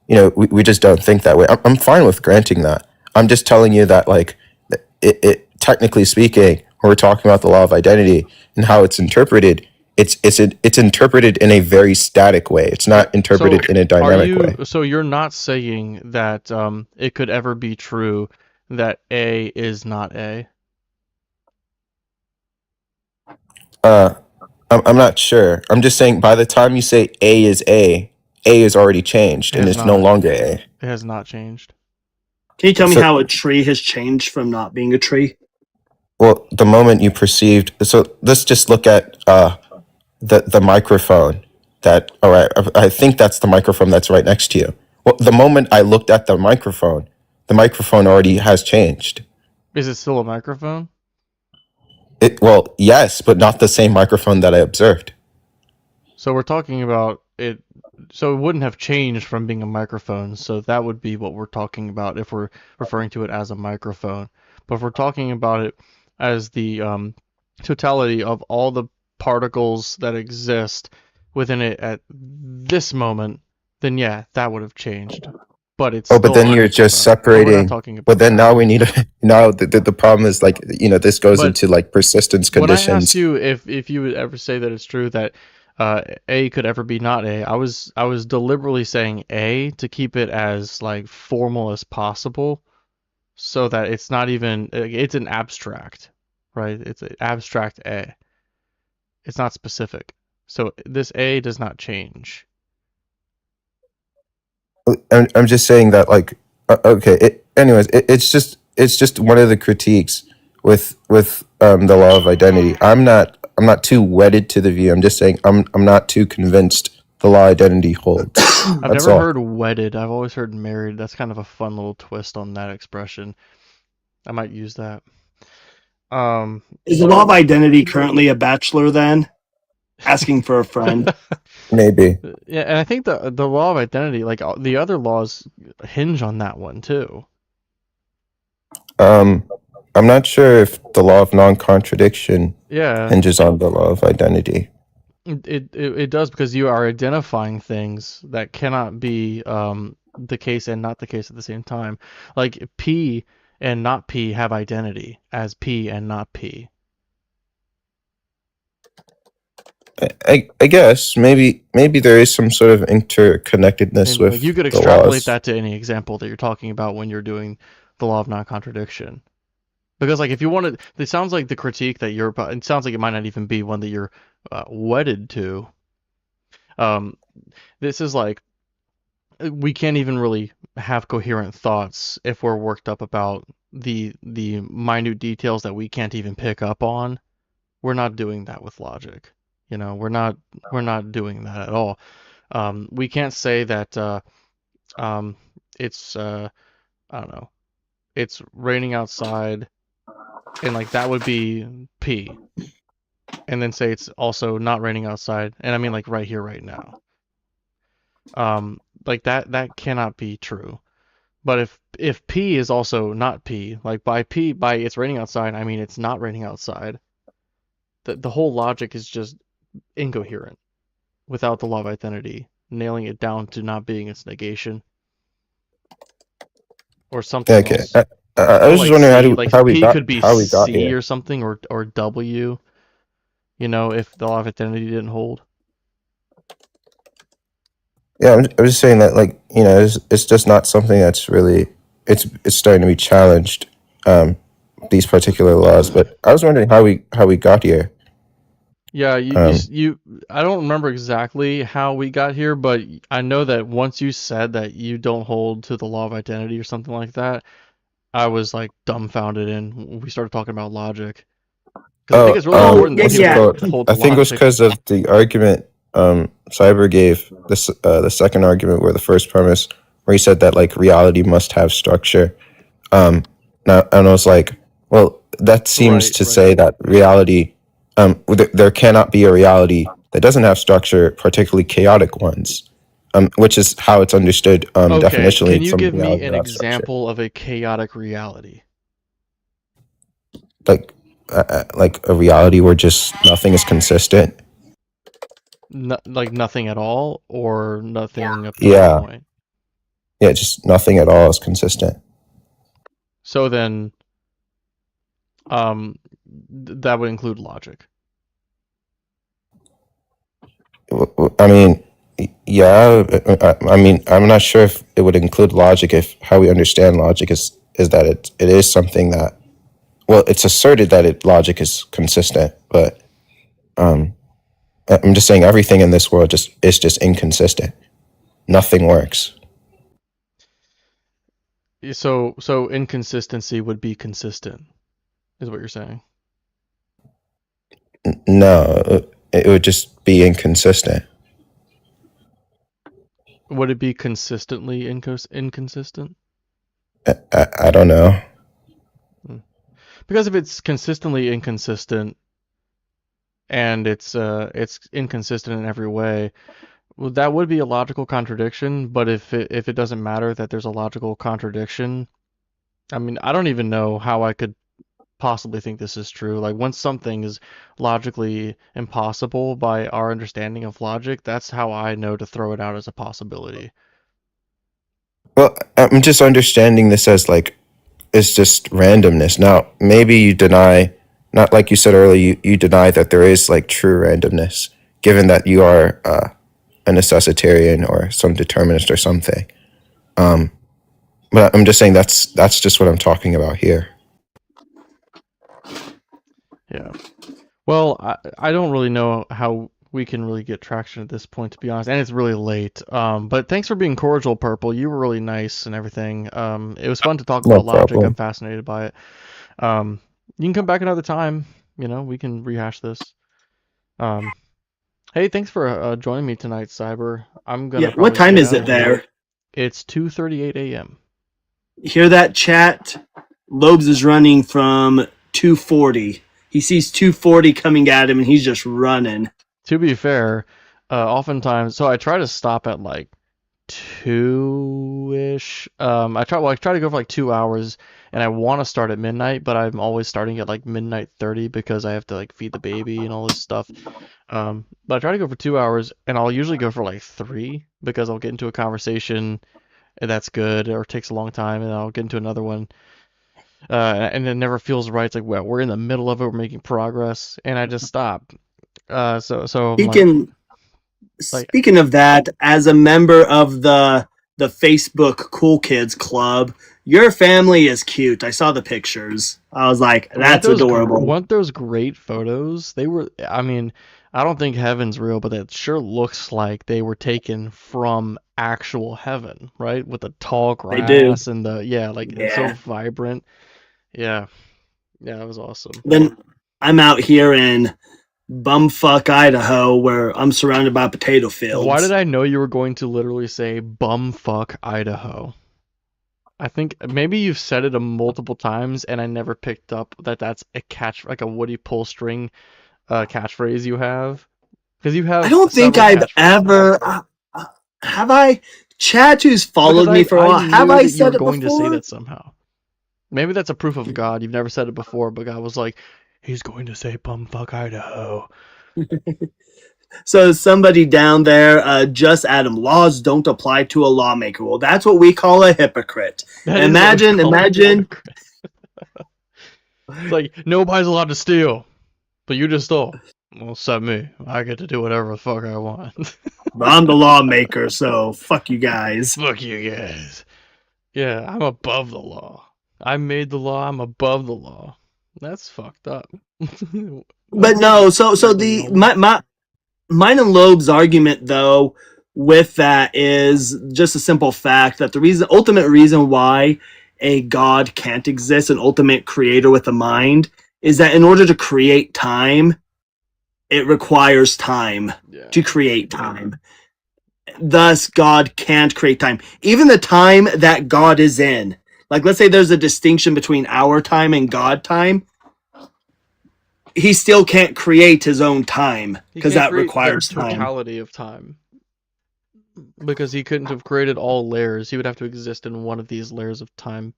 we just don't think that way. I'm fine with granting that. I'm just telling you that, like, it technically speaking, when we're talking about the law of identity and how it's interpreted, it's interpreted in a very static way. It's not interpreted in a dynamic way. So you're not saying that it could ever be true that A is not A? I'm not sure. I'm just saying by the time you say A is already changed It and has it's no not. longer A. It has not changed. Can you tell me So, how a tree has changed from not being a tree? well, the moment you perceived, so let's just look at the microphone that, all right, I think that's the microphone that's right next to you. Well, the moment I looked at the microphone already has changed. Is it still a microphone? Well, yes, but not the same microphone that I observed. So we're talking about it. So it wouldn't have changed from being a microphone. So that would be what we're talking about if we're referring to it as a microphone. But if we're talking about it as the totality of all the particles that exist within it at this moment, then yeah, that would have changed. But it's Oh, but still a then you're just microphone. But we're not separating. talking about But then now that. we need to. Now the problem is, like, this goes But into like persistence when I asked conditions. you if you would ever say that it's true that A could ever be not A, I was deliberately saying A to keep it as like formal as possible, so that it's not even it's an abstract, right? It's an abstract A. It's not specific. So this A does not change. I'm just saying that, like, okay. Anyways, it's just one of the critiques with the law of identity. I'm not too wedded to the view. I'm just saying I'm not too convinced the law of identity holds. I've That's never all. heard wedded. I've always heard married. That's kind of a fun little twist on that expression. I might use that. Is the law of identity currently a bachelor then? Asking for a friend. Maybe. Yeah, and I think the law of identity, like the other laws, hinge on that one too. I'm not sure if the law of non-contradiction Yeah. hinges on the law of identity. It does, because you are identifying things that cannot be the case and not the case at the same time. Like P and not P have identity as P and not P. I guess maybe there is some sort of interconnectedness And with like you could the extrapolate laws. that to any example that you're talking about when you're doing the law of non-contradiction. Because like if you wanted, it sounds like the critique that you're, it sounds like it might not even be one that you're wedded to. This is like we can't even really have coherent thoughts if we're worked up about the minute details that we can't even pick up on. We're not doing that with logic. We're not doing that at all. We can't say that it's I don't know, it's raining outside, and like that would be P, and then say it's also not raining outside, and I mean like right here, right now. Like that cannot be true. But if P is also not P, like by it's raining outside, I mean it's not raining outside. The whole logic is just incoherent without the law of identity nailing it down to not being its negation or something Okay, else. I Or was just like wondering C, like P could be how we got C here. or something, or W, if the law of identity didn't hold. Yeah, I'm just saying that, like, it's just not something that's really it's starting to be challenged. These particular laws, but I was wondering how we got here. Yeah, Um, I don't remember exactly how we got here, but I know that once you said that you don't hold to the law of identity or something like that, I was like dumbfounded, and we started talking about logic. Because I think it's really Oh, important that what's it yeah. people called? hold I to think it was logic. because of the argument Cyber gave the second argument, where the first premise, where he said that like reality must have structure. Now, and I was like, well, that seems to say that reality, there cannot be a reality that doesn't have structure, particularly chaotic ones, which is how it's understood Okay, definitionally can you from give me reality an without structure. example of a chaotic reality? Like a reality where just nothing is consistent. Like nothing at all, or nothing up to a Yeah, point? yeah, just nothing at all is consistent. So then, that would include logic. I mean, yeah. I mean, I'm not sure if it would include logic if how we understand logic is that it is something that, well, it's asserted that logic is consistent, but I'm just saying everything in this world is just inconsistent. Nothing works. So inconsistency would be consistent, is what you're saying? No, it would just be inconsistent. Would it be consistently inconsistent? I don't know. Because if it's consistently inconsistent, and it's inconsistent in every way, well, that would be a logical contradiction. But if it doesn't matter that there's a logical contradiction, I mean, I don't even know how I could possibly think this is true. Like, once something is logically impossible by our understanding of logic, that's how I know to throw it out as a possibility. Well, I'm just understanding this as like it's just randomness. Now, maybe you deny, not like you said earlier, you deny that there is like true randomness, given that you are a necessitarian or some determinist or something. But I'm just saying that's just what I'm talking about here. Yeah. Well, I don't really know how we can really get traction at this point, to be honest, and it's really late. But thanks for being cordial, Purple. You were really nice and everything. It was fun to talk No about logic. problem. I'm fascinated by it. You can come back another time. We can rehash this. Hey, thanks for joining me tonight, Cyber. I'm gonna Yeah. What probably time head is it out. there? It's 2:38 a.m. Hear that, chat? Lobes is running from 240. He sees 240 coming at him, and he's just running. To be fair, oftentimes, so I try to stop at like 2-ish. I try to go for like 2 hours, and I want to start at midnight, but I'm always starting at like midnight 30 because I have to like feed the baby and all this stuff. But I try to go for 2 hours, and I'll usually go for like three because I'll get into a conversation and that's good, or it takes a long time, and I'll get into another one, and it never feels right. It's like, well, we're in the middle of it, we're making progress, and I just stop. So I'm Speaking like, speaking of that, as a member of the Facebook Cool Kids Club, your family is cute. I saw the pictures. I was like, that's adorable. weren't those great photos? They were, I mean, I don't think heaven's real, but it sure looks like they were taken from actual heaven, right? With the tall They do. grass and like it's so Yeah. vibrant. Yeah. Yeah, that was awesome. Then I'm out here in bumfuck Idaho where I'm surrounded by potato fields. Why did I know you were going to literally say bumfuck Idaho? I think maybe you've said it multiple times and I never picked up that that's a like a Woody Pull String catchphrase you have. Because you have I don't think several I've catchphrases. ever have I. Chad, who's followed Because me for a while, have knew I that you were said it going to say before? that somehow. Maybe that's a proof of God. You've never said it before, but God was like, he's going to say bumfuck Idaho. So somebody down there, just Adam, laws don't apply to a lawmaker. Well, that's what we call a hypocrite. That is what we Imagine, call a imagine. hypocrite. It's like, nobody's allowed to steal, but you just stole. Well, except me. I get to do whatever the fuck I want. I'm the lawmaker, so fuck you guys. Fuck you guys. Yeah, I'm above the law. I made the law, I'm above the law. That's fucked up. But no, so the mine and Loeb's argument though with that is just a simple fact that the ultimate reason why a god can't exist, an ultimate creator with a mind, is that in order to create time, it requires time to create time. Thus, God can't create time. Even the time that God is in. Like, let's say there's a distinction between our time and God time. He still can't create his own time because that requires the time. totality of time. Because he couldn't have created all layers. He would have to exist in one of these layers of time.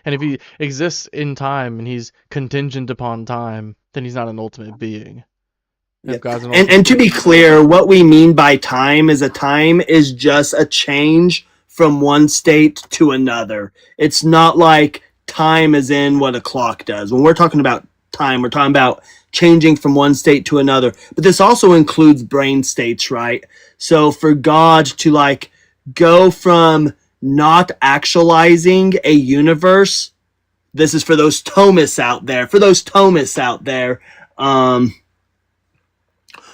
And if he exists in time and he's contingent upon time, then he's not an ultimate being. If God's an ultimate And to be being, clear, what we mean by time is just a change from one state to another. It's not like time is in what a clock does. When we're talking about time, we're talking about changing from one state to another. But this also includes brain states, right? So for God to like go from not actualizing a universe, this is for those Thomists out there.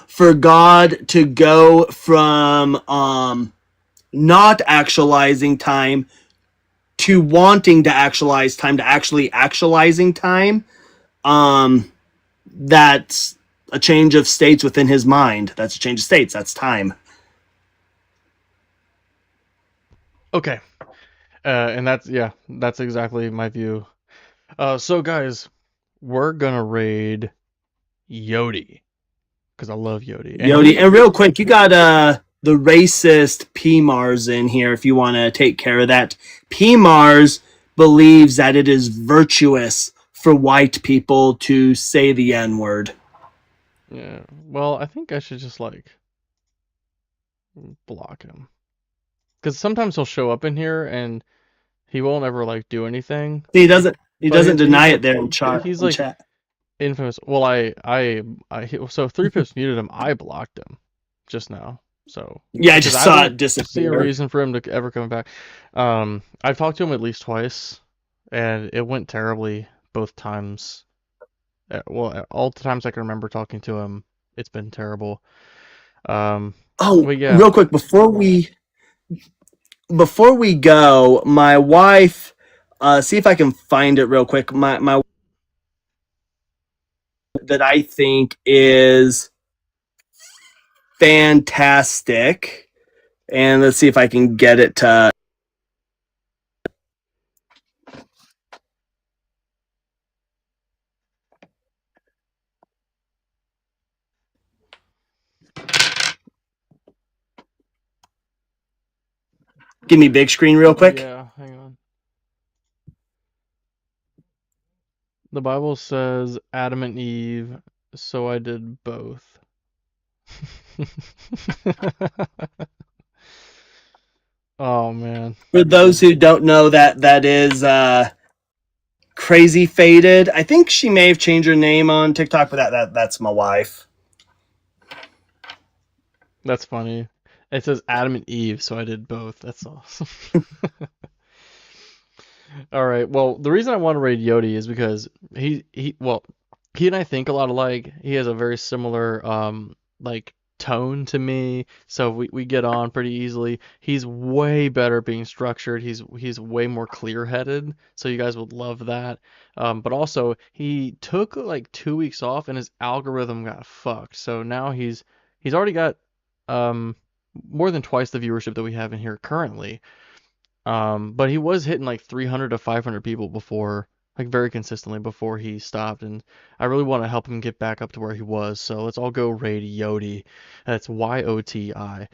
For God to go from not actualizing time to wanting to actualize time to actually actualizing time, that's a change of states within his mind. That's a change of states. That's time. Okay. And that's exactly my view. So guys, we're gonna raid Yodi. Because I love Yodi. Yodi, and real quick, you got the racist PMARS in here if you want to take care of that. PMARS believes that it is virtuous for white people to say the N-word. Yeah. Well, I think I should just like block him. Because sometimes he'll show up in here and he won't ever like do anything. He doesn't deny it there in chat. He's like infamous. Well, so 3-5 muted him. I blocked him just now. So yeah, I just saw it see disappear. a reason for him to ever come back. I've talked to him at least twice, and it went terribly both times. Well, all the times I can remember talking to him, it's been terrible. Oh, yeah. real quick before we go, my wife, see if I can find it real quick. My that I think is fantastic, and let's see if I can get it to. Give me big screen real quick. Yeah, hang on. The Bible says Adam and Eve, so I did both. Oh man. For those who don't know, that is Crazy Faded. I think she may have changed her name on TikTok, but that's my wife. That's funny. It says Adam and Eve, so I did both. That's awesome. All right. Well, the reason I want to raid Yodi is because he and I think a lot alike. He has a very similar like tone to me, so we get on pretty easily. He's way better being structured. He's way more clear-headed, so you guys would love that. But also he took like 2 weeks off and his algorithm got fucked. So now he's already got more than twice the viewership that we have in here currently. But he was hitting like 300 to 500 people before, like very consistently before he stopped, and I really want to help him get back up to where he was. So let's all go raid Yoti. That's YOTI.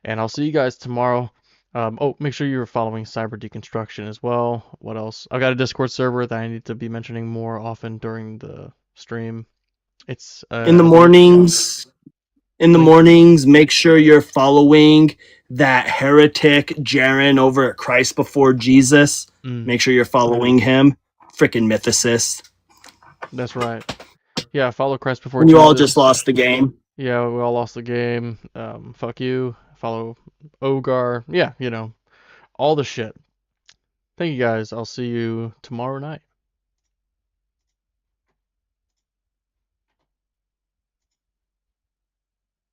And I'll see you guys tomorrow. Oh, make sure you're following Cyber Deconstruction as well. What else? I've got a Discord server that I need to be mentioning more often during the stream. It's In the mornings. In the mornings, make sure you're following that heretic Jaren over at Christ Before Jesus. Make sure you're following him. Freaking mythicist. That's right. Yeah, follow Christ Before And Jesus. you all just lost the game. Yeah, we all lost the game. Fuck you. Follow Ogar. Yeah, all the shit. Thank you guys. I'll see you tomorrow night.